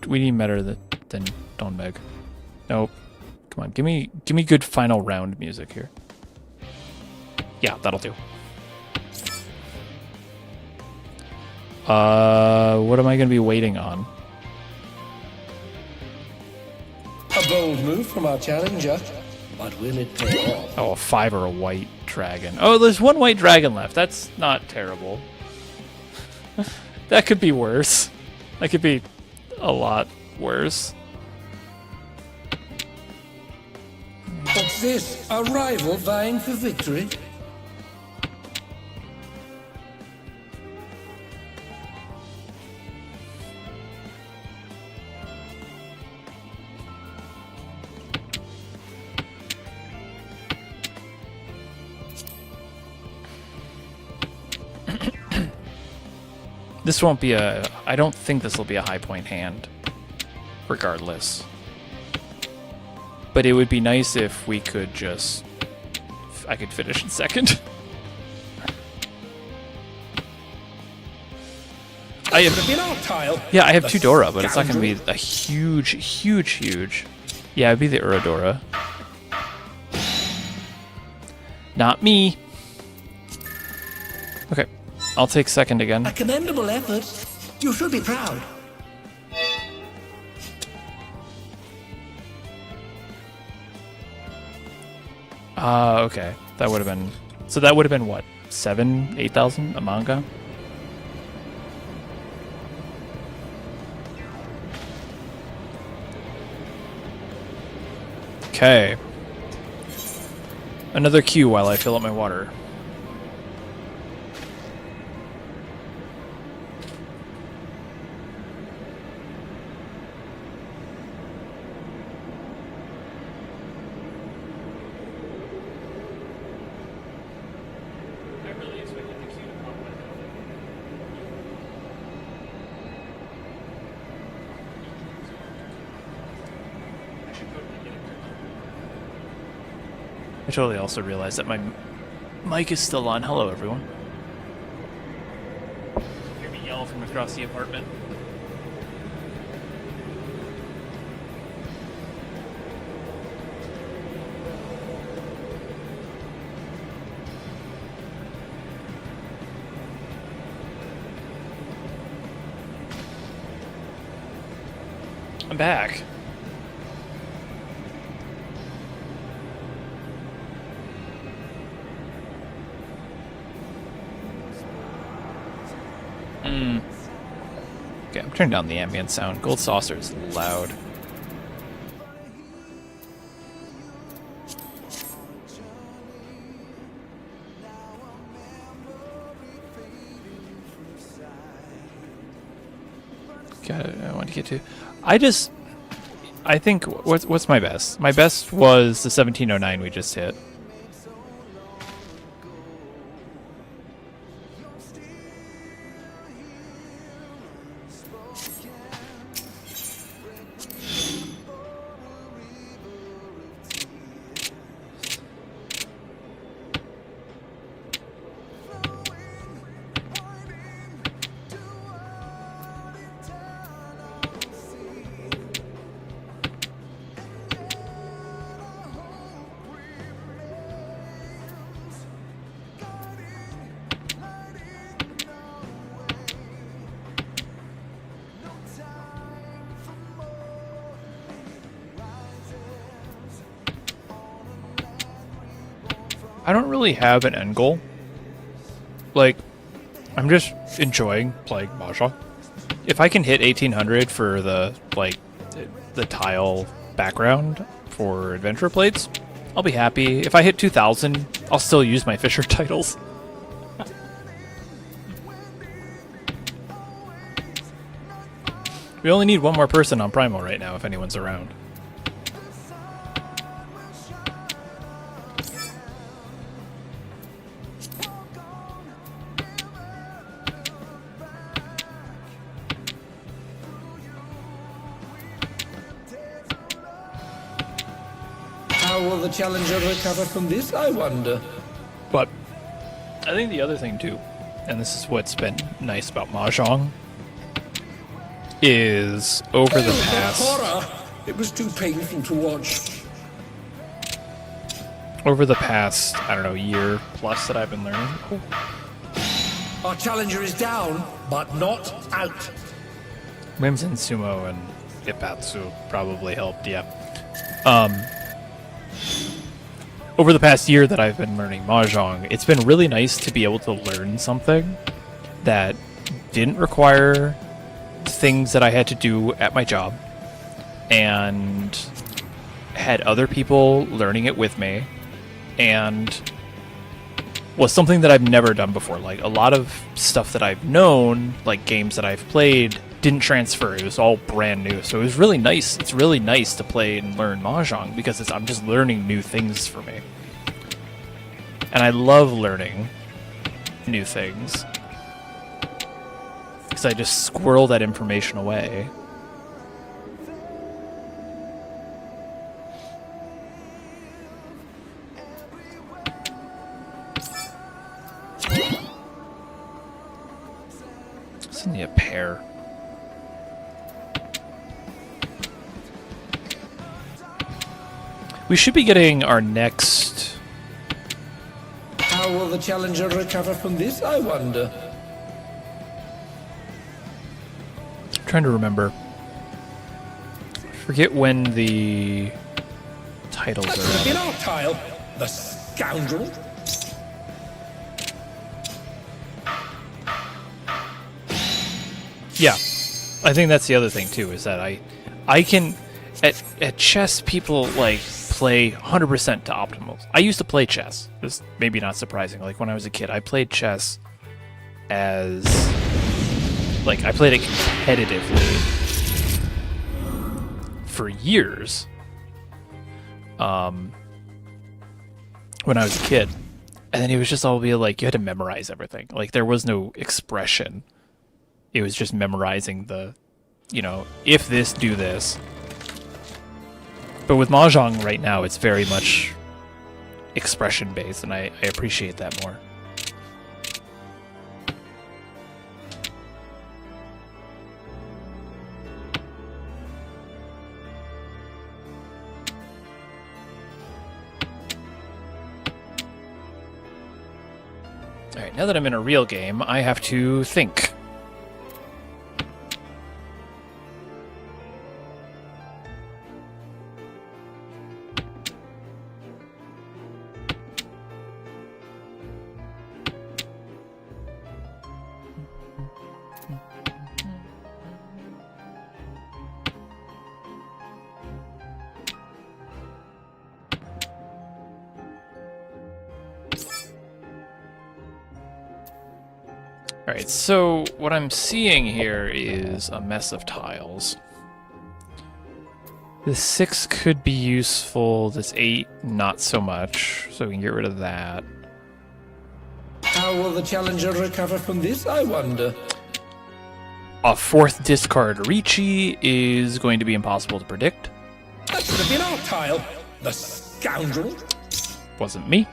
We need better than Don Meg. Nope. Come on, give me good final round music here. Yeah, that'll do. What am I gonna be waiting on? A bold move from our challenger, but will it pay off? Oh, a 5 or a white dragon. Oh, there's 1 white dragon left. That's not terrible. That could be worse. That could be a lot worse. What's this? A rival vying for victory? This won't be a... I don't think this will be a high point hand, regardless. But it would be nice if we could just... I could finish in second. I have... Yeah, I have 2 Dora, but it's not going to be a huge... Yeah, it'd be the Uradora. Not me. Okay. I'll take second again. A commendable effort. You should be proud. Okay. That would have been... So that would have been what? 7,000, 8,000 a manga? Okay. Another queue while I fill up my water. I totally also realized that my mic is still on. Hello, everyone. Hear me yell from across the apartment. I'm back. Okay, I'm turning down the ambient sound. Gold Saucer is loud. Got it. I want to get to... I just... I think what's my best? My best was the 1709 we just hit. I don't really have an end goal. Like, I'm just enjoying playing Mahjong. If I can hit 1800 for the tile background for adventure plates, I'll be happy. If I hit 2000, I'll still use my Fisher titles. We only need one more person on Primal right now if anyone's around. How will the challenger recover from this, I wonder? But I think the other thing too, and this is what's been nice about Mahjong, is over the past... Horror! It was too painful to watch. Over the past, I don't know, year plus that I've been learning. Our challenger is down, but not out. Mims and Sumo and Ipatsu probably helped, yeah. Over the past year that I've been learning Mahjong, it's been really nice to be able to learn something that didn't require things that I had to do at my job, and had other people learning it with me, and was something that I've never done before. Like, a lot of stuff that I've known, like games that I've played, didn't transfer. It was all brand new. So it was really nice. It's really nice to play and learn Mahjong because I'm just learning new things for me. And I love learning new things because I just squirrel that information away. Send me a pair. We should be getting our next... How will the challenger recover from this, I wonder? I'm trying to remember. I forget when the titles are In out. our tile, the scoundrel. Yeah. I think that's the other thing too, is that I can... At chess, people, like, play 100% to optimals. I used to play chess. It's maybe not surprising. Like, when I was a kid, I played chess as... Like, I played it competitively for years when I was a kid. And then it was just all be like, you had to memorize everything. Like, there was no expression. It was just memorizing the, you know, if this, do this. But with Mahjong right now, it's very much expression-based, and I appreciate that more. Alright, now that I'm in a real game, I have to think. Alright, so what I'm seeing here is a mess of tiles. This 6 could be useful. This 8, not so much. So we can get rid of that. How will the challenger recover from this, I wonder? A 4th discard Ricci is going to be impossible to predict. That could have been our tile. The scoundrel. Wasn't me.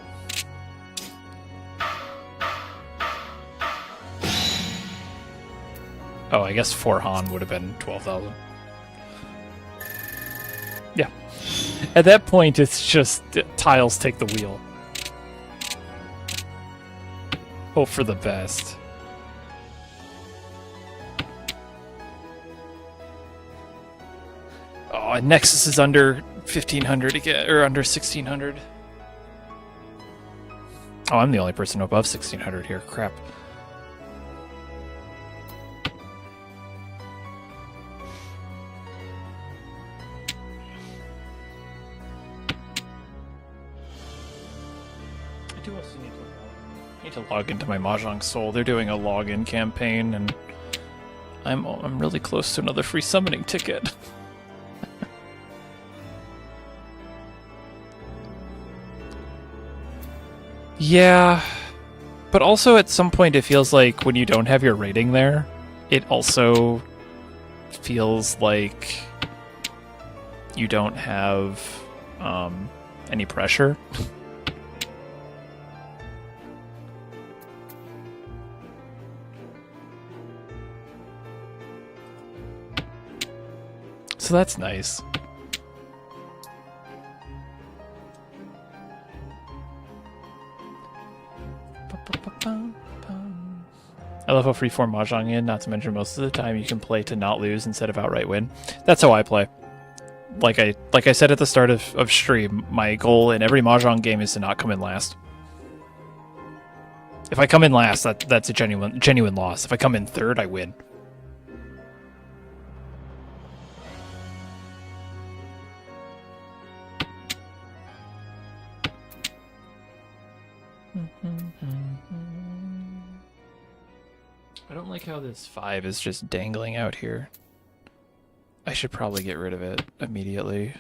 Oh, I guess 4 Han would have been 12,000. Yeah. At that point, it's just tiles take the wheel. Hope for the best. Oh, and Nexus is under 1,500 again, or under 1,600. Oh, I'm the only person above 1,600 here. Crap. I do also need to log into my Mahjong Soul. They're doing a login campaign, and I'm really close to another free summoning ticket. Yeah, but also at some point it feels like when you don't have your rating there, it also feels like you don't have any pressure. So that's nice. I love how freeform Mahjong in, not to mention most of the time you can play to not lose instead of outright win. That's how I play. Like I said at the start of stream, my goal in every Mahjong game is to not come in last. If I come in last, that's a genuine loss. If I come in third, I win. I don't like how this 5 is just dangling out here. I should probably get rid of it immediately.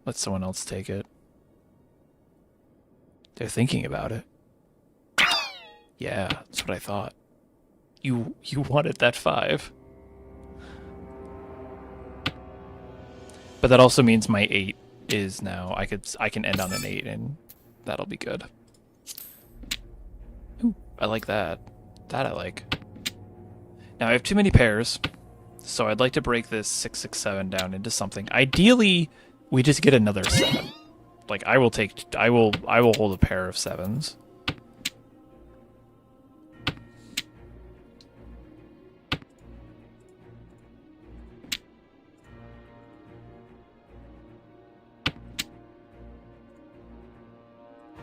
Let someone else take it. They're thinking about it. Yeah, that's what I thought. You wanted that 5. But that also means my 8 is now I can end on an 8 and that'll be good. Ooh, I like that. That I like. Now I have too many pairs, so I'd like to break this 667 down into something. Ideally, we just get another 7. Like I will hold a pair of 7s.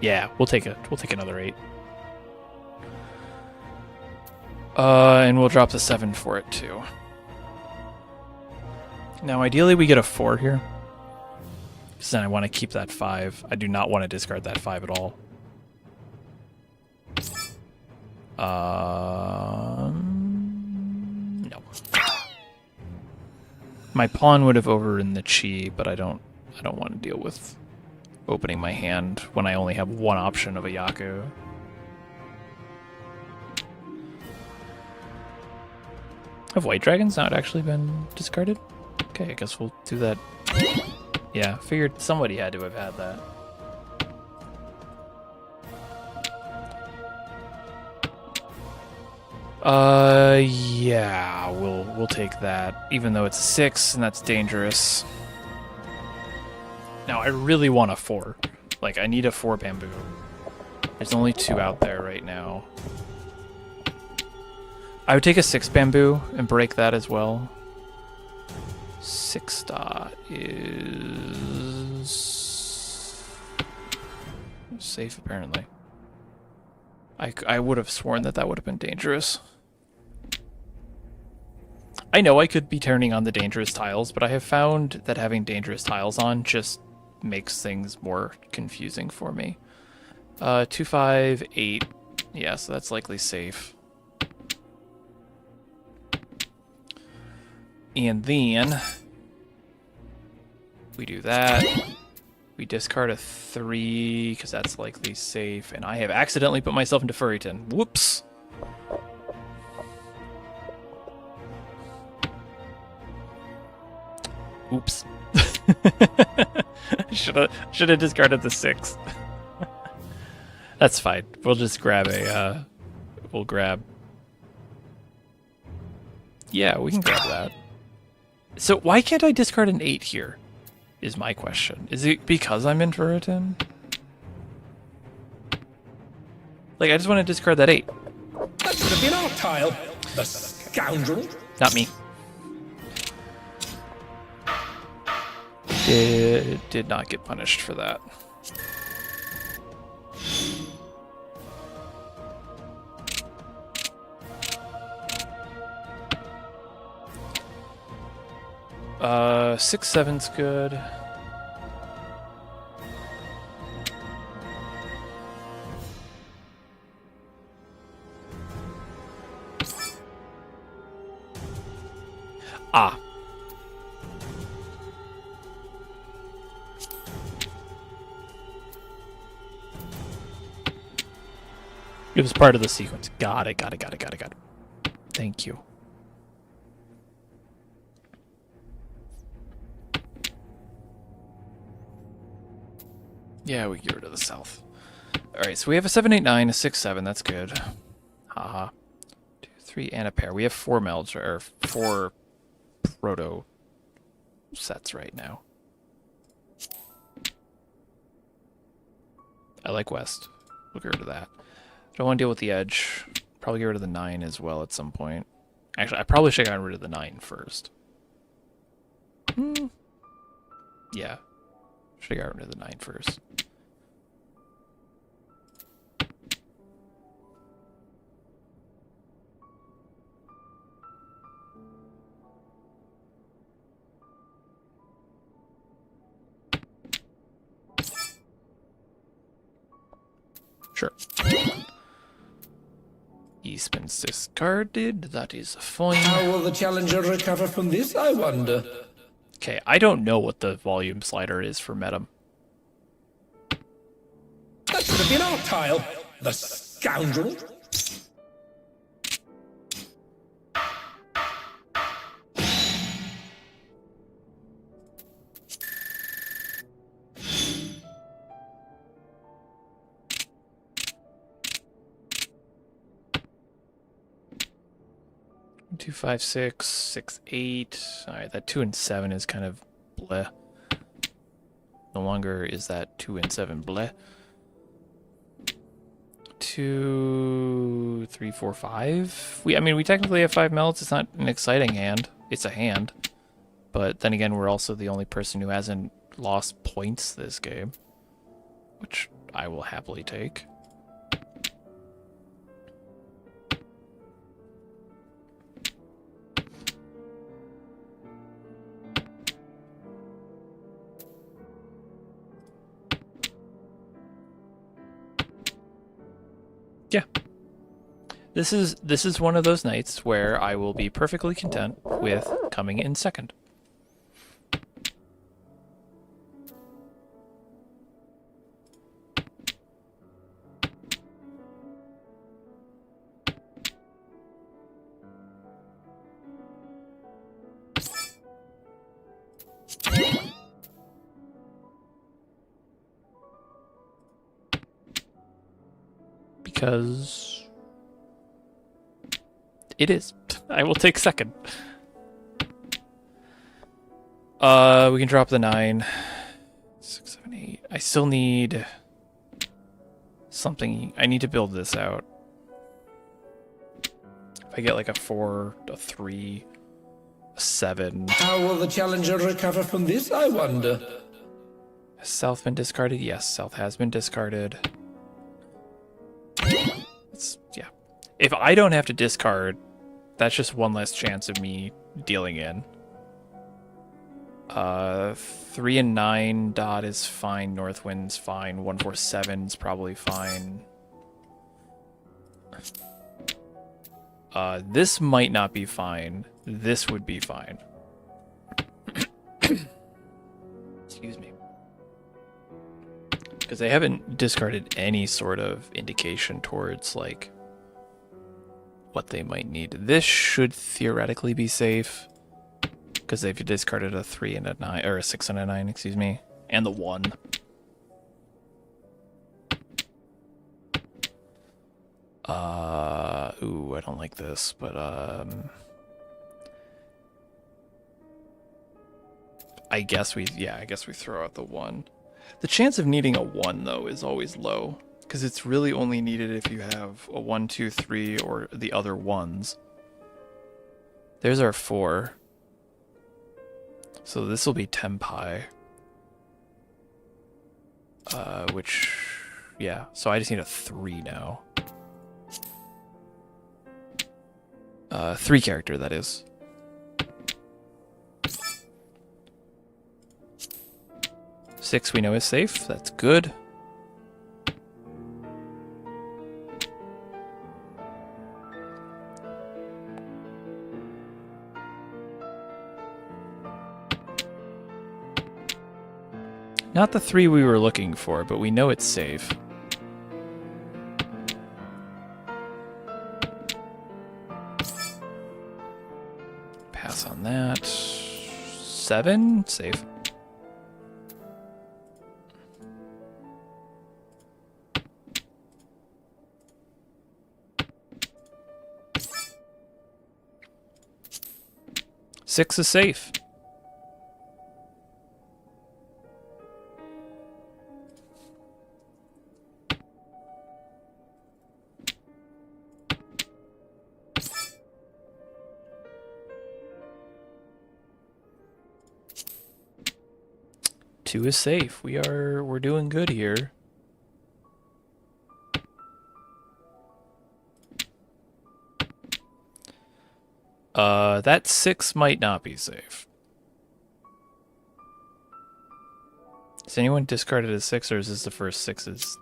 Yeah, we'll take another 8. And we'll drop the 7 for it too. Now, ideally, we get a 4 here. Because then I want to keep that 5. I do not want to discard that 5 at all. No. My pawn would have overridden the chi, but I don't want to deal with opening my hand when I only have one option of a Yaku. Have white dragons not actually been discarded? Okay, I guess we'll do that. Yeah, figured somebody had to have had that. Yeah, we'll take that, even though it's a 6 and that's dangerous. Now I really want a 4. Like I need a 4 bamboo. There's only 2 out there right now. I would take a 6 bamboo and break that as well. 6 dot is safe apparently. I would have sworn that would have been dangerous. I know I could be turning on the dangerous tiles, but I have found that having dangerous tiles on just makes things more confusing for me. 2, 5, 8. Yeah, so that's likely safe. And then We do that. We discard a 3, because that's likely safe. And I have accidentally put myself into Furryton. Whoops. Oops. Should have discarded the 6. That's fine. We'll just grab a, we'll grab... Yeah, we can grab that. So why can't I discard an 8 here, is my question. Is it because I'm in Furryton? Like, I just want to discard that 8. That should have been our tile. The scoundrel. Not me. Did not get punished for that. Uh, 6/7's good. Ah. It was part of the sequence. Got it. Thank you. Yeah, we get rid of the south. Alright, so we have a 7/8/9, a 6/7, that's good. Haha. 2, 3, and a pair. We have 4 melds, or 4 proto sets right now. I like west. We'll get rid of that. Don't want to deal with the edge. Probably get rid of the 9 as well at some point. Actually, I probably should have gotten rid of the 9 first. Yeah. Should have gotten rid of the 9 first. Sure. Eastman's discarded. That is fine. How will the challenger recover from this, I wonder? Okay, I don't know what the volume slider is for Metam. That should have been our tile. The scoundrel. Two, 5, 6, 6, 8. Alright, that 2 and 7 is kind of bleh. No longer is that 2 and 7 bleh. 2, 3, 4, 5. I mean, we technically have 5 melts. It's not an exciting hand. It's a hand. But then again, we're also the only person who hasn't lost points this game. Which I will happily take. Yeah. This is one of those nights where I will be perfectly content with coming in second. Because it is. I will take second. We can drop the 9. 6, 7, 8. I still need something. I need to build this out. If I get like a 4, a 3, a 7. How will the challenger recover from this, I wonder? Has South been discarded? Yes, South has been discarded. Yeah. If I don't have to discard, that's just one less chance of me dealing in. 3 and 9 dot is fine. Northwind's fine. 1, 4, 7's probably fine. This might not be fine. This would be fine. Excuse me. Because they haven't discarded any sort of indication towards, like, what they might need. This should theoretically be safe. Because they've discarded a 3 and a 9, or a 6 and a 9, excuse me. And the 1. Ooh, I don't like this, but, I guess we throw out the 1. The chance of needing a 1, though, is always low. Because it's really only needed if you have a 1, 2, 3, or the other 1s. There's our 4. So this will be Tenpai. Which, yeah. So I just need a 3 now. 3 character, that is. Six we know is safe. That's good. Not the 3 we were looking for, but we know it's safe. Pass on that. 7? Safe. Six is safe. Two is safe. We're doing good here. That 6 might not be safe. Has anyone discarded a 6, or is this the first 6?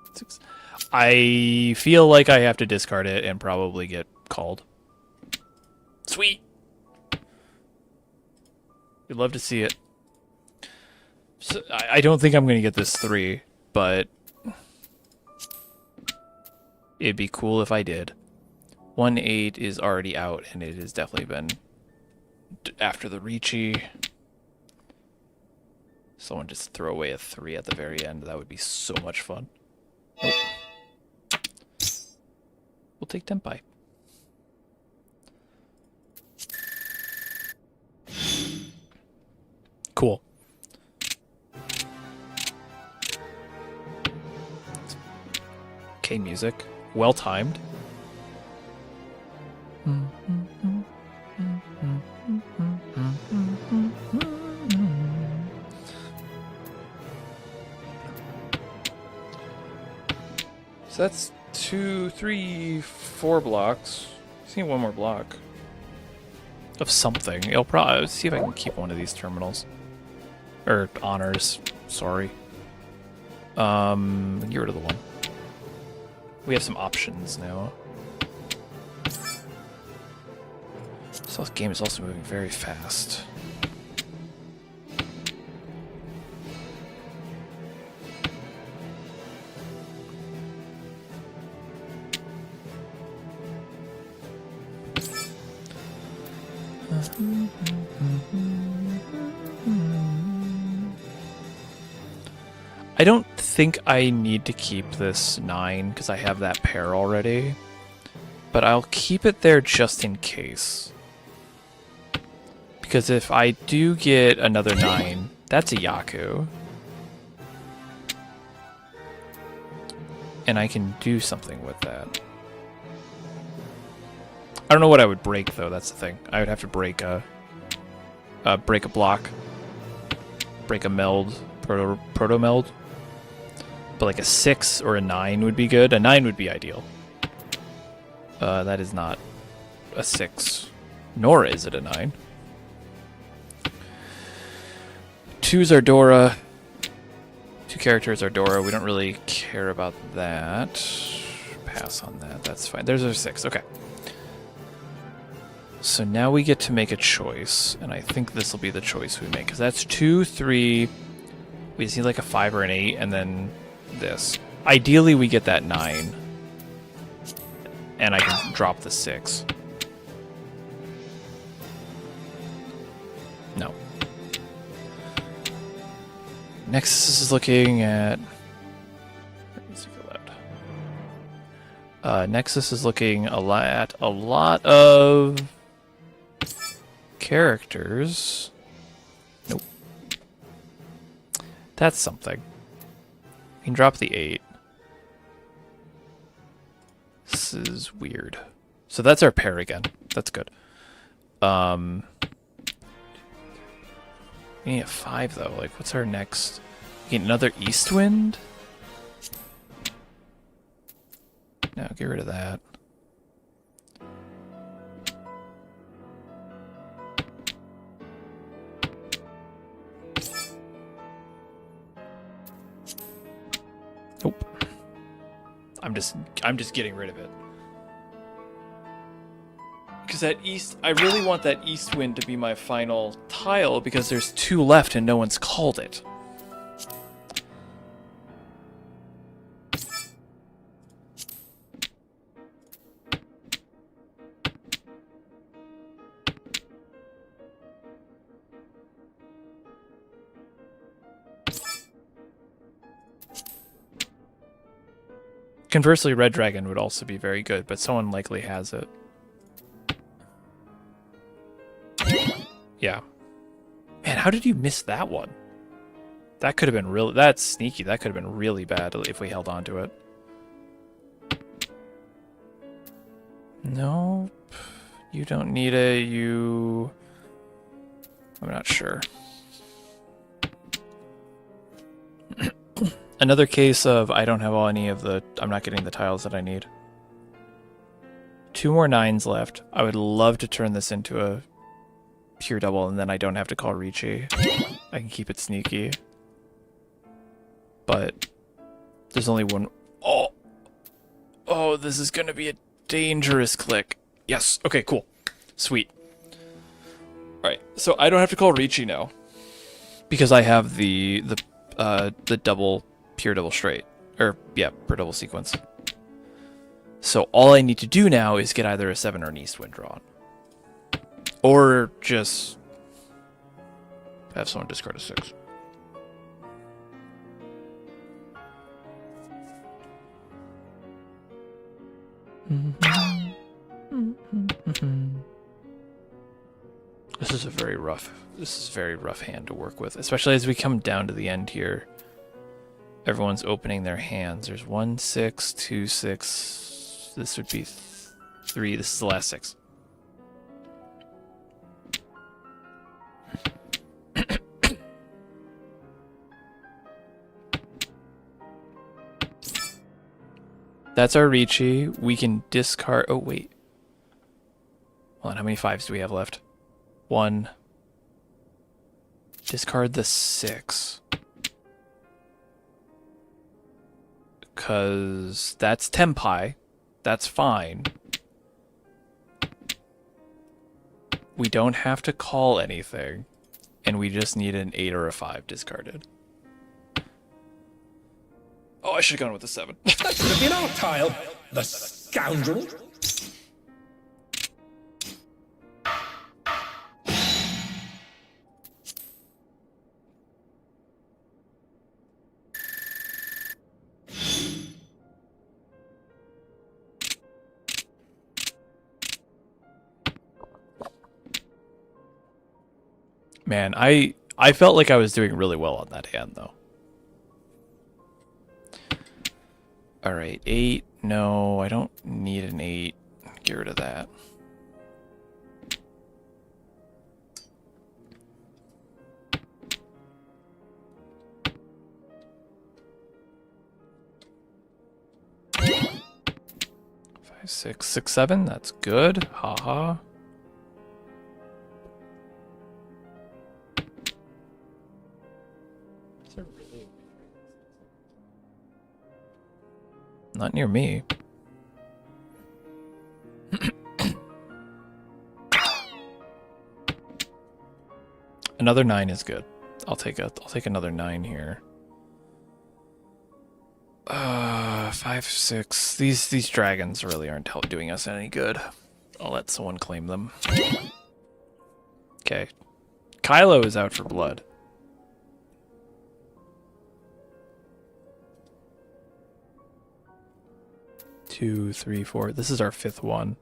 I feel like I have to discard it and probably get called. Sweet! You'd love to see it. So, I don't think I'm going to get this 3, but it'd be cool if I did. 1-8 is already out, and it has definitely been after the Ricci. Someone just throw away a 3 at the very end. That would be so much fun. Nope. We'll take Tenpai. Cool. Okay, music. Well timed. So that's 2, 3, 4 blocks. Just need one more block of something. I'll probably see if I can keep one of these terminals. Or honors, sorry. Get rid of the 1. We have some options now. So this game is also moving very fast. I don't think I need to keep this 9 because I have that pair already, but I'll keep it there just in case. Because if I do get another 9, that's a Yaku. And I can do something with that. I don't know what I would break though, that's the thing. I would have to break a block. Break a meld, proto meld. But like a 6 or a 9 would be good. A 9 would be ideal. That is not a 6. Nor is it a 9. 2's Ardora. 2 characters Ardora. We don't really care about that. Pass on that. That's fine. There's our 6. Okay. So now we get to make a choice. And I think this will be the choice we make. Because that's 2, 3, We just need like a 5 or an 8, and then this. Ideally, we get that 9. And I can drop the 6. No. Nexus is looking at... Nexus is looking at a lot of characters. Nope. That's something. We can drop the 8. This is weird. So that's our pair again. That's good. We need a 5 though. Like, what's our next? We get another East Wind? No, get rid of that. Nope. I'm just getting rid of it. Because that east, I really want that East Wind to be my final tile because there's 2 left and no one's called it. Conversely, Red Dragon would also be very good, but someone likely has it. Yeah. Man, how did you miss that one? That could have been really... That's sneaky. That could have been really bad if we held on to it. Nope. You don't need a... You... I'm not sure. Another case of I don't have any of the... I'm not getting the tiles that I need. 2 more 9s left. I would love to turn this into a pure double, and then I don't have to call Ricci. I can keep it sneaky. But there's only one... Oh! Oh, this is going to be a dangerous click. Yes. Okay, cool. Sweet. Alright, so I don't have to call Ricci now. Because I have the double... pure double straight. Or, yeah, per double sequence. So all I need to do now is get either a 7 or an East Wind drawn. Or just have someone discard a 6. This is very rough hand to work with, especially as we come down to the end here. Everyone's opening their hands. There's 1, 6, 2, 6. This would be 3. This is the last 6. That's our Ricci. We can discard... Oh, wait. Hold on, how many 5s do we have left? 1. Discard the 6. Because that's Tempai. That's fine. We don't have to call anything. And we just need an 8 or a 5 discarded. Oh, I should have gone with the 7. That should have been our tile, the scoundrel. Man, I felt like I was doing really well on that hand, though. Alright, 8. No, I don't need an 8. Get rid of that. Five, 6, 6, 7. That's good. Haha. Not near me. Another 9 is good. I'll take another 9 here. 5, 6. These dragons really aren't doing us any good. I'll let someone claim them. Okay. Kylo is out for blood. Two, three, four. This is our 5th one.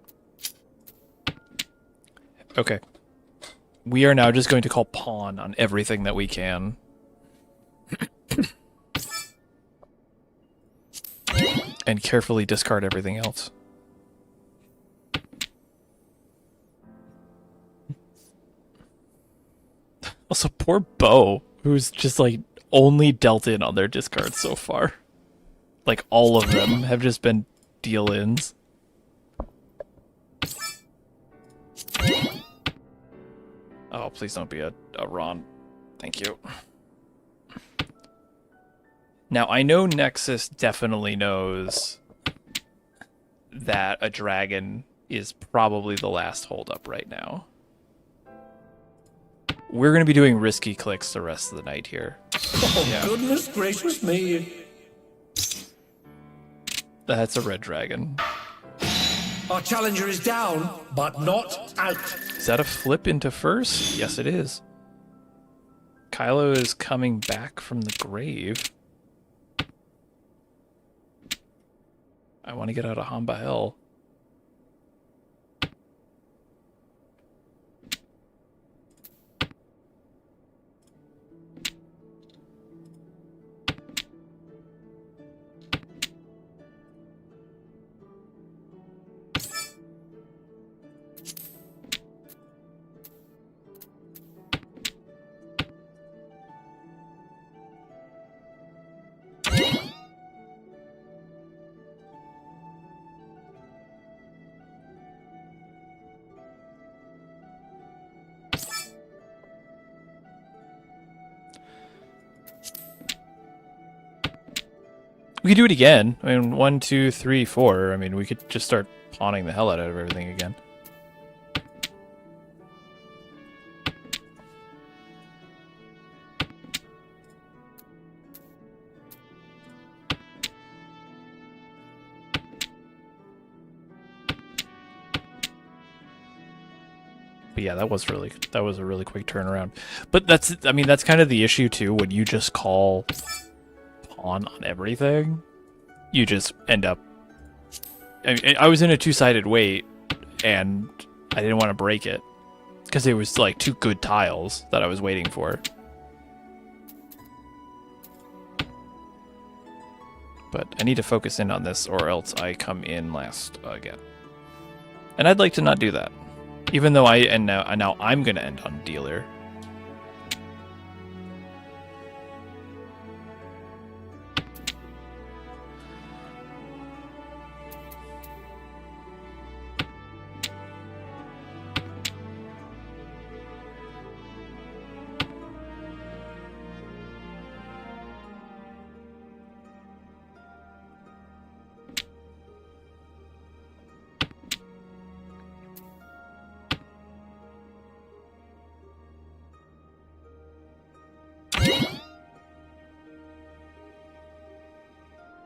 Okay. We are now just going to call pawn on everything that we can. And carefully discard everything else. Also, poor Bo, who's just like only dealt in on their discards so far. Like all of them have just been deal-ins. Oh, please don't be a Ron. Thank you. Now, I know Nexus definitely knows that a dragon is probably the last holdup right now. We're going to be doing risky clicks the rest of the night here. Oh, yeah. Goodness gracious me. That's a red dragon. Our challenger is down, but not out. Is that a flip into first? Yes, it is. Kylo is coming back from the grave. I want to get out of Hamba Hell. We could do it again. I mean, 1, 2, 3, 4. I mean, we could just start pawning the hell out of everything again. But yeah, that was a really quick turnaround. But that's kind of the issue too. When you just call pawn on everything, you just end up. I was in a 2-sided wait, and I didn't want to break it because it was like 2 good tiles that I was waiting for. But I need to focus in on this, or else I come in last again. And I'd like to not do that, even though now I'm gonna end on dealer.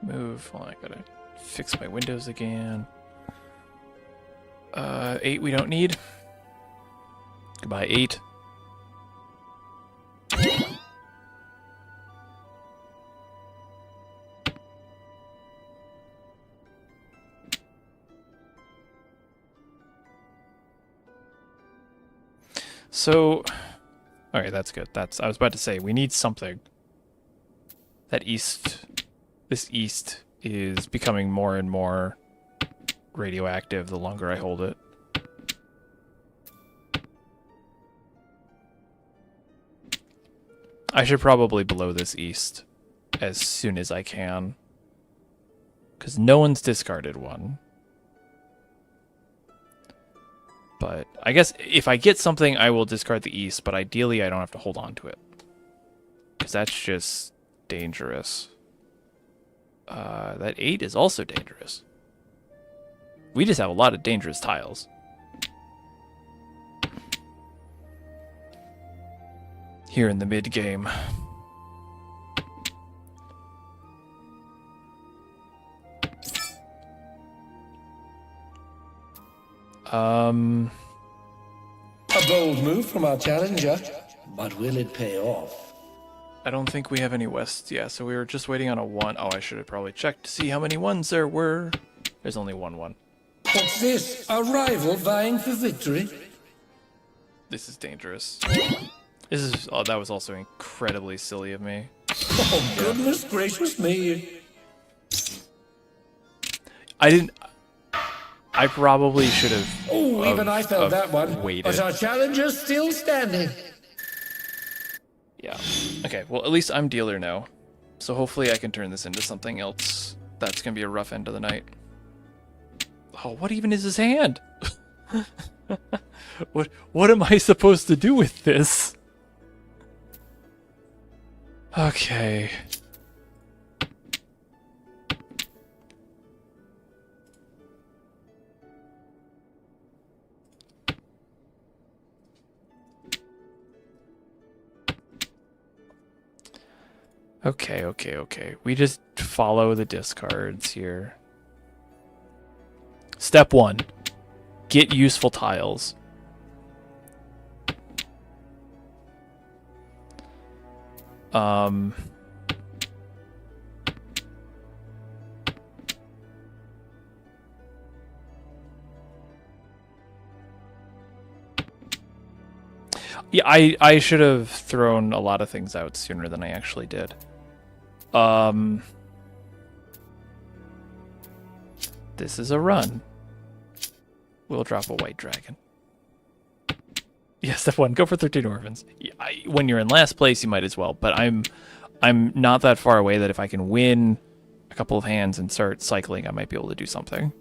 Move. Well, I gotta fix my windows again. 8 we don't need. Goodbye, 8. So, okay, that's good. I was about to say, we need something. This east is becoming more and more radioactive the longer I hold it. I should probably blow this east as soon as I can, because no one's discarded one. But I guess if I get something, I will discard the east, but ideally I don't have to hold on to it, because that's just dangerous. That 8 is also dangerous. We just have a lot of dangerous tiles. Here in the mid-game. A bold move from our challenger, but will it pay off? I don't think we have any Wests. Yeah, so we were just waiting on a 1. Oh, I should have probably checked to see how many 1s there were. There's only 1. What's this? A rival vying for victory? This is dangerous. This is... Oh, that was also incredibly silly of me. Oh, goodness gracious me. I didn't... I probably should have... Oh, even I felt that one. Waited. But our challenger's still standing. Yeah. Okay, well, at least I'm dealer now. So hopefully I can turn this into something else. That's gonna be a rough end of the night. Oh, what even is his hand? What am I supposed to do with this? Okay. Okay. We just follow the discards here. Step 1. Get useful tiles. Yeah, I should have thrown a lot of things out sooner than I actually did. This is a run. We'll drop a white dragon. Yeah, step 1, go for 13 orphans. Yeah, when you're in last place, you might as well. But I'm not that far away that if I can win a couple of hands and start cycling, I might be able to do something.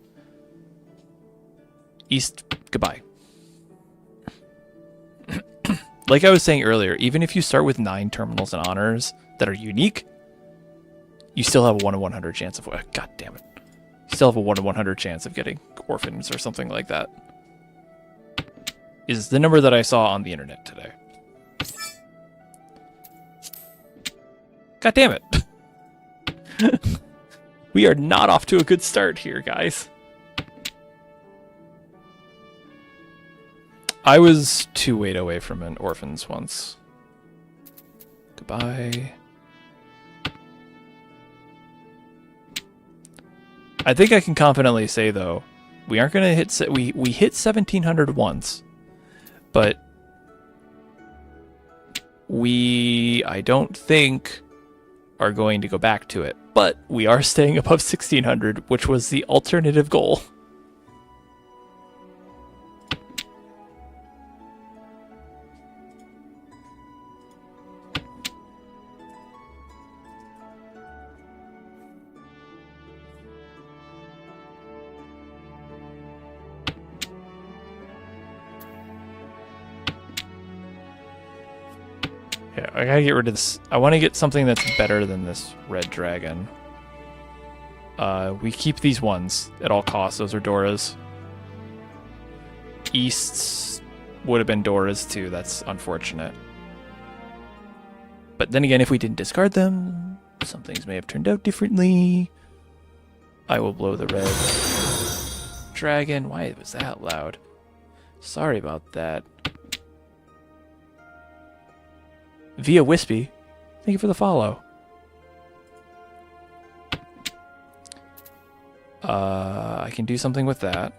East, goodbye. Like I was saying earlier, even if you start with 9 terminals and honors that are unique, you still have a 1 in 100 chance of... God damn it. You still have a 1 in 100 chance of getting orphans or something like that. Is the number that I saw on the internet today. God damn it. We are not off to a good start here, guys. I was 2 weight away from an orphans once. Goodbye. I think I can confidently say, though, we aren't going to hit... We hit 1,700 once, but I don't think, are going to go back to it. But we are staying above 1,600, which was the alternative goal. Yeah, I gotta get rid of this. I want to get something that's better than this red dragon. We keep these ones at all costs. Those are Dora's. Easts would have been Dora's too. That's unfortunate. But then again, if we didn't discard them, some things may have turned out differently. I will blow the red dragon. Why was that loud? Sorry about that. Via Wispy, thank you for the follow. I can do something with that.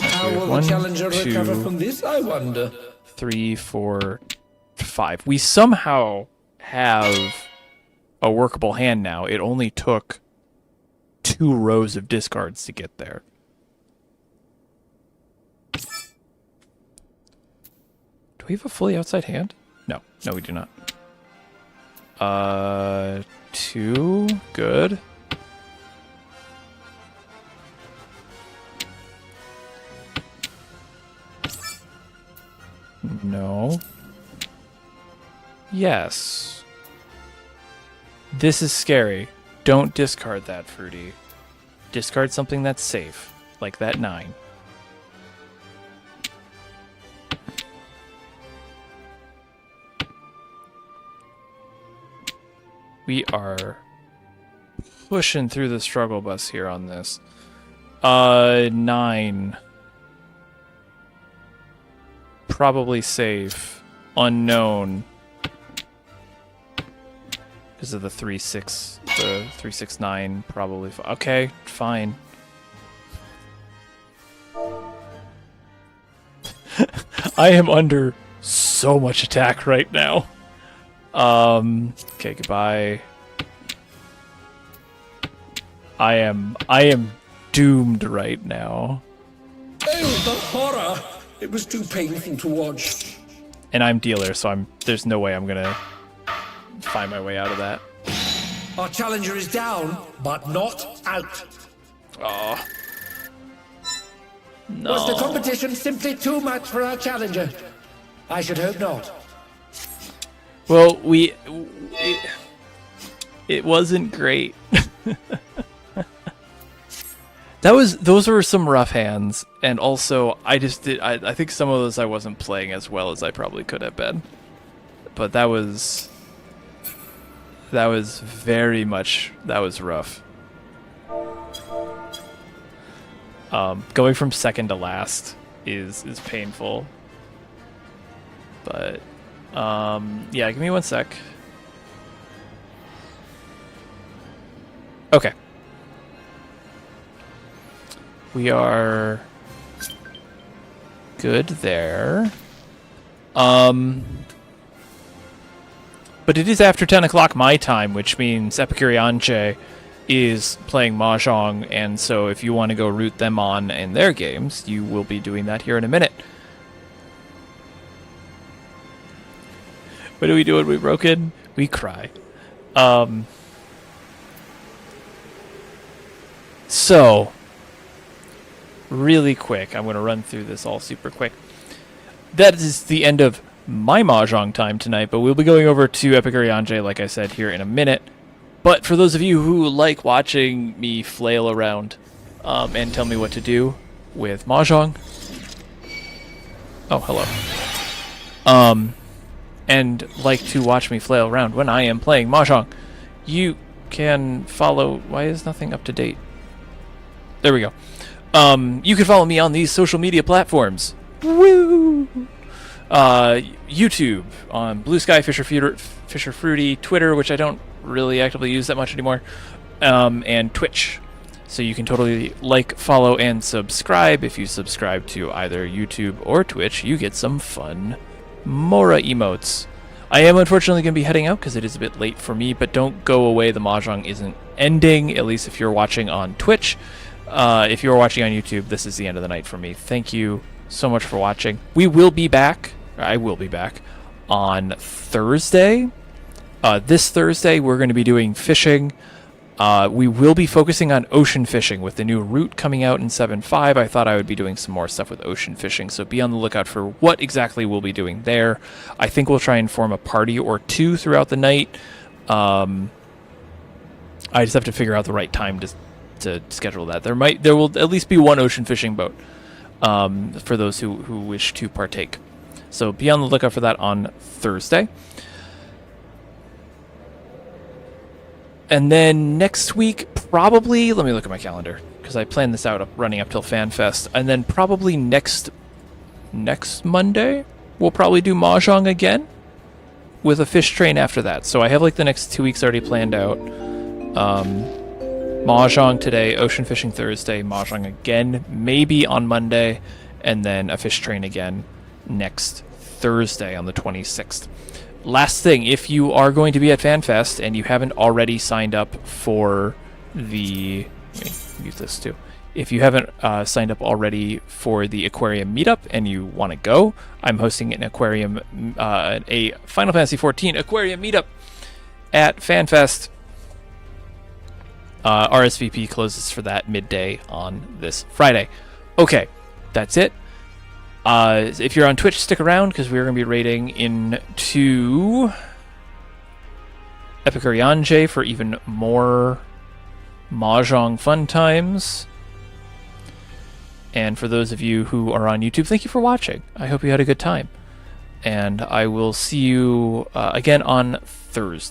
How will the challenger recover from this, I wonder? 3, 4, 5. We somehow have a workable hand now. It only took 2 rows of discards to get there. Do we have a fully outside hand? No. No, we do not. 2. Good. No. Yes. This is scary. Don't discard that, Fruity. Discard something that's safe, like that 9. We are pushing through the struggle bus here on this. 9. Probably safe. Unknown. Because of the 369, probably. Okay, fine. I am under so much attack right now. Okay, goodbye. I am doomed right now. Oh, the horror! It was too painful to watch. And I'm dealer, so there's no way I'm gonna find my way out of that. Our challenger is down, but not out. Oh. No. Was the competition simply too much for our challenger? I should hope not. Well, it wasn't great. Those were some rough hands, and also I think some of those I wasn't playing as well as I probably could have been. But that was very much, that was rough. Going from second to last is painful. But yeah, give me 1 sec. Okay. We are good there. But it is after 10 o'clock my time, which means Epicurianche is playing Mahjong, and so if you want to go root them on in their games, you will be doing that here in a minute. What do we do when we broke in? We cry. So, really quick, I'm going to run through this all super quick. That is the end of my Mahjong time tonight, but we'll be going over to Epicurianche, like I said, here in a minute. But for those of you who like watching me flail around and tell me what to do with Mahjong, oh, hello, and like to watch me flail around when I am playing Mahjong, you can follow... Why is nothing up to date? There we go. You can follow me on these social media platforms. Woo! YouTube, on Blue Sky, Fisher Fruity, Twitter, which I don't really actively use that much anymore, and Twitch. So you can totally like, follow, and subscribe. If you subscribe to either YouTube or Twitch, you get some fun Mora emotes. I am unfortunately going to be heading out because it is a bit late for me, but don't go away. The Mahjong isn't ending, at least if you're watching on Twitch. If you're watching on YouTube, this is the end of the night for me. Thank you so much for watching. We will be back, or I will be back, on Thursday. This Thursday, we're going to be doing fishing. We will be focusing on ocean fishing with the new route coming out in 7.5. I thought I would be doing some more stuff with ocean fishing, so be on the lookout for what exactly we'll be doing there. I think we'll try and form a party or two throughout the night. I just have to figure out the right time to schedule that. There will at least be one ocean fishing boat for those who wish to partake. So be on the lookout for that on Thursday. And then next week, probably, let me look at my calendar, because I planned this out running up till FanFest. And then probably next Monday, we'll probably do Mahjong again with a fish train after that. So I have like the next 2 weeks already planned out. Mahjong today, ocean fishing Thursday, Mahjong again, maybe on Monday, and then a fish train again next Thursday on the 26th. Last thing, if you are going to be at FanFest and you haven't already signed up for the... Let me mute this too. If you haven't signed up already for the aquarium meetup and you want to go, I'm hosting an aquarium, a Final Fantasy XIV aquarium meetup at FanFest. RSVP closes for that midday on this Friday. Okay, that's it. If you're on Twitch, stick around because we're going to be raiding into Epicurianche for even more Mahjong fun times. And for those of you who are on YouTube, thank you for watching. I hope you had a good time. And I will see you again on Thursday.